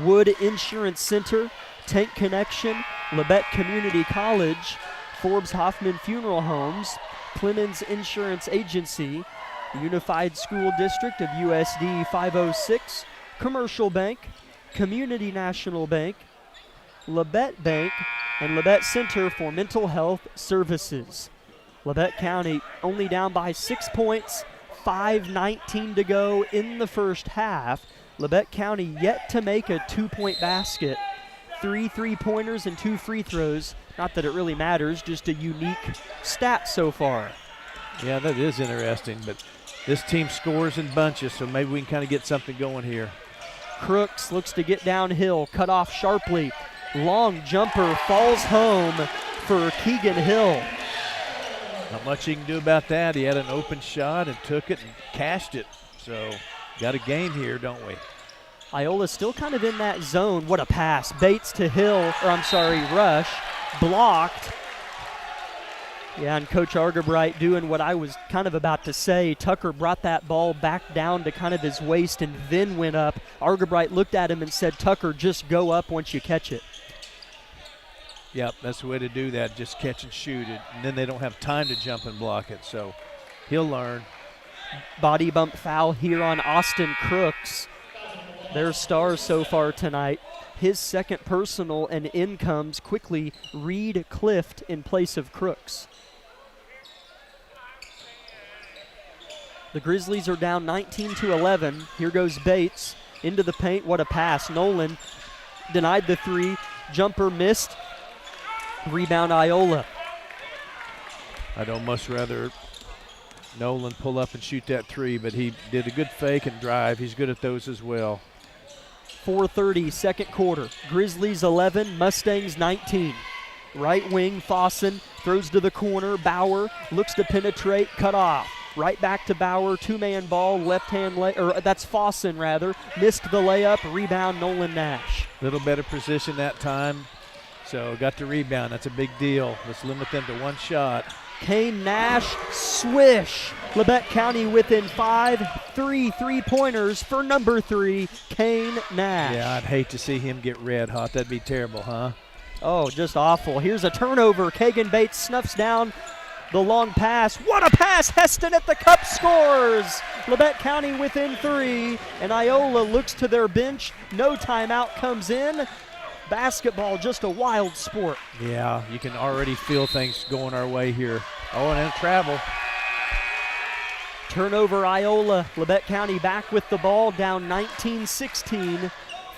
Wood Insurance Center, Tank Connection, Labette Community College, Forbes Hoffman Funeral Homes, Clemens Insurance Agency, Unified School District of USD 506, Commercial Bank, Community National Bank, Labette Bank, and Labette Center for Mental Health Services. Labette County only down by 6 points, 5:19 to go in the first half. Labette County yet to make a 2-point basket. 3 3-pointers and 2 free throws. Not that it really matters, just a unique stat so far. Yeah, that is interesting, but this team scores in bunches, so maybe we can kind of get something going here. Crooks looks to get downhill, cut off sharply. Long jumper falls home for Keegan Hill. Not much he can do about that. He had an open shot and took it and cashed it. So got a game here, don't we? Iola still kind of in that zone. What a pass. Bates to Hill, or I'm sorry, Rush. Blocked. Yeah, and Coach Argabright doing what I was kind of about to say. Tucker brought that ball back down to kind of his waist and then went up. Argabright looked at him and said, Tucker, just go up once you catch it. Yep, that's the way to do that, just catch and shoot it. And then they don't have time to jump and block it, so he'll learn. Body bump foul here on Austin Crooks. Their stars so far tonight. His second personal, and in comes quickly Reed Clift in place of Crooks. The Grizzlies are down 19-11. Here goes Bates into the paint. What a pass. Nolan denied the three. Jumper missed. Rebound Iola. I'd almost rather Nolan pull up and shoot that three, but he did a good fake and drive. He's good at those as well. 4:30 second quarter. Grizzlies 11, Mustangs 19. Right wing, Fossen throws to the corner. Bauer looks to penetrate, cut off. Right back to Bauer, two-man ball, left hand, or that's Fossen rather. Missed the layup, rebound Nolan Nash. Little better position that time, so got the rebound. That's a big deal. Let's limit them to one shot. Kane Nash, swish. Labette County within 5, 3 3-pointers for number 3, Kane Nash. Yeah, I'd hate to see him get red hot. That'd be terrible, huh? Oh, just awful. Here's a turnover. Kagan Bates snuffs down the long pass. What a pass! Heston at the cup scores! Labette County within 3, and Iola looks to their bench. No timeout comes in. Basketball, just a wild sport. Yeah, you can already feel things going our way here. Oh, and then travel. Turnover Iola. Labette County back with the ball, down 19-16.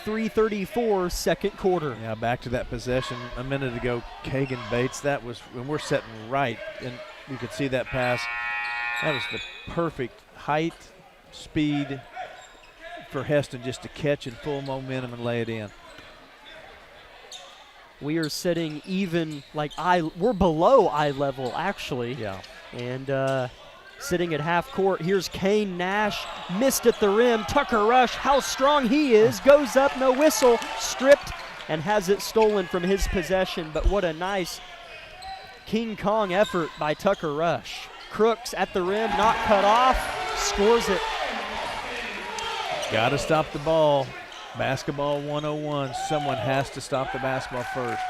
3:34 second quarter. Yeah, back to that possession a minute ago. Kagan Bates, that was when we're setting right, and you could see that pass. That was the perfect height, speed for Heston just to catch in full momentum and lay it in. We are sitting even, we're below eye level, actually. Yeah. And sitting at half court, here's Kane Nash, missed at the rim. Tucker Rush, how strong he is, goes up, no whistle, stripped, and has it stolen from his possession. But what a nice King Kong effort by Tucker Rush. Crooks at the rim, not cut off, scores it. Got to stop the ball. Basketball 101. Someone has to stop the basketball first.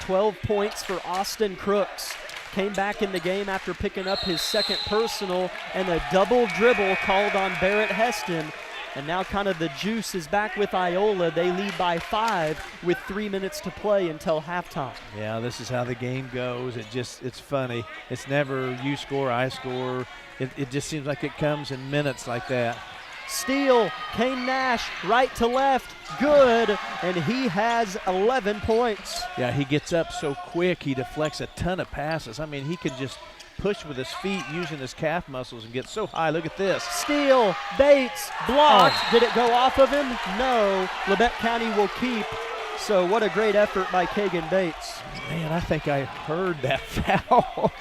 12 points for Austin Crooks. Came back in the game after picking up his second personal and a double dribble called on Barrett Heston. And now kind of the juice is back with Iola. They lead by 5 with 3 minutes to play until halftime. Yeah, this is how the game goes. It's funny. It's never you score, I score. It just seems like it comes in minutes like that. Steal, Kane Nash, right to left, good, and he has 11 points. Yeah, he gets up so quick, he deflects a ton of passes. I mean, he can just push with his feet using his calf muscles and get so high. Look at this. Steal, Bates, blocked. Did it go off of him? No. Labette County will keep. So what a great effort by Kagan Bates. Man, I think I heard that foul.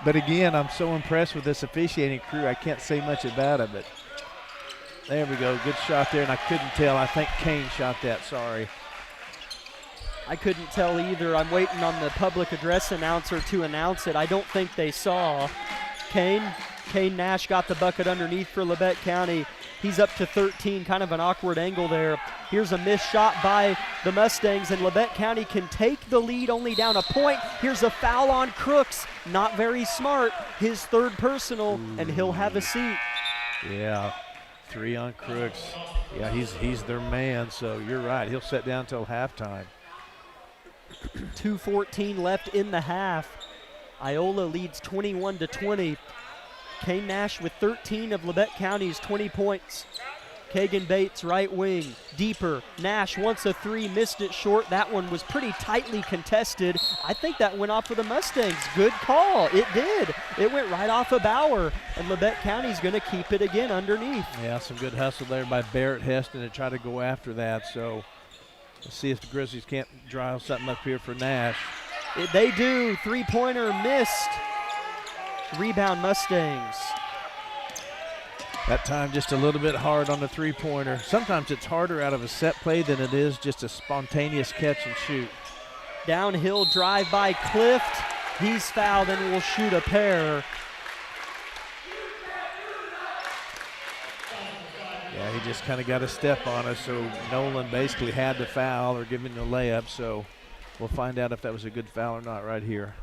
But again, I'm so impressed with this officiating crew, I can't say much about it, but there we go. Good shot there, and I couldn't tell. I think Kane shot that. Sorry. I couldn't tell either. I'm waiting on the public address announcer to announce it. I don't think they saw. Kane Nash got the bucket underneath for Labette County. He's up to 13, kind of an awkward angle there. Here's a missed shot by the Mustangs, and Labette County can take the lead only down a point. Here's a foul on Crooks. Not very smart. His third personal, and he'll have a seat. Yeah. 3 on Crooks. Yeah, he's their man, so you're right. He'll sit down until halftime. 2:14 left in the half. Iola leads 21-20. Kane Nash with 13 of Labette County's 20 points. Kagan Bates, right wing, deeper. Nash wants a 3, missed it short. That one was pretty tightly contested. I think that went off for the Mustangs. Good call. It did. It went right off of Bauer, and Labette County's going to keep it again underneath. Yeah, some good hustle there by Barrett Heston to try to go after that. So let's see if the Grizzlies can't drive something up here for Nash. They do. 3-pointer missed. Rebound Mustangs. That time just a little bit hard on the 3-pointer. Sometimes it's harder out of a set play than it is just a spontaneous catch and shoot. Downhill drive by Clift. He's fouled and will shoot a pair. Yeah, he just kind of got a step on us, so Nolan basically had the foul or give him the layup, so we'll find out if that was a good foul or not right here.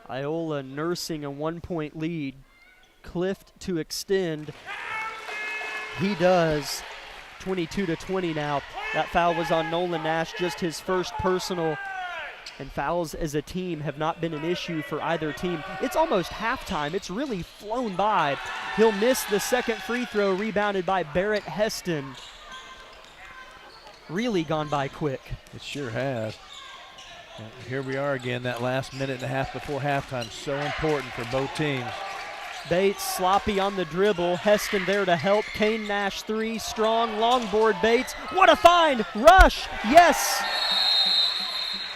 Iola nursing a 1-point lead. Clift to extend. He does. 22-20 now. That foul was on Nolan Nash, just his first personal. And fouls as a team have not been an issue for either team. It's almost halftime. It's really flown by. He'll miss the second free throw, rebounded by Barrett Heston. Really gone by quick. It sure has. And here we are again, that last minute and a half before halftime. So important for both teams. Bates sloppy on the dribble. Heston there to help. Kane Nash 3, strong, long board Bates. What a find! Rush! Yes!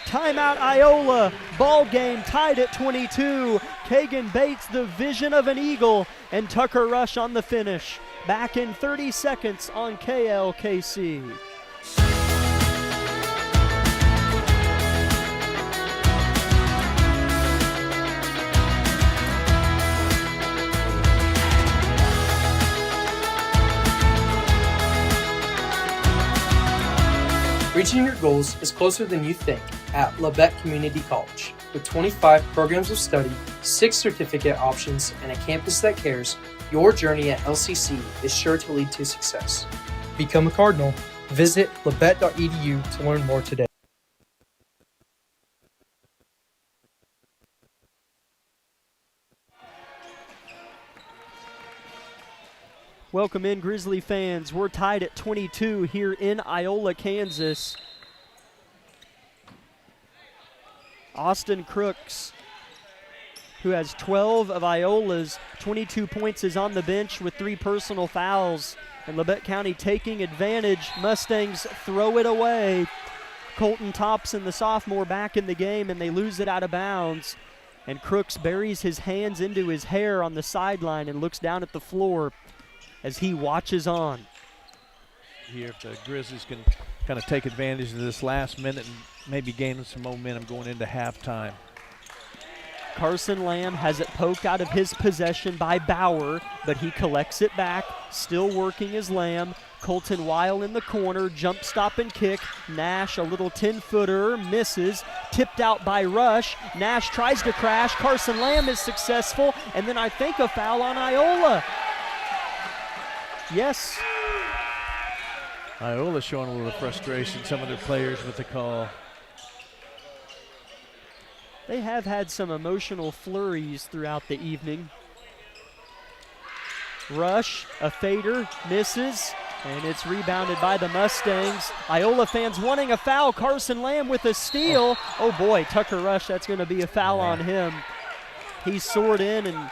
Timeout Iola. Ball game tied at 22. Kagan Bates, the vision of an eagle, and Tucker Rush on the finish. Back in 30 seconds on KLKC. Reaching your goals is closer than you think at Labette Community College. With 25 programs of study, 6 certificate options, and a campus that cares, your journey at LCC is sure to lead to success. Become a Cardinal. Visit labette.edu to learn more today. Welcome in, Grizzly fans. We're tied at 22 here in Iola, Kansas. Austin Crooks who has 12 of Iola's 22 points, is on the bench with 3 personal fouls. And Labette County taking advantage. Mustangs throw it away. Colton Thompson, the sophomore, back in the game, and they lose it out of bounds. And Crooks buries his hands into his hair on the sideline and looks down at the floor as he watches on. Here, if the Grizzlies can kind of take advantage of this last minute and maybe gain some momentum going into halftime. Carson Lamb has it poked out of his possession by Bauer, but he collects it back, still working as Lamb. Colton Weil in the corner, jump stop and kick. Nash, a little 10-footer, misses, tipped out by Rush. Nash tries to crash. Carson Lamb is successful, and then I think a foul on Iola. Yes. Iola showing a little frustration, some of their players with the call. They have had some emotional flurries throughout the evening. Rush, a fader, misses, and it's rebounded by the Mustangs. Iola fans wanting a foul. Carson Lamb with a steal. Oh boy, Tucker Rush, that's going to be a foul on him. He soared in and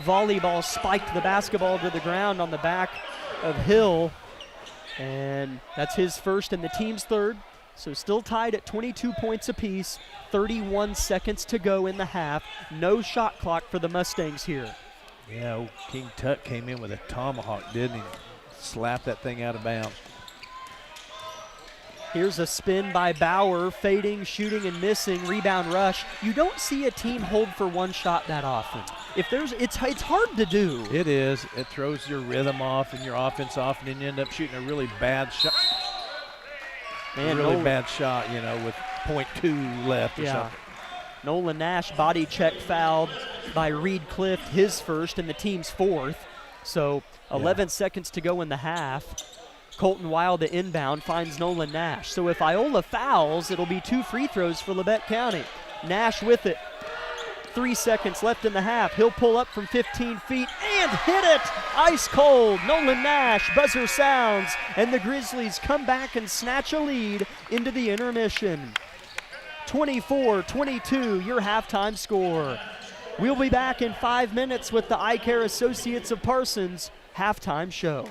volleyball spiked the basketball to the ground on the back of Hill. And that's his first and the team's third. So still tied at 22 points apiece, 31 seconds to go in the half. No shot clock for the Mustangs here. Yeah, King Tut came in with a tomahawk, didn't he? Slapped that thing out of bounds. Here's a spin by Bauer, fading, shooting, and missing. Rebound Rush. You don't see a team hold for one shot that often. It's hard to do. It is. It throws your rhythm off and your offense off, and then you end up shooting a really bad shot. Man, bad shot, you know, with .2 left or something. Nolan Nash body check fouled by Reed Clift, his first and the team's fourth. So 11 seconds to go in the half. Colton Weil, the inbound, finds Nolan Nash. So if Iola fouls, it'll be 2 free throws for Labette County. Nash with it. 3 seconds left in the half. He'll pull up from 15 feet and hit it! Ice cold. Nolan Nash, buzzer sounds, and the Grizzlies come back and snatch a lead into the intermission. 24-22, your halftime score. We'll be back in 5 minutes with the Eye Care Associates of Parsons halftime show.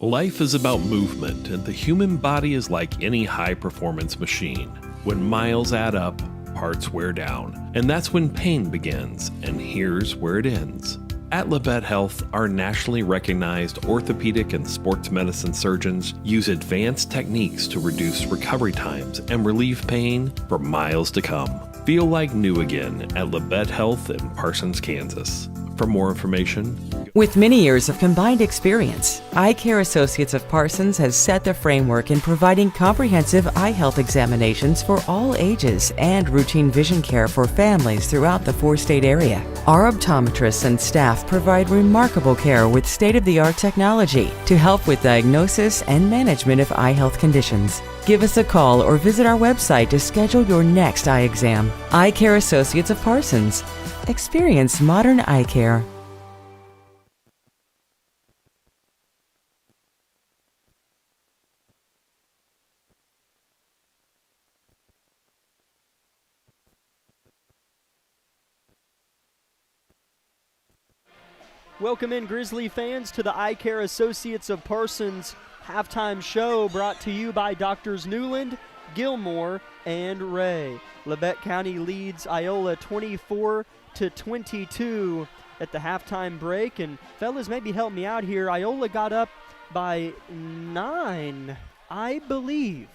Life is about movement, and the human body is like any high-performance machine. When miles add up, parts wear down, and that's when pain begins, and here's where it ends. At LABETTE Health, our nationally recognized orthopedic and sports medicine surgeons use advanced techniques to reduce recovery times and relieve pain for miles to come. Feel like new again at LABETTE Health in Parsons, Kansas. For more information, with many years of combined experience, Eye Care Associates of Parsons has set the framework in providing comprehensive eye health examinations for all ages and routine vision care for families throughout the four-state area. Our optometrists and staff provide remarkable care with state-of-the-art technology to help with diagnosis and management of eye health conditions. Give us a call or visit our website to schedule your next eye exam. Eye Care Associates of Parsons. Experience modern eye care. Welcome in, Grizzly fans, to the Eye Care Associates of Parsons halftime show brought to you by Doctors Newland, Gilmore, and Ray. Labette County leads Iola 24-22 at the halftime break. And fellas, maybe help me out here. Iola got up by 9, I believe.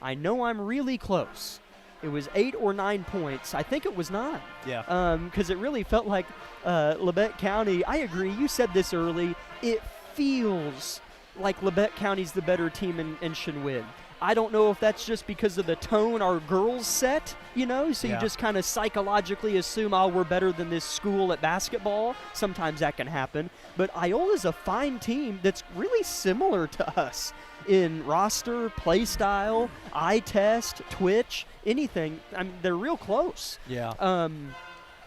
I know I'm really close. It was 8 or 9 points. I think it was 9. Yeah. Because it really felt like Labette County, I agree, you said this early, it feels like Labette County's the better team and should win. I don't know if that's just because of the tone our girls set, you know, so you just kind of psychologically assume, oh, we're better than this school at basketball. Sometimes that can happen. But Iola's a fine team that's really similar to us in roster, play style, eye test, twitch, anything. I mean, they're real close. Yeah.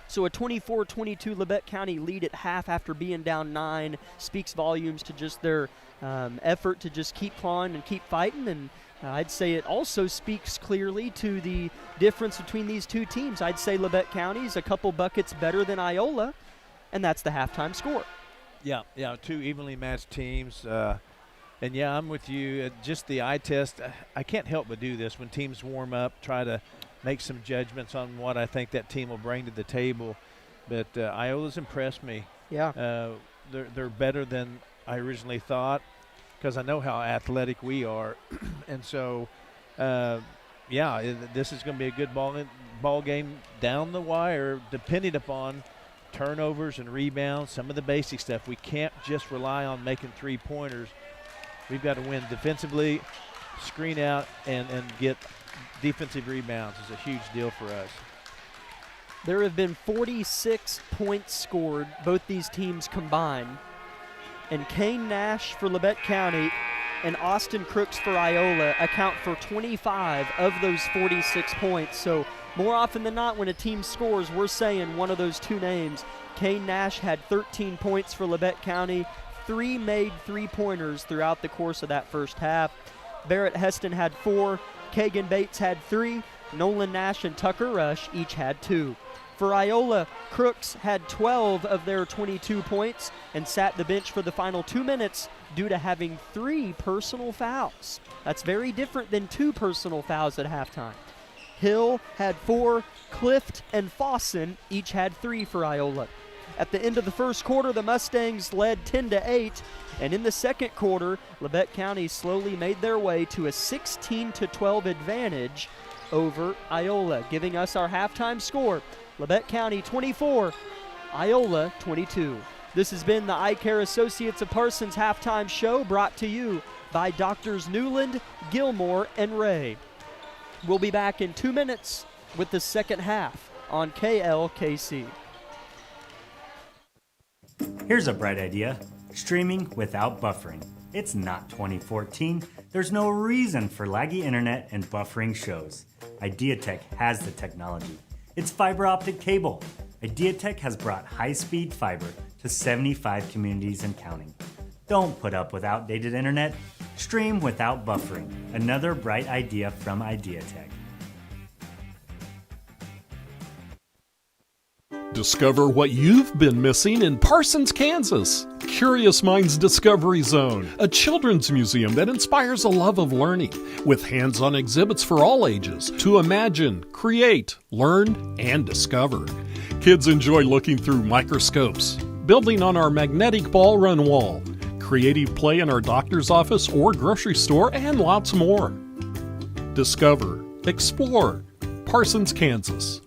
So a 24-22 Labette County lead at half after being down 9 speaks volumes to just their effort to just keep clawing and keep fighting. And I'd say it also speaks clearly to the difference between these two teams. I'd say Labette County's a couple buckets better than Iola, and that's the halftime score. Yeah, two evenly matched teams. And yeah, I'm with you. Just the eye test, I can't help but do this when teams warm up, try to make some judgments on what I think that team will bring to the table. But Iola's impressed me. Yeah. They're better than I originally thought because I know how athletic we are. And so, this is going to be a good ball game down the wire, depending upon turnovers and rebounds, some of the basic stuff. We can't just rely on making three-pointers. We've got to win defensively, screen out, and get defensive rebounds is a huge deal for us. There have been 46 points scored, both these teams combined. And Kane Nash for Labette County and Austin Crooks for Iola account for 25 of those 46 points. So more often than not, when a team scores, we're saying one of those two names. Kane Nash had 13 points for Labette County, 3 made three-pointers throughout the course of that first half. Barrett Heston had 4, Kagan Bates had 3, Nolan Nash and Tucker Rush each had 2. For Iola, Crooks had 12 of their 22 points and sat the bench for the final 2 minutes due to having 3 personal fouls. That's very different than 2 personal fouls at halftime. Hill had 4, Clift and Fossen each had 3 for Iola. At the end of the first quarter, the Mustangs led 10-8, and in the second quarter, Labette County slowly made their way to a 16-12 advantage over Iola, giving us our halftime score. Labette County 24, Iola 22. This has been the Eye Care Associates of Parsons halftime show brought to you by Doctors Newland, Gilmore, and Ray. We'll be back in 2 minutes with the second half on KLKC. Here's a bright idea. Streaming without buffering. It's not 2014. There's no reason for laggy internet and buffering shows. IdeaTech has the technology. It's fiber optic cable. IdeaTech has brought high-speed fiber to 75 communities and counting. Don't put up with outdated internet. Stream without buffering. Another bright idea from IdeaTech. Discover what you've been missing in Parsons, Kansas. Curious Minds Discovery Zone, a children's museum that inspires a love of learning, with hands-on exhibits for all ages to imagine, create, learn, and discover. Kids enjoy looking through microscopes, building on our magnetic ball run wall, creative play in our doctor's office or grocery store, and lots more. Discover, explore, Parsons, Kansas.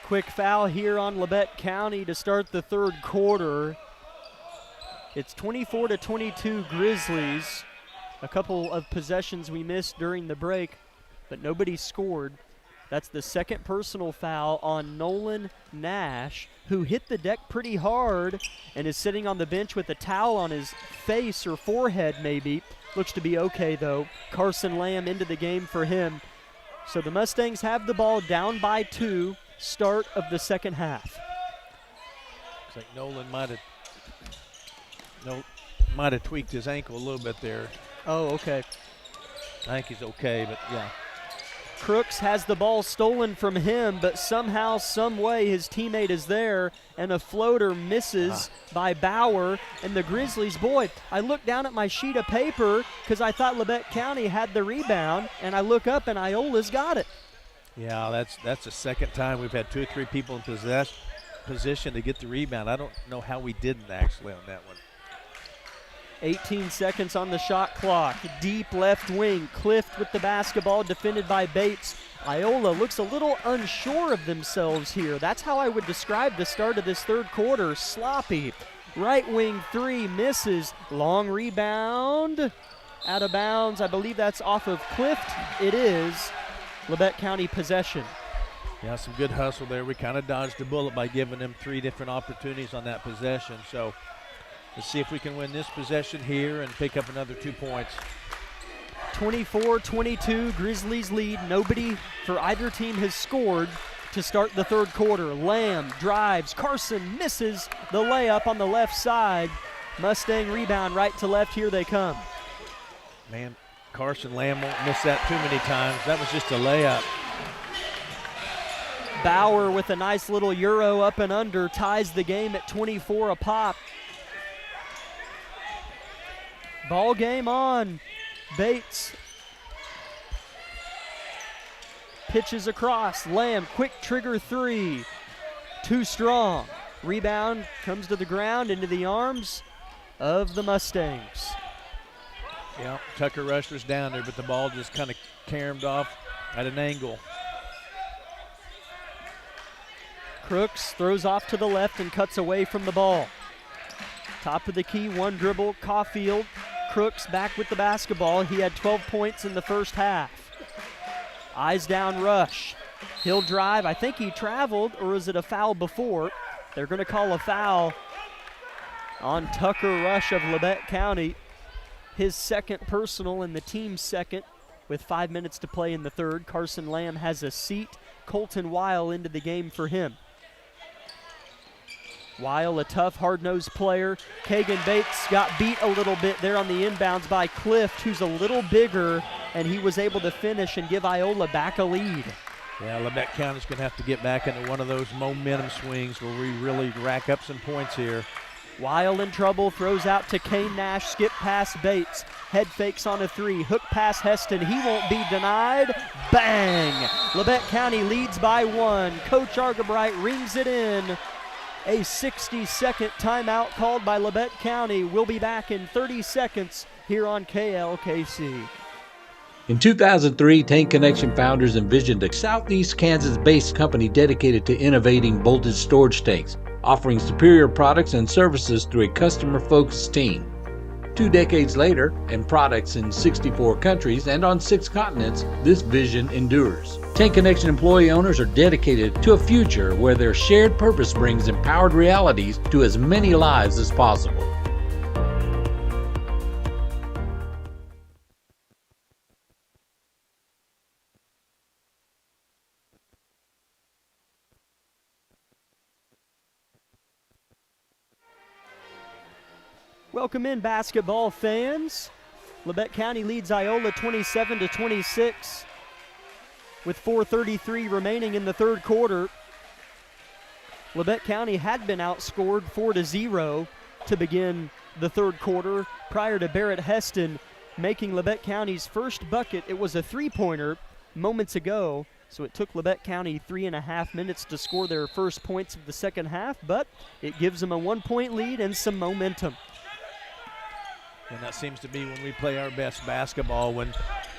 Quick foul here on Labette County to start the third quarter. It's 24-22 Grizzlies. A couple of possessions we missed during the break, but nobody scored. That's the second personal foul on Nolan Nash, who hit the deck pretty hard and is sitting on the bench with a towel on his face or forehead maybe. Looks to be okay though. Carson Lamb into the game for him. So the Mustangs have the ball down by 2. Start of the second half. Looks like Nolan might have tweaked his ankle a little bit there. Oh, okay. I think he's okay, but yeah. Crooks has the ball stolen from him, but somehow, some way, his teammate is there, and a floater misses by Bauer. And the Grizzlies, boy, I looked down at my sheet of paper because I thought Labette County had the rebound, and I look up and Iola's got it. Yeah, that's the second time we've had 2 or 3 people in position to get the rebound. I don't know how we didn't actually on that one. 18 seconds on the shot clock. Deep left wing. Clift with the basketball, defended by Bates. Iola looks a little unsure of themselves here. That's how I would describe the start of this third quarter. Sloppy. Right wing 3 misses. Long rebound. Out of bounds. I believe that's off of Clift. It is. Labette County possession. Yeah, some good hustle there. We kind of dodged a bullet by giving them 3 different opportunities on that possession. So let's see if we can win this possession here and pick up another 2 points. 24-22, Grizzlies lead. Nobody for either team has scored to start the third quarter. Lamb drives. Carson misses the layup on the left side. Mustang rebound right to left. Here they come. Man, Carson Lamb won't miss that too many times. That was just a layup. Bauer with a nice little Euro up and under ties the game at 24 a pop. Ball game on. Bates pitches across. Lamb, quick trigger 3. Too strong. Rebound comes to the ground into the arms of the Mustangs. Yeah, Tucker Rushler's down there, but the ball just kind of caromed off at an angle. Crooks throws off to the left and cuts away from the ball. Top of the key, 1 dribble, Caulfield. Crooks back with the basketball. He had 12 points in the first half. Eyes down rush. He'll drive. I think he traveled, or is it a foul before? They're going to call a foul on Tucker Rush of Labette County. His second personal and the team's second with 5 minutes to play in the third. Carson Lamb has a seat. Colton Weil into the game for him. Weil, a tough, hard-nosed player. Kagan Bates got beat a little bit there on the inbounds by Clift, who's a little bigger, and he was able to finish and give Iola back a lead. Yeah, Labette County's going to have to get back into one of those momentum swings where we really rack up some points here. Weil in trouble, throws out to Kane Nash, skip past Bates, head fakes on a three, hook pass Heston, he won't be denied, bang! Labette County leads by 1. Coach Argabright rings it in. A 60-second timeout called by Labette County. We'll be back in 30 seconds here on KLKC. In 2003, Tank Connection founders envisioned a Southeast Kansas-based company dedicated to innovating bolted storage tanks, offering superior products and services through a customer-focused team. 2 decades later, and products in 64 countries and on 6 continents, this vision endures. Tank Connection employee owners are dedicated to a future where their shared purpose brings empowered realities to as many lives as possible. Welcome in, basketball fans. Labette County leads Iola 27-26 with 4:33 remaining in the third quarter. Labette County had been outscored 4-0 to begin the third quarter prior to Barrett Heston making Labette County's first bucket. It was a three-pointer moments ago, so it took Labette County 3.5 minutes to score their first points of the second half, but it gives them a 1-point lead and some momentum. And that seems to be when we play our best basketball, when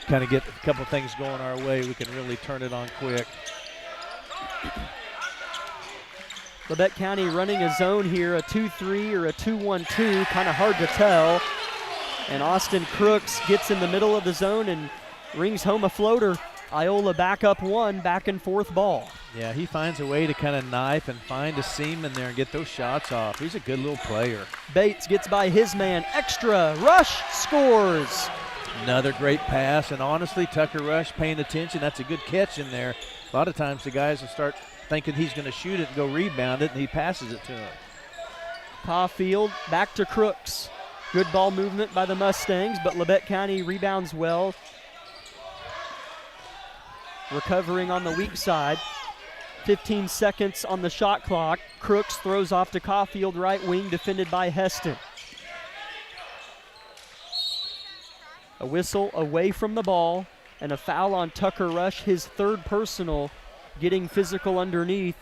kind of get a couple things going our way, we can really turn it on quick. Labette County running a zone here, a 2-3 or a 2-1-2, kind of hard to tell. And Austin Crooks gets in the middle of the zone and rings home a floater. Iola back up 1, back and forth ball. Yeah, he finds a way to kind of knife and find a seam in there and get those shots off. He's a good little player. Bates gets by his man, extra, Rush scores. Another great pass, and honestly, Tucker Rush paying attention. That's a good catch in there. A lot of times the guys will start thinking he's going to shoot it and go rebound it, and he passes it to him. Caulfield back to Crooks. Good ball movement by the Mustangs, but Labette County rebounds well. Recovering on the weak side. 15 seconds on the shot clock. Crooks throws off to Caulfield, right wing, defended by Heston. A whistle away from the ball, and a foul on Tucker Rush, his third personal, getting physical underneath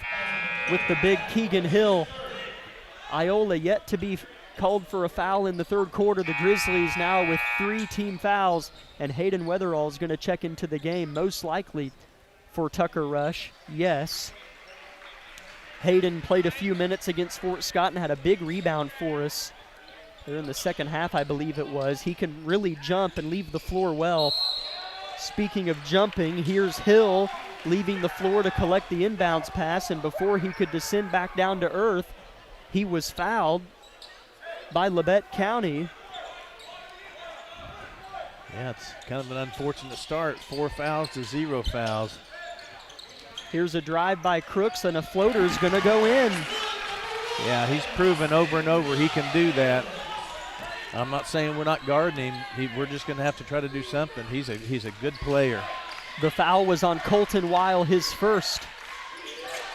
with the big Keegan Hill. Iola yet to be called for a foul in the third quarter. The Grizzlies now with 3 team fouls, and Hayden Weatherall is going to check into the game, most likely for Tucker Rush. Yes. Hayden played a few minutes against Fort Scott and had a big rebound for us there in the second half, I believe it was. He can really jump and leave the floor well. Speaking of jumping, here's Hill leaving the floor to collect the inbounds pass, and before he could descend back down to earth, he was fouled by Labette County. Yeah, it's kind of an unfortunate start. 4 fouls to 0 fouls. Here's a drive by Crooks, and a floater is going to go in. Yeah, he's proven over and over he can do that. I'm not saying we're not guarding him. We're just going to have to try to do something. He's a good player. The foul was on Colton Weil, his first.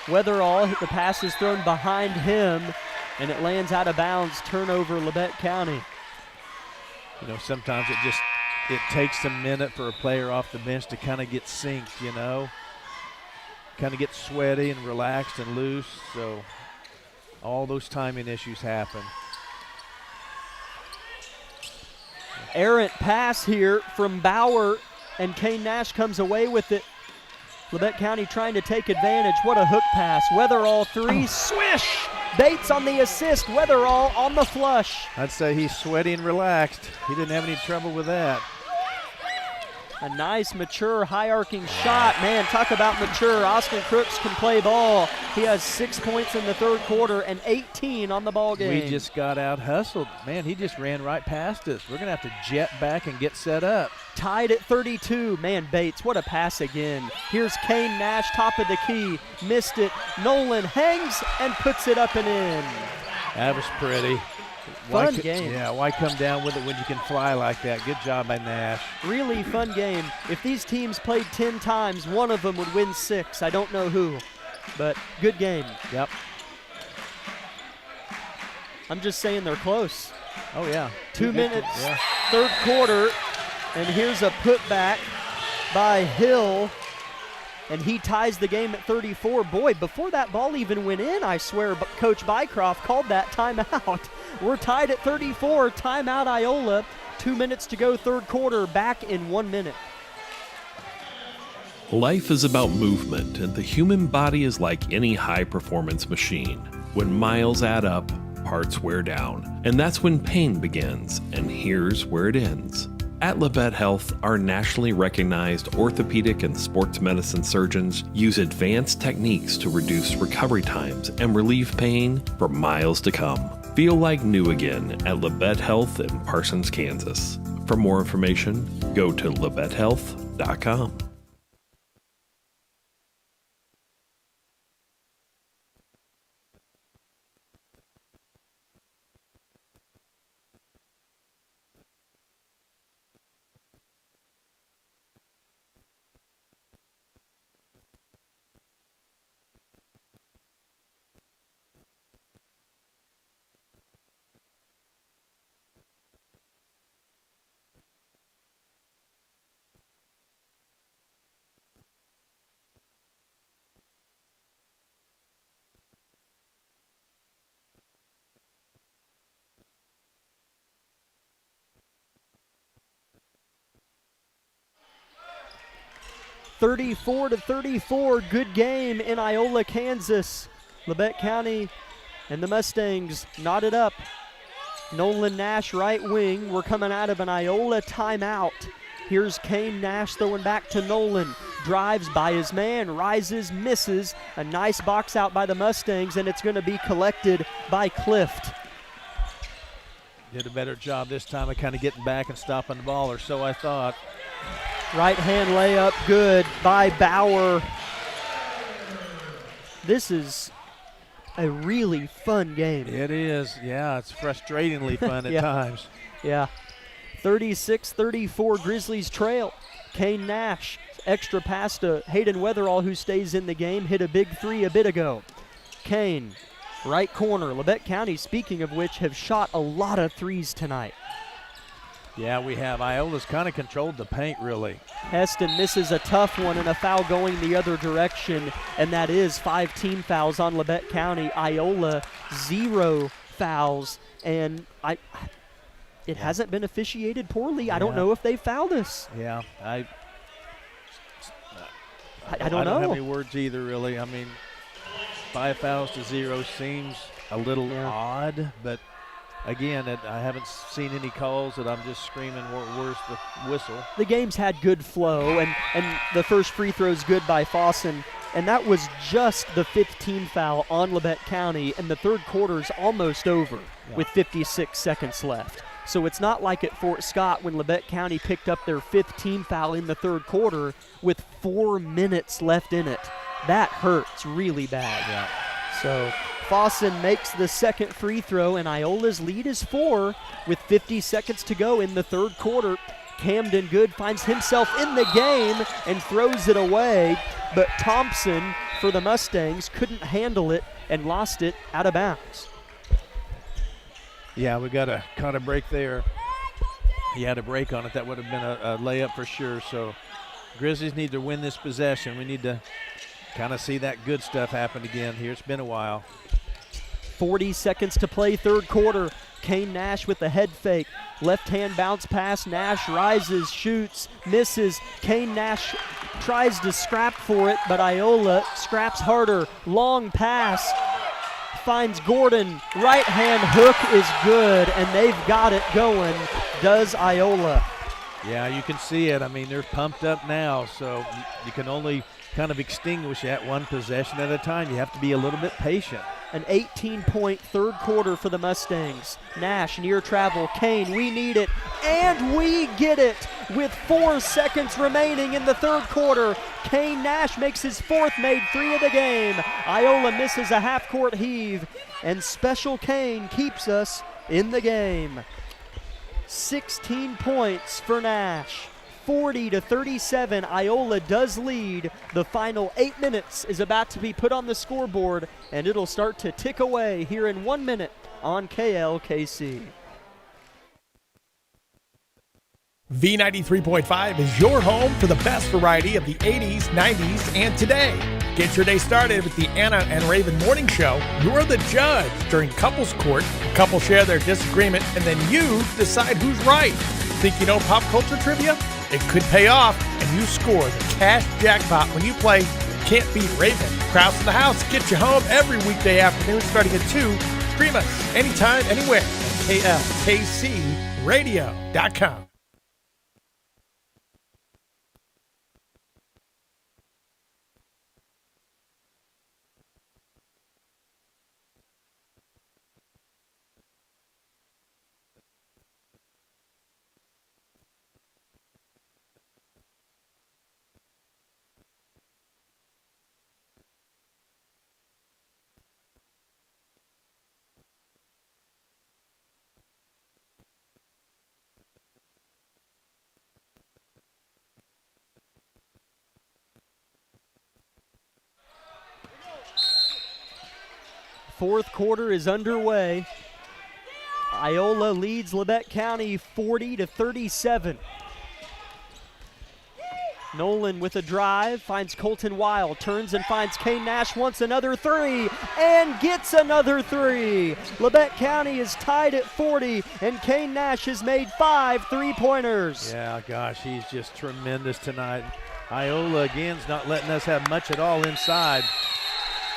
Weatherall, the pass is thrown behind him, and it lands out of bounds. Turnover, Labette County. You know, sometimes it takes a minute for a player off the bench to kind of get synced, you know. Kind of get sweaty and relaxed and loose, so all those timing issues happen. Errant pass here from Bauer, and Kane Nash comes away with it. Labette County trying to take advantage. What a hook pass. Weatherall 3, swish! Bates on the assist, Weatherall on the flush. I'd say he's sweaty and relaxed. He didn't have any trouble with that. A nice, mature, high-arcing shot. Man, talk about mature. Austin Crooks can play ball. He has 6 points in the third quarter and 18 on the ball game. We just got out-hustled. Man, he just ran right past us. We're going to have to jet back and get set up. Tied at 32. Man, Bates, what a pass again. Here's Kane Nash, top of the key. Missed it. Nolan hangs and puts it up and in. That was pretty. Fun game. Yeah, why come down with it when you can fly like that? Good job by Nash. Really fun game. If these teams played 10 times, one of them would win 6. I don't know who, but good game. Yep. I'm just saying they're close. Oh, yeah. 2 minutes, third quarter, and here's a putback by Hill, and he ties the game at 34. Boy, before that ball even went in, I swear Coach Bycroft called that timeout. We're tied at 34, timeout Iola. 2 minutes to go, third quarter, back in 1 minute. Life is about movement, and the human body is like any high-performance machine. When miles add up, parts wear down, and that's when pain begins, and here's where it ends. At LABETTE Health, our nationally recognized orthopedic and sports medicine surgeons use advanced techniques to reduce recovery times and relieve pain for miles to come. Feel like new again at LABETTE Health in Parsons, Kansas. For more information, go to labettehealth.com. (34-34), good game in Iola, Kansas. Labette County and the Mustangs knotted up. Nolan Nash, right wing. We're coming out of an Iola timeout. Here's Kane Nash throwing back to Nolan. Drives by his man, rises, misses. A nice box out by the Mustangs, and it's going to be collected by Clift. Did a better job this time of kind of getting back and stopping the ball, or so I thought. Right hand layup, good by Bauer. This is a really fun game. It is, yeah. It's frustratingly fun at times. Yeah. 36-34, Grizzlies trail. Kane Nash, extra pass to Hayden Weatherall, who stays in the game, hit a big three a bit ago. Kane, right corner. Labette County, speaking of which, have shot a lot of threes tonight. Yeah, we have. Iola's kind of controlled the paint, really. Heston misses a tough one and a foul going the other direction, and that is 5 team fouls on Labette County. Iola, 0 fouls, and it hasn't been officiated poorly. Yeah. I don't know if they fouled us. Yeah, I don't know. I don't have any words either, really. I mean, 5 fouls to 0 seems a little odd, but again, I haven't seen any calls that I'm just screaming where's the whistle. The game's had good flow, and the first free throw is good by Fossen, and that was just the 15 foul on Labette County, and the third quarter's almost over with 56 seconds left. So it's not like at Fort Scott when Labette County picked up their 15 foul in the third quarter with 4 minutes left in it. That hurts really bad. Yeah. So Fossen makes the second free throw, and Iola's lead is 4 with 50 seconds to go in the third quarter. Camden Good finds himself in the game and throws it away, but Thompson for the Mustangs couldn't handle it and lost it out of bounds. Yeah, we got a kind of break there. He had a break on it. That would have been a layup for sure. So Grizzlies need to win this possession. We need to kind of see that good stuff happen again here. It's been a while. 40 seconds to play, third quarter. Kane Nash with the head fake. Left hand bounce pass. Nash rises, shoots, misses. Kane Nash tries to scrap for it, but Iola scraps harder. Long pass. Finds Gordon. Right hand hook is good, and they've got it going. Does Iola. Yeah, you can see it. I mean, they're pumped up now, so you can only kind of extinguish that one possession at a time. You have to be a little bit patient. An 18-point third quarter for the Mustangs. Nash near travel. Kane, we need it. And we get it with 4 seconds remaining in the third quarter. Kane Nash makes his fourth made three of the game. Iola misses a half-court heave. And Special Kane keeps us in the game. 16 points for Nash. 40-37, Iola does lead. The final 8 minutes is about to be put on the scoreboard, and it'll start to tick away here in 1 minute on KLKC. V93.5 is your home for the best variety of the 80s, 90s, and today. Get your day started with the Anna and Raven Morning Show. You're the judge during couples court. Couples share their disagreement, and then you decide who's right. Think you know pop culture trivia? It could pay off, and you score the cash jackpot when you play Can't Beat Raven. Kraus in the house gets you home every weekday afternoon starting at 2. Stream us anytime, anywhere at klkcradio.com. Fourth quarter is underway. Iola leads Labette County 40-37. Nolan with a drive, finds Colton Weil, turns and finds Kane Nash, wants another three, and gets another three. Labette County is tied at 40, and Kane Nash has made 5 3-pointers. Yeah, gosh, he's just tremendous tonight. Iola, again, is not letting us have much at all inside.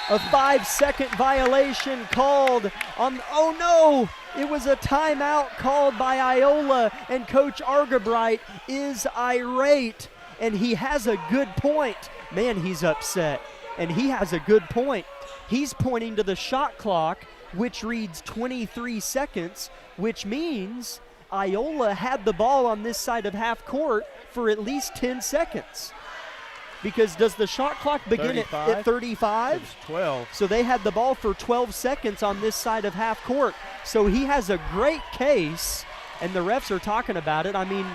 A 5-second violation called on, oh no, it was a timeout called by Iola, and Coach Argabright is irate, and he has a good point. Man, he's upset, and he has a good point. He's pointing to the shot clock, which reads 23 seconds, which means Iola had the ball on this side of half court for at least 10 seconds. Because does the shot clock begin at 35? It's 12. So they had the ball for 12 seconds on this side of half court. So he has a great case, and the refs are talking about it. I mean,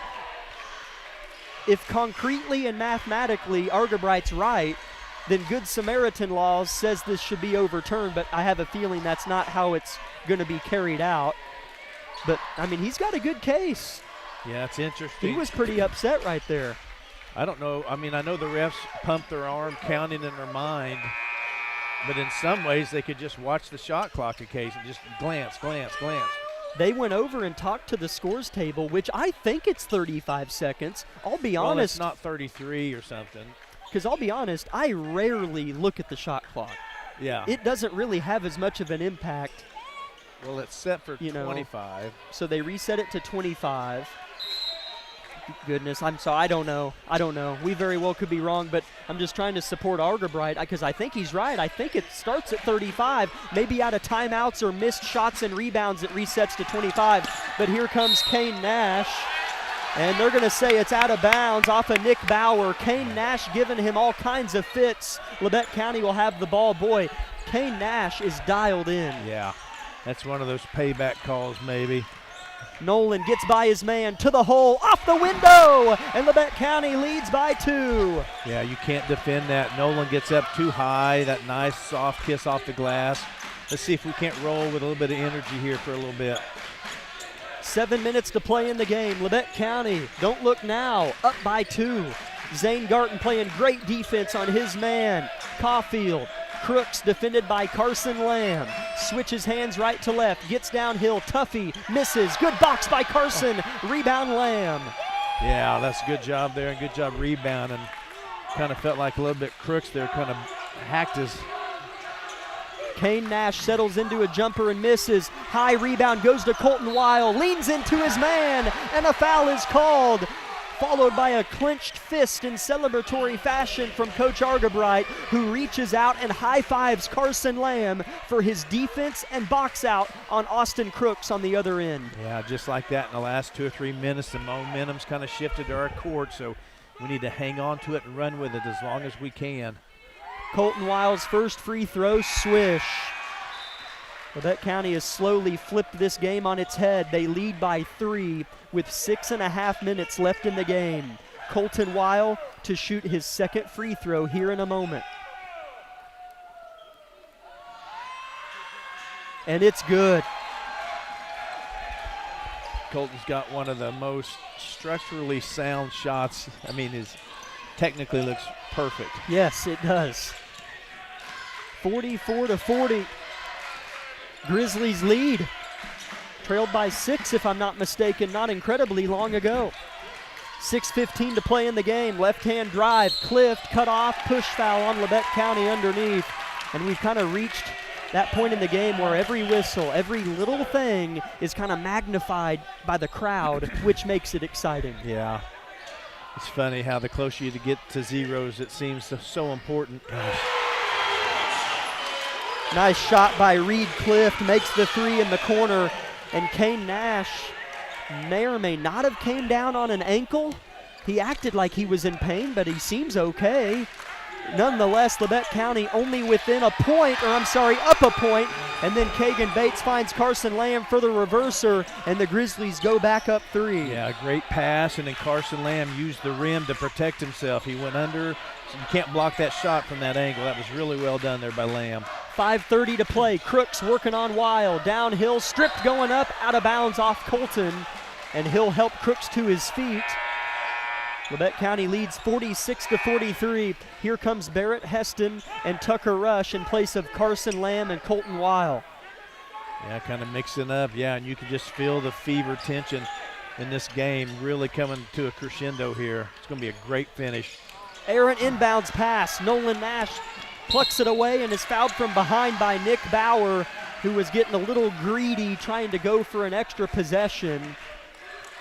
if concretely and mathematically Argabright's right, then Good Samaritan laws says this should be overturned, but I have a feeling that's not how it's going to be carried out. But, I mean, he's got a good case. Yeah, it's interesting. He was pretty upset right there. I don't know. I mean, I know the refs pump their arm, counting in their mind, but in some ways they could just watch the shot clock occasionally, just glance, glance, glance. They went over and talked to the scores table, which I think it's 35 seconds. I'll be honest. Well, it's not 33 or something. Because I'll be honest, I rarely look at the shot clock. Yeah. It doesn't really have as much of an impact. Well, it's set for 25. So they reset it to 25. Goodness, I'm sorry, I don't know. We very well could be wrong, but I'm just trying to support Argabright because I think he's right. I think it starts at 35. Maybe out of timeouts or missed shots and rebounds, it resets to 25. But here comes Kane Nash, and they're going to say it's out of bounds off of Nick Bauer. Kane Nash giving him all kinds of fits. Labette County will have the ball. Boy, Kane Nash is dialed in. Yeah, that's one of those payback calls maybe. Nolan gets by his man to the hole, off the window, and Labette County leads by 2. Yeah, you can't defend that. Nolan gets up too high, that nice soft kiss off the glass. Let's see if we can't roll with a little bit of energy here for a little bit. 7 minutes to play in the game. Labette County, don't look now, up by 2. Zane Garton playing great defense on his man, Caulfield. Crooks defended by Carson Lamb. Switches hands right to left. Gets downhill. Tuffy misses. Good box by Carson. Rebound Lamb. Yeah, that's a good job there and good job rebounding. Kind of felt like a little bit Crooks there kind of hacked his. Kane Nash settles into a jumper and misses. High rebound goes to Colton Weil. Leans into his man, and a foul is called. followed by a clenched fist in celebratory fashion from Coach Argabright, who reaches out and high-fives Carson Lamb for his defense and box out on Austin Crooks on the other end. Yeah, just like that in the last 2 or 3 minutes, the momentum's kind of shifted to our court, so we need to hang on to it and run with it as long as we can. Colton Wiles' first free throw, swish. Labette County has slowly flipped this game on its head. They lead by 3 with 6.5 minutes left in the game. Colton Weil to shoot his second free throw here in a moment. And it's good. Colton's got one of the most structurally sound shots. I mean, his technically looks perfect. Yes, it does. 44-40. Grizzlies lead. Trailed by 6, if I'm not mistaken, not incredibly long ago. 6:15 to play in the game. Left-hand drive, Clift, cut off, push foul on Labette County underneath. And we've kind of reached that point in the game where every whistle, every little thing is kind of magnified by the crowd, which makes it exciting. Yeah. It's funny how the closer you get to zeros, it seems so important. Gosh. Nice shot by Reed Clift, makes the 3 in the corner, and Kane Nash may or may not have came down on an ankle. He acted like he was in pain, but he seems okay. Nonetheless, Labette County only within a point, up a point, and then Kagan Bates finds Carson Lamb for the reverser, and the Grizzlies go back up 3. Yeah, great pass, and then Carson Lamb used the rim to protect himself. He went under, so you can't block that shot from that angle. That was really well done there by Lamb. 5:30 to play. Crooks working on Weil. Downhill, stripped going up, out of bounds off Colton, and he'll help Crooks to his feet. Labette County leads 46-43. Here comes Barrett Heston and Tucker Rush in place of Carson Lamb and Colton Weil. Yeah, kind of mixing up. Yeah, and you can just feel the fever tension in this game really coming to a crescendo here. It's going to be a great finish. Aaron inbounds pass. Nolan Nash plucks it away and is fouled from behind by Nick Bauer, who was getting a little greedy trying to go for an extra possession.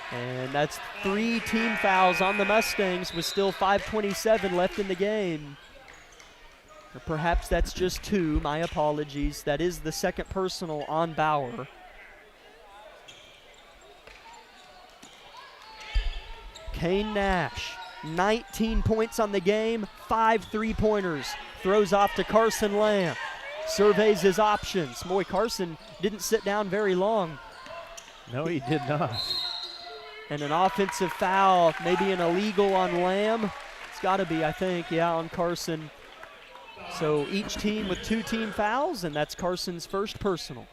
And that's 3 team fouls on the Mustangs with still 5:27 left in the game. Or perhaps that's just 2, my apologies. That is the second personal on Bauer. Kane Nash, 19 points on the game, 5 3-pointers. Throws off to Carson Lamb. Surveys his options. Boy, Carson didn't sit down very long. No, he did not. And an offensive foul, maybe an illegal on Lamb. It's got to be, I think, yeah, on Carson. So each team with 2 team fouls, and that's Carson's first personal.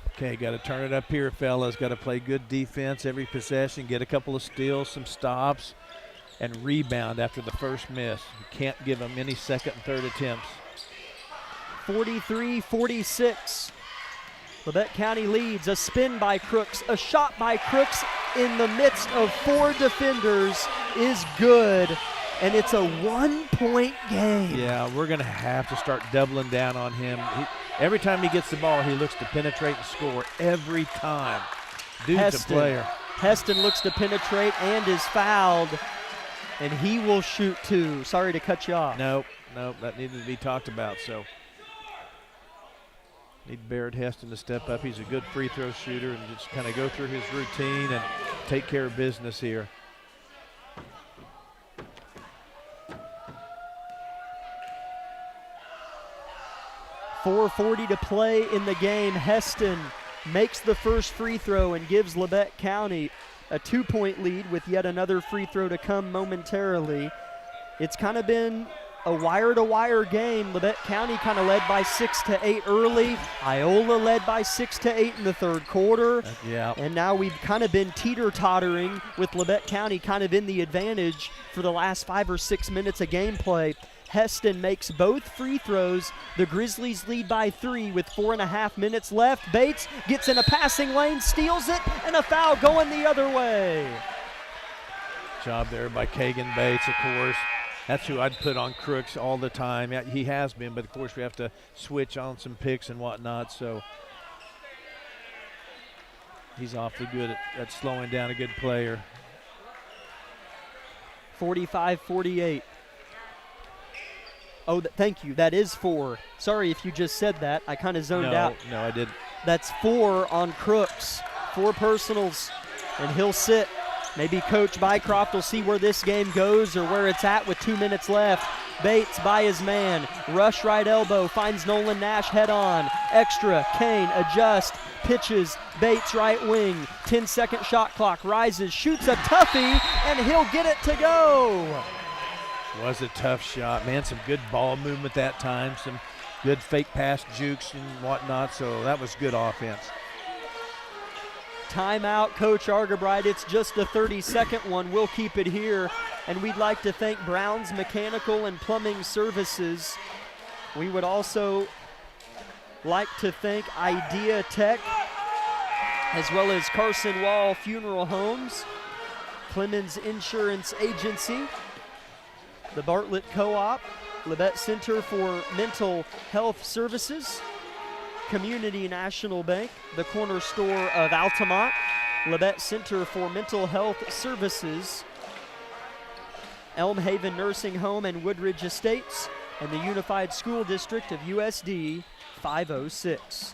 Okay, got to turn it up here, fellas. Got to play good defense every possession, get a couple of steals, some stops, and rebound after the first miss. You can't give them any second and third attempts. 43-46. Labette County leads. A spin by Crooks, a shot by Crooks in the midst of 4 defenders is good, and it's a 1-point game. Yeah, we're going to have to start doubling down on him. Every time he gets the ball, he looks to penetrate and score every time. Dude's a player. Heston looks to penetrate and is fouled, and he will shoot 2. Sorry to cut you off. Nope, that needed to be talked about, so. Need Barrett Heston to step up. He's a good free throw shooter and just kind of go through his routine and take care of business here. .440 to play in the game. Heston makes the first free throw and gives Labette County a 2-point lead with yet another free throw to come momentarily. It's kind of been a wire-to-wire game. Labette County kind of led by 6 to 8 early. Iola led by 6 to 8 in the third quarter. Yeah. And now we've kind of been teeter-tottering with Labette County kind of in the advantage for the last 5 or 6 minutes of gameplay. Heston makes both free throws. The Grizzlies lead by 3 with 4.5 minutes left. Bates gets in a passing lane, steals it, and a foul going the other way. Job there by Kagan Bates, of course. That's who I'd put on Crooks all the time. Yeah, he has been, but of course we have to switch on some picks and whatnot, so he's awfully good at slowing down a good player. 45-48. Oh, thank you. That is 4. Sorry if you just said that. I kind of zoned out. No, I didn't. That's 4 on Crooks. 4 personals, and he'll sit. Maybe Coach Bycroft will see where this game goes or where it's at with 2 minutes left. Bates by his man. Rush right elbow. Finds Nolan Nash head on. Extra. Kane adjust. Pitches. Bates right wing. 10-second shot clock. Rises. Shoots a toughie, and he'll get it to go. Was a tough shot, man. Some good ball movement that time. Some good fake pass jukes and whatnot. So that was good offense. Timeout, Coach Argabright. It's just a 30-second one. We'll keep it here. And we'd like to thank Brown's Mechanical and Plumbing Services. We would also like to thank Idea Tech, as well as Carson Wall Funeral Homes, Clemens Insurance Agency, the Bartlett Co-op, Labette Center for Mental Health Services, Community National Bank, the corner store of Altamont, Labette Center for Mental Health Services, Elm Haven Nursing Home and Woodridge Estates, and the Unified School District of USD 506.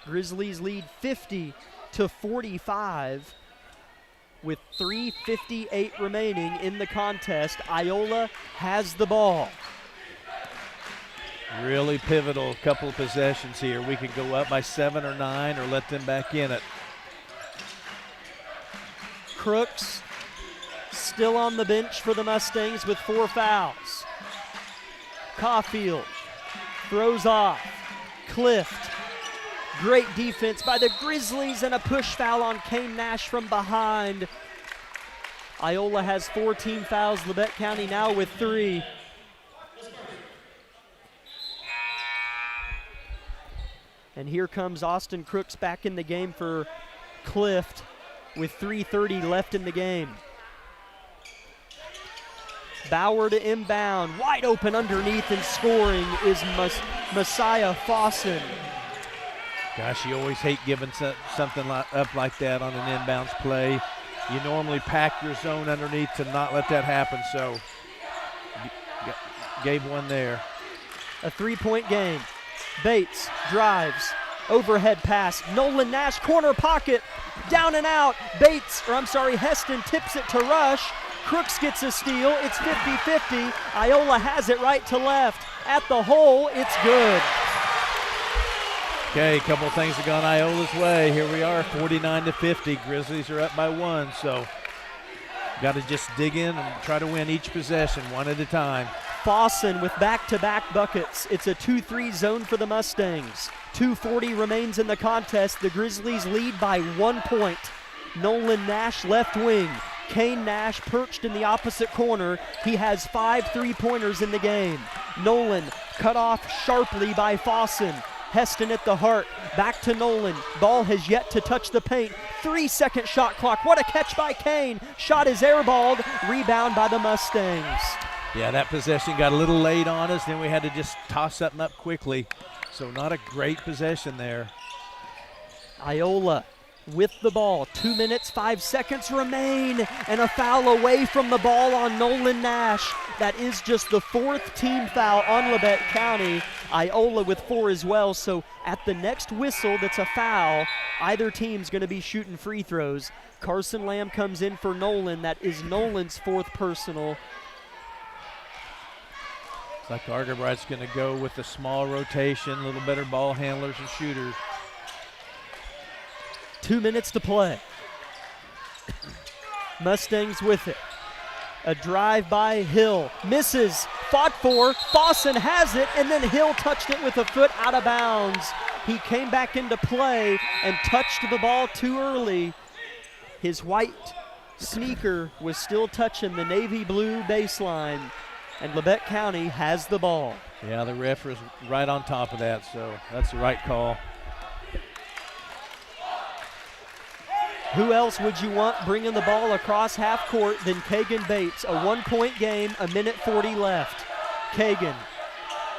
Grizzlies lead 50-45 with 3:58 remaining in the contest. IOLA has the ball. Really pivotal couple of possessions here. We could go up by 7 or 9 or let them back in it. Crooks still on the bench for the Mustangs with 4 fouls. Caulfield throws off. Clift. Great defense by the Grizzlies and a push foul on Kane Nash from behind. IOLA has 4 team fouls. Labette County now with 3. And here comes Austin Crooks back in the game for Clift with 3:30 left in the game. Bauer to inbound, wide open underneath, and scoring is Messiah Fossen. Gosh, you always hate giving something up like that on an inbounds play. You normally pack your zone underneath to not let that happen, so gave one there. A 3-point game. Bates drives, overhead pass, Nolan Nash corner pocket, down and out. Heston tips it to Rush. Crooks gets a steal. It's 50-50. IOLA has it right to left. At the hole, it's good. Okay, a couple of things have gone Iola's way. Here we are, 49-50. Grizzlies are up by 1, so got to just dig in and try to win each possession one at a time. Fossen with back-to-back buckets. It's a 2-3 zone for the Mustangs. 2:40 remains in the contest. The Grizzlies lead by 1 point. Nolan Nash left wing. Kane Nash perched in the opposite corner. He has 5 3-pointers in the game. Nolan cut off sharply by Fossen. Heston at the heart. Back to Nolan. Ball has yet to touch the paint. 3-second shot clock. What a catch by Kane. Shot is airballed. Rebound by the Mustangs. Yeah, that possession got a little late on us. Then we had to just toss something up quickly. So not a great possession there. IOLA with the ball. 2 minutes, 5 seconds remain. And a foul away from the ball on Nolan Nash. That is just the 4th team foul on Labette County. IOLA with 4 as well. So at the next whistle that's a foul, either team's going to be shooting free throws. Carson Lamb comes in for Nolan. That is Nolan's 4th personal. It's like Argabright's going to go with a small rotation, a little better ball handlers and shooters. 2 minutes to play. Mustangs with it. A drive by Hill. Misses. Fought for. Fossen has it, and then Hill touched it with a foot out of bounds. He came back into play and touched the ball too early. His white sneaker was still touching the navy blue baseline, and Labette County has the ball. Yeah, the ref was right on top of that, so that's the right call. Who else would you want bringing the ball across half court than Kagan Bates? A 1-point game, 1:40 left. Kagan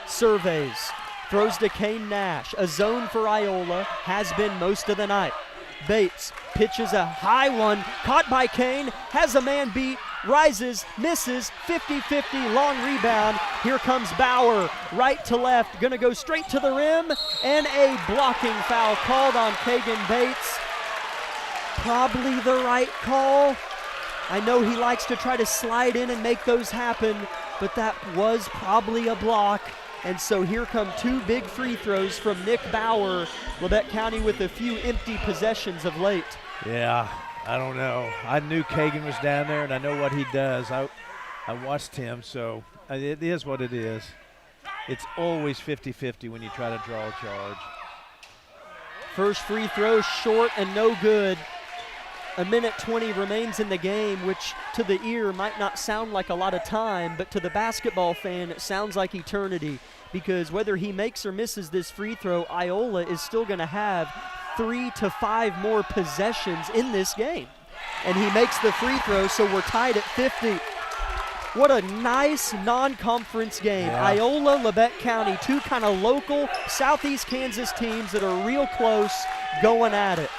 surveys, throws to Kane Nash. A zone for IOLA, has been most of the night. Bates pitches a high one, caught by Kane, has a man beat, rises, misses, 50-50, long rebound. Here comes Bauer, right to left, gonna go straight to the rim, and a blocking foul called on Kagan Bates. Probably the right call. I know he likes to try to slide in and make those happen, but that was probably a block. And so here come two big free throws from Nick Bauer. Labette County with a few empty possessions of late. Yeah, I don't know. I knew Kagan was down there, and I know what he does. I watched him, so it is what it is. It's always 50-50 when you try to draw a charge. First free throw short and no good. A minute 20 remains in the game, which to the ear might not sound like a lot of time, but to the basketball fan, it sounds like eternity, because whether he makes or misses this free throw, Iola is still going to have 3 to 5 more possessions in this game. And he makes the free throw, so we're tied at 50. What a nice non-conference game. Yeah. Iola, Labette County, two kind of local Southeast Kansas teams that are real close going at it.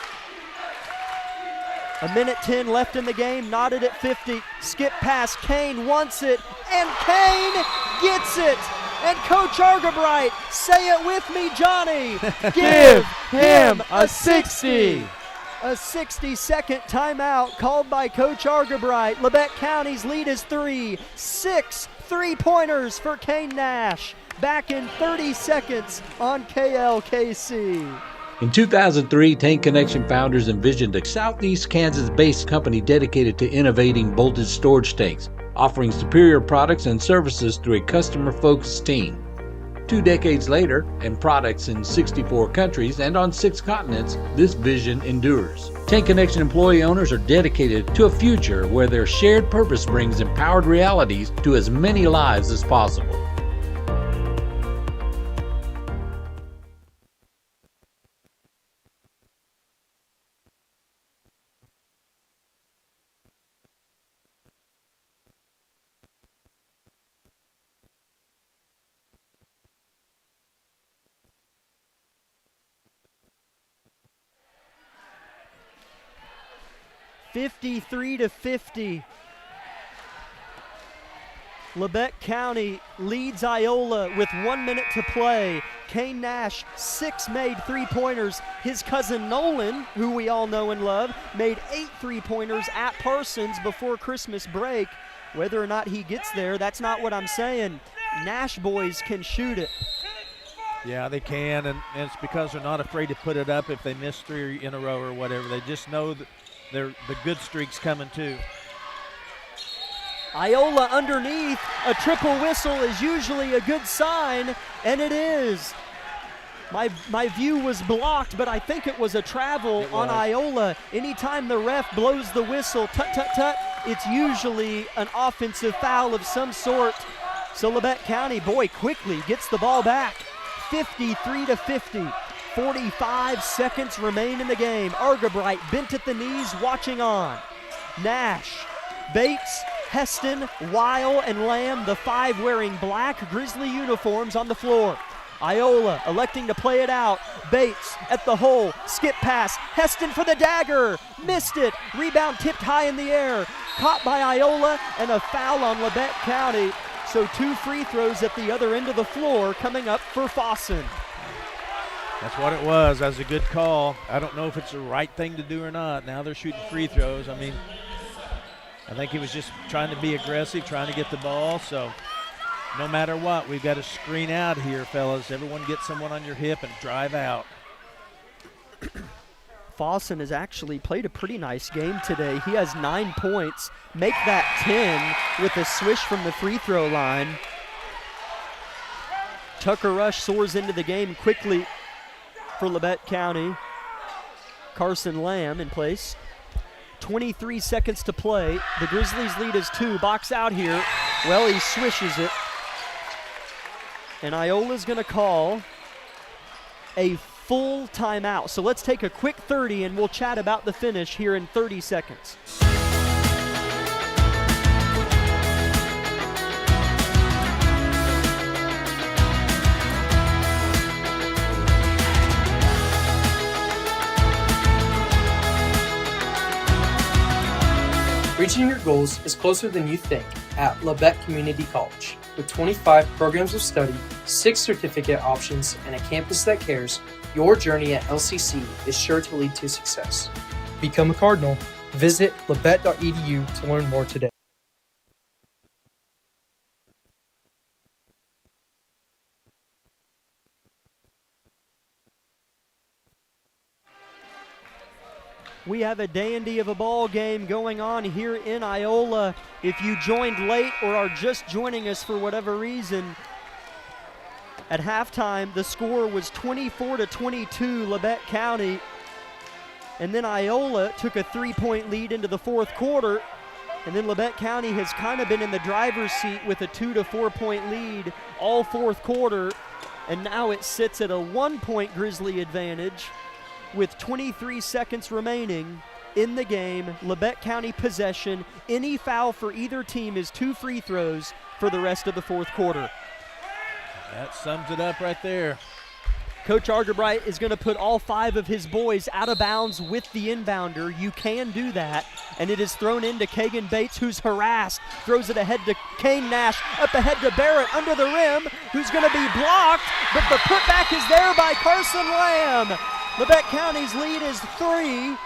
A minute 10 left in the game, knotted at 50. Skip pass, Kane wants it, and Kane gets it. And Coach Argabright, say it with me, Johnny. Give him a 60. A 60-second timeout called by Coach Argabright. Labette County's lead is 3. 6 3-pointers for Kane Nash. Back in 30 seconds on KLKC. In 2003, Tank Connection founders envisioned a Southeast Kansas-based company dedicated to innovating voltage storage tanks, offering superior products and services through a customer-focused team. 2 decades later, and products in 64 countries and on 6 continents, this vision endures. Tank Connection employee owners are dedicated to a future where their shared purpose brings empowered realities to as many lives as possible. (53-50). Labette County leads Iola with 1 minute to play. Kane Nash, 6 made 3-pointers. His cousin Nolan, who we all know and love, made 8 3-pointers at Parsons before Christmas break. Whether or not he gets there, that's not what I'm saying. Nash boys can shoot it. Yeah, they can, and it's because they're not afraid to put it up if they miss 3 in a row or whatever. They just know that the good streak's coming too. Iola underneath. A triple whistle is usually a good sign, and it is. My view was blocked, but I think it was a travel on Iola. Anytime the ref blows the whistle, tut, tut, tut, it's usually an offensive foul of some sort. So Labette County, boy, quickly gets the ball back. 53-50. 45 seconds remain in the game. Argabright bent at the knees, watching on. Nash, Bates, Heston, Weil, and Lamb, the 5 wearing black Grizzly uniforms on the floor. Iola electing to play it out. Bates at the hole, skip pass, Heston for the dagger, missed it. Rebound tipped high in the air, caught by Iola, and a foul on Labette County. So 2 free throws at the other end of the floor coming up for Fossen. That's what it was. That was a good call. I don't know if it's the right thing to do or not. Now they're shooting free throws. I mean, I think he was just trying to be aggressive, trying to get the ball. So no matter what, we've got to screen out here, fellas. Everyone get someone on your hip and drive out. Fossen has actually played a pretty nice game today. He has 9 points. Make that 10 with a swish from the free throw line. Tucker Rush soars into the game quickly for Labette County. Carson Lamb in place. 23 seconds to play. The Grizzlies lead is 2. Box out here. Well, he swishes it. And Iola's going to call a full timeout. So let's take a quick 30 and we'll chat about the finish here in 30 seconds. Reaching your goals is closer than you think at LABETTE Community College. With 25 programs of study, 6 certificate options, and a campus that cares, your journey at LCC is sure to lead to success. Become a Cardinal. Visit labette.edu to learn more today. We have a dandy of a ball game going on here in Iola. If you joined late or are just joining us for whatever reason, at halftime the score was 24-22 Labette County, and then Iola took a 3-point lead into the fourth quarter, and then Labette County has kind of been in the driver's seat with a 2 to 4 point lead all fourth quarter, and now it sits at a 1-point Grizzly advantage. With 23 seconds remaining in the game, Labette County possession. Any foul for either team is 2 free throws for the rest of the fourth quarter. That sums it up right there. Coach Argerbright is going to put all 5 of his boys out of bounds with the inbounder. You can do that. And it is thrown into Kagan Bates, who's harassed. Throws it ahead to Kane Nash. Up ahead to Barrett under the rim, who's going to be blocked. But the putback is there by Carson Lamb. Labette County's lead is 3.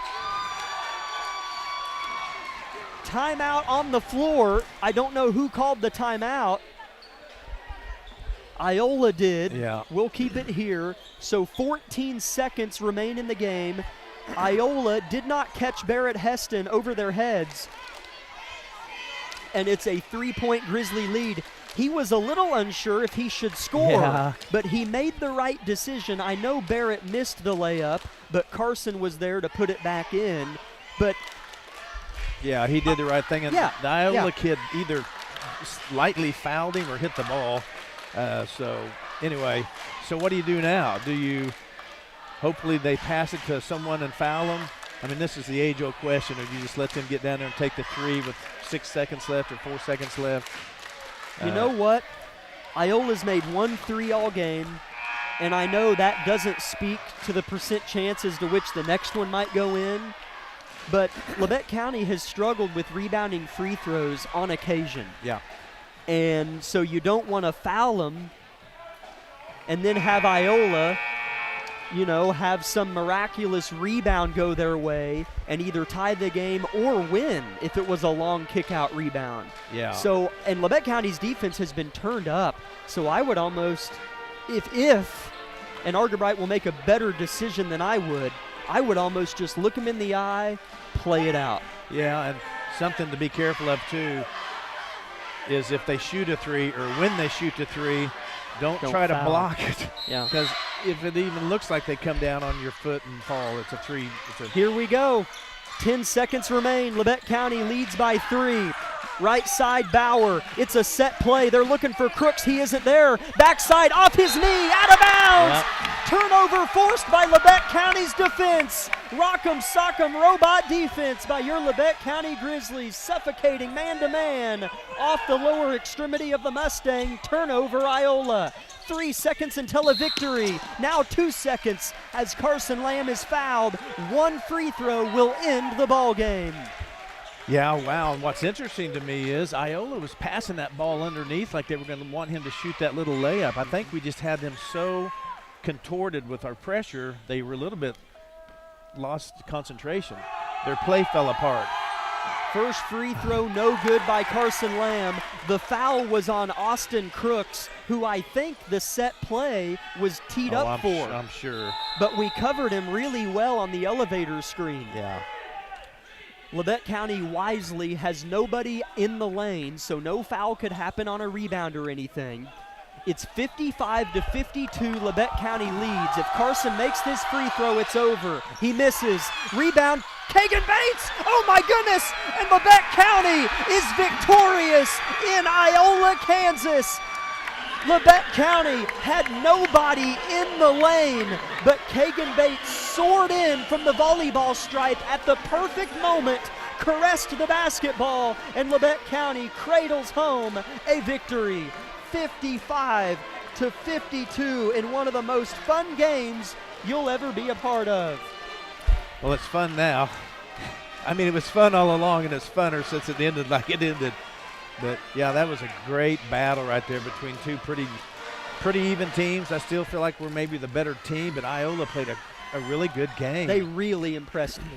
Timeout on the floor. I don't know who called the timeout. Iola did. Yeah. We'll keep it here. So 14 seconds remain in the game. Iola did not catch Barrett Heston over their heads. And it's a 3-point Grizzly lead. He was a little unsure if he should score, but he made the right decision. I know Barrett missed the layup, but Carson was there to put it back in. But yeah, he did the right thing. And the Iola kid either lightly fouled him or hit the ball. So anyway, so what do you do now? Do you hopefully they pass it to someone and foul them? I mean, this is the age-old question, or do you just let them get down there and take the 3 with 6 seconds left or 4 seconds left? You know what? Iola's made 1 3 all game, and I know that doesn't speak to the percent chances to which the next one might go in, but Labette County has struggled with rebounding free throws on occasion. Yeah. And so you don't want to foul them and then have Iola, have some miraculous rebound go their way and either tie the game or win if it was a long kick-out rebound. Yeah. So, and Labette County's defense has been turned up. So I would almost, and Argerbright will make a better decision than I would almost just look him in the eye, play it out. Yeah, and something to be careful of too is if they shoot a 3 or when they shoot a 3, don't try foul. To block it. Yeah. Because if it even looks like they come down on your foot and fall, it's a 3. Here we go. 10 seconds remain. Labette County leads by 3. Right side, Bauer. It's a set play. They're looking for Crooks. He isn't there. Backside, off his knee, out of bounds. Yep. Turnover forced by Labette County's defense. Rock'em sock'em robot defense by your Labette County Grizzlies. Suffocating man-to-man off the lower extremity of the Mustang. Turnover, Iola. 3 seconds until a victory. Now 2 seconds as Carson Lamb is fouled. 1 free throw will end the ball game. Yeah, wow. And what's interesting to me is Iola was passing that ball underneath like they were going to want him to shoot that little layup. I think we just had them so contorted with our pressure, they were a little bit lost concentration. Their play fell apart. First free throw no good by Carson Lamb. The foul was on Austin Crooks, who I think the set play was teed up for. I'm sure. But we covered him really well on the elevator screen. Yeah. Labette County wisely has nobody in the lane, so no foul could happen on a rebound or anything. It's 55-52, Labette County leads. If Carson makes this free throw, it's over. He misses. Rebound, Kagan Bates! Oh my goodness! And Labette County is victorious in Iola, Kansas. Labette County had nobody in the lane, but Kagan Bates soared in from the volleyball stripe at the perfect moment, caressed the basketball, and Labette County cradles home a victory. 55-52 in one of the most fun games you'll ever be a part of. Well, it's fun now. I mean, it was fun all along, and it's funner since it ended like it ended. But, yeah, that was a great battle right there between two pretty even teams. I still feel like we're maybe the better team, but Iola played a really good game. They really impressed me.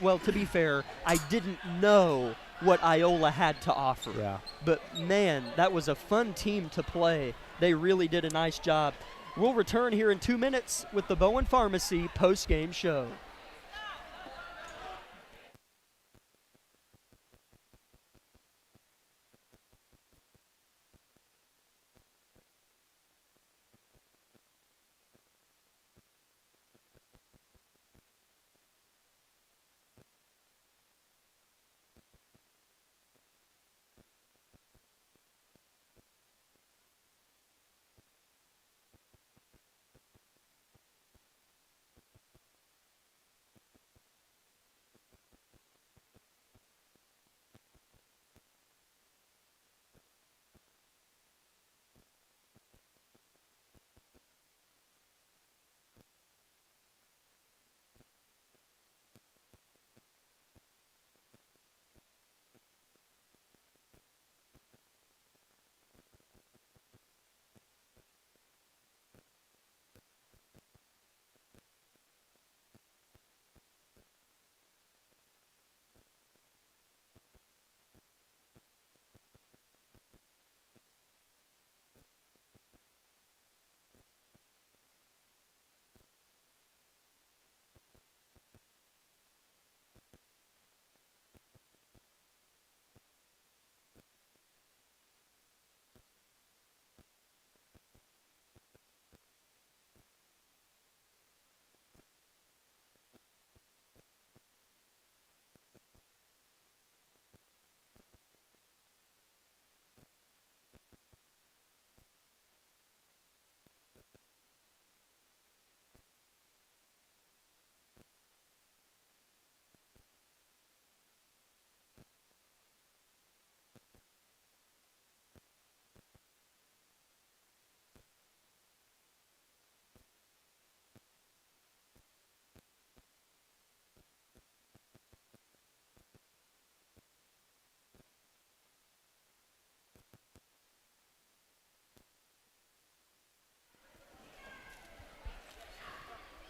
Well, to be fair, I didn't know what Iola had to offer. Yeah. But, man, that was a fun team to play. They really did a nice job. We'll return here in 2 minutes with the Bowen Pharmacy post-game show.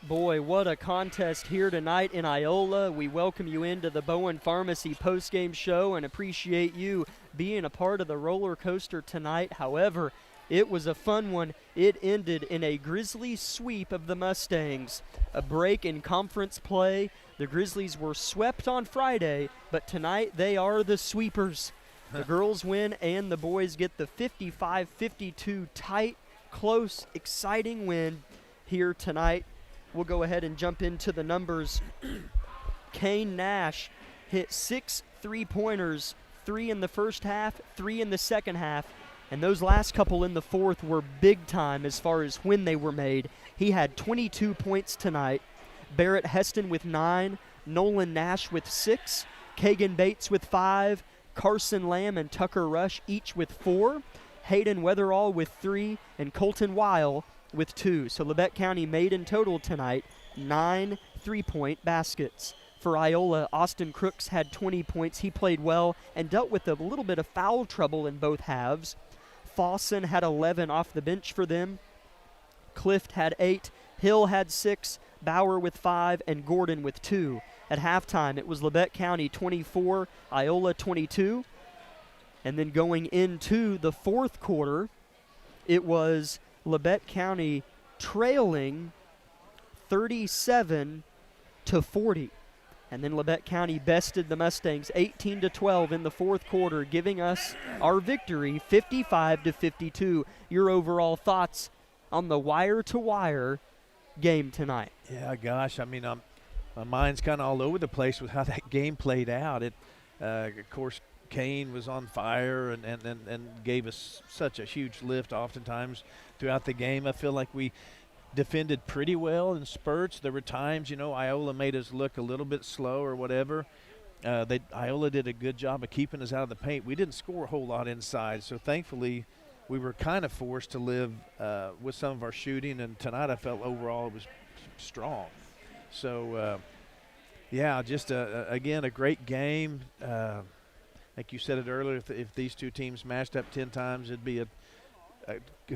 Boy, what a contest here tonight in Iola. We welcome you into the Bowen Pharmacy postgame show and appreciate you being a part of the roller coaster tonight. However, it was a fun one. It ended in a Grizzly sweep of the Mustangs. A break in conference play. The Grizzlies were swept on Friday, but tonight they are the sweepers. The girls win and the boys get the 55-52 tight, close, exciting win here tonight. We'll go ahead and jump into the numbers. Kane Nash hit 6 3-pointers, 3 in the first half, 3 in the second half, and those last couple in the fourth were big time as far as when they were made. He had 22 points tonight. Barrett Heston with 9, Nolan Nash with 6, Kagan Bates with 5, Carson Lamb and Tucker Rush each with 4, Hayden Weatherall with 3, and Colton Weil with 2. So Labette County made in total tonight 9 3-point baskets. For Iola, Austin Crooks had 20 points. He played well and dealt with a little bit of foul trouble in both halves. Fawson had 11 off the bench for them. Clift had 8. Hill had 6. Bauer with 5. And Gordon with 2. At halftime, it was Labette County 24, Iola 22. And then going into the fourth quarter, it was Labette County trailing 37-40. And then Labette County bested the Mustangs 18-12 in the fourth quarter, giving us our victory 55-52. Your overall thoughts on the wire-to-wire game tonight? Yeah, gosh, I mean, my mind's kind of all over the place with how that game played out. Of course, Kane was on fire and gave us such a huge lift oftentimes throughout the game. I feel like we defended pretty well in spurts. There were times, Iola made us look a little bit slow or whatever. Iola did a good job of keeping us out of the paint. We didn't score a whole lot inside, so thankfully we were kind of forced to live with some of our shooting, and tonight I felt overall it was strong. So Yeah, just again a great game. Like you said it earlier, if these two teams matched up 10 times, it'd be a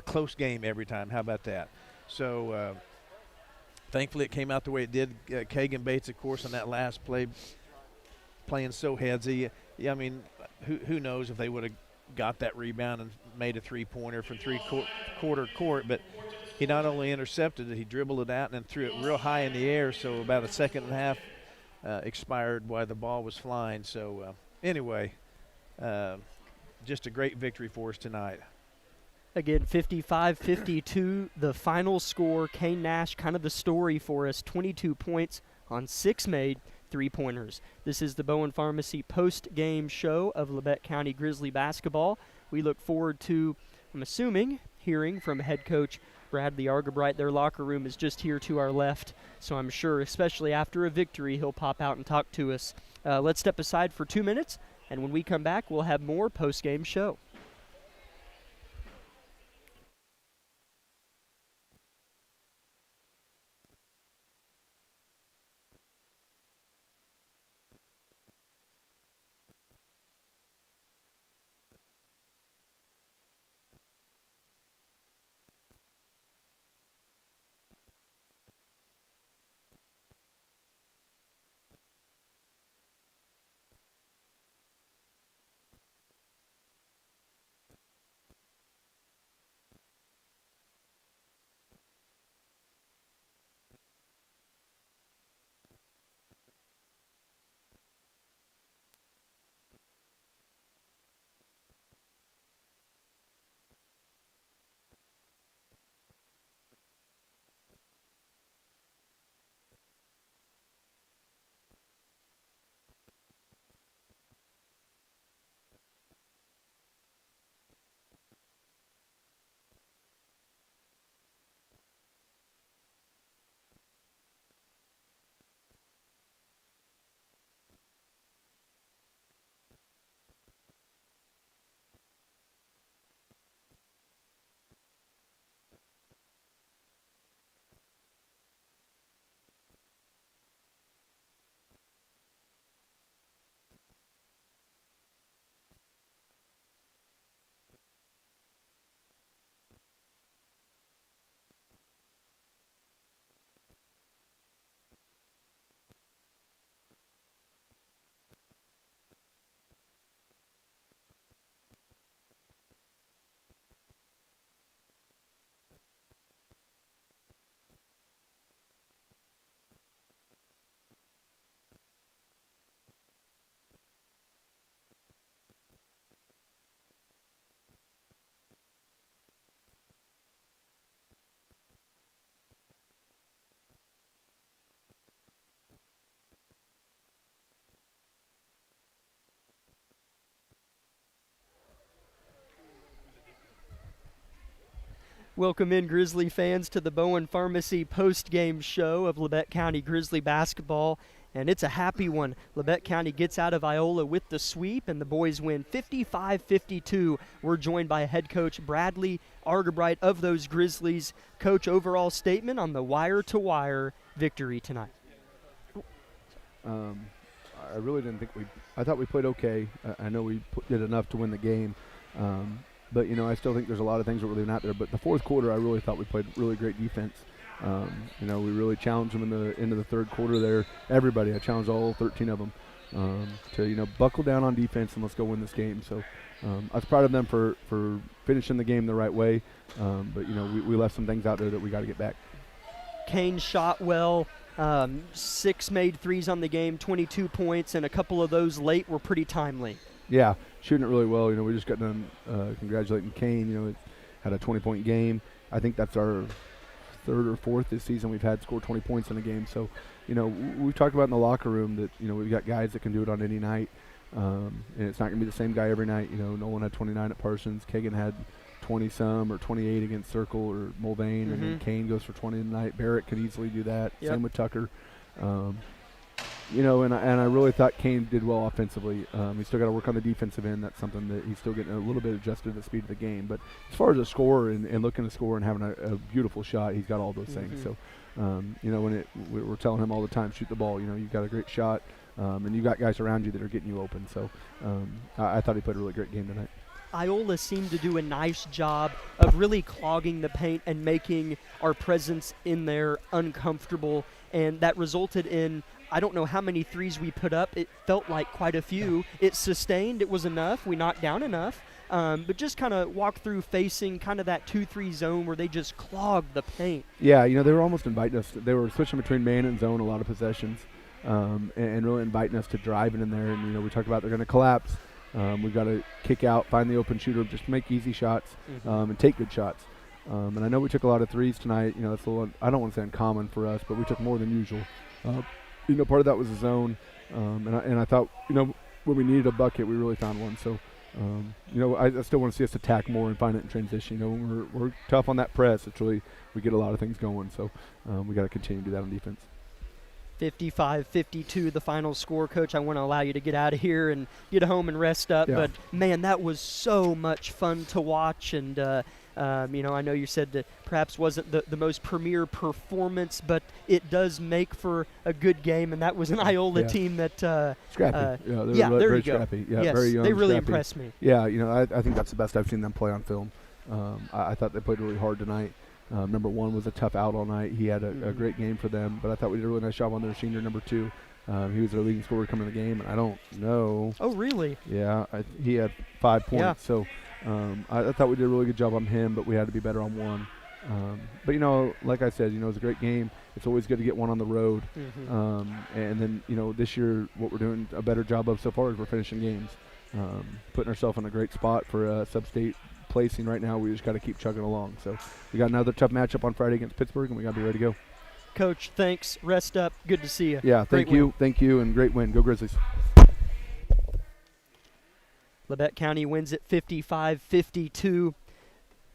close game every time. How about that? So thankfully it came out the way it did. Kagan Bates, of course, on that last play, playing so headsy. Yeah, I mean, who knows if they would have got that rebound and made a three-pointer from three-quarter court, but he not only intercepted it, he dribbled it out and then threw it real high in the air, so about a second and a half expired while the ball was flying. So anyway, just a great victory for us tonight. Again, 55-52, the final score. Kane Nash, kind of the story for us, 22 points on 6 made three-pointers. This is the Bowen Pharmacy post-game show of Labette County Grizzly basketball. We look forward to, I'm assuming, hearing from head coach Bradley Argabright. Their locker room is just here to our left, so I'm sure, especially after a victory, he'll pop out and talk to us. Let's step aside for 2 minutes, and when we come back, we'll have more post-game show. Welcome in, Grizzly fans, to the Bowen Pharmacy post-game show of Labette County Grizzly basketball, and it's a happy one. Labette County gets out of Iola with the sweep, and the boys win 55-52. We're joined by head coach Bradley Argabright of those Grizzlies. Coach, overall statement on the wire-to-wire victory tonight. I really didn't think I thought we played okay. I know we did enough to win the game. But, you know, I still think there's a lot of things that were leaving out there. But the fourth quarter, I really thought we played really great defense. You know, we really challenged them into the third quarter there. Everybody, I challenged all 13 of them to, you know, buckle down on defense and let's go win this game. So I was proud of them for finishing the game the right way. But, you know, we left some things out there that we got to get back. Kane shot well. 6 made threes on the game, 22 points, and a couple of those late were pretty timely. Yeah, shooting it really well. You know, we just got done congratulating Kane. You know, it had a 20-point game. I think that's our third or fourth this season we've had score 20 points in a game. So, you know, we've talked about in the locker room that, you know, we've got guys that can do it on any night. And it's not going to be the same guy every night. You know, Nolan had 29 at Parsons. Kagan had 20-some or 28 against Circle or Mulvane. And then Kane goes for 20 tonight. Barrett could easily do that. Yep. Same with Tucker. You know, and I really thought Kane did well offensively. He's still got to work on the defensive end. That's something that he's still getting a little bit adjusted to the speed of the game. But as far as a score and looking to score and having a beautiful shot, he's got all those things. So when we're telling him all the time, shoot the ball. You've got a great shot, and you've got guys around you that are getting you open. So I thought he played a really great game tonight. IOLA seemed to do a nice job of really clogging the paint and making our presence in there uncomfortable, and that resulted in, I don't know how many threes we put up. It felt like quite a few. It sustained. It was enough. We knocked down enough. But just kind of walk through facing kind of that 2-3 zone where they just clogged the paint. Yeah, they were almost inviting us. They were switching between man and zone a lot of possessions, and really inviting us to drive it in there. And, we talked about they're going to collapse. We've got to kick out, find the open shooter, just make easy shots, and take good shots. And I know we took a lot of threes tonight. That's a little, I don't want to say uncommon for us, but we took more than usual. Part of that was the zone, and I thought, when we needed a bucket, we really found one. So, I still want to see us attack more and find it in transition. When we're tough on that press, it's really, we get a lot of things going. So, we got to continue to do that on defense. 55-52 the final score. Coach, I want to allow you to get out of here and get home and rest up, but man, that was so much fun to watch. And I know you said that perhaps wasn't the most premier performance, but it does make for a good game, and that was an IOLA team that scrappy. There very you go. Scrappy. Yeah, yes, very young, they really scrappy. impressed me. Yeah, I think that's the best I've seen them play on film. I thought they played really hard tonight. Number one was a tough out all night. He had a great game for them, but I thought we did a really nice job on their senior number 2. He was their leading scorer coming in the game, and I don't know. Oh, really? Yeah, he had 5 points. Yeah. So I thought we did a really good job on him, but we had to be better on one. But like I said, it was a great game. It's always good to get one on the road. And then this year, what we're doing a better job of so far is we're finishing games, putting ourselves in a great spot for sub-state placing right now. We just got to keep chugging along. So we got another tough matchup on Friday against Pittsburgh, and we got to be ready to go. Coach, thanks. Rest up. Good to see you. Yeah, thank you, and great win. Go Grizzlies. Labette County wins it 55-52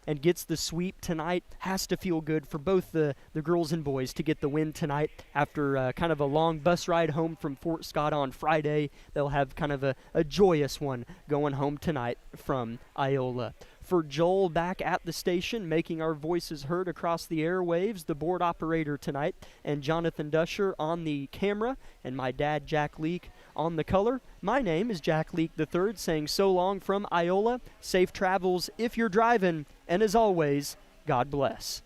and gets the sweep tonight. Has to feel good for both the girls and boys to get the win tonight after kind of a long bus ride home from Fort Scott on Friday. They'll have kind of a joyous one going home tonight from IOLA. For Joel back at the station, making our voices heard across the airwaves, the board operator tonight, and Jonathan Dusher on the camera, and my dad, Jack Leake, on the color. My name is Jack Leake III, saying so long from IOLA. Safe travels if you're driving, and as always, God bless.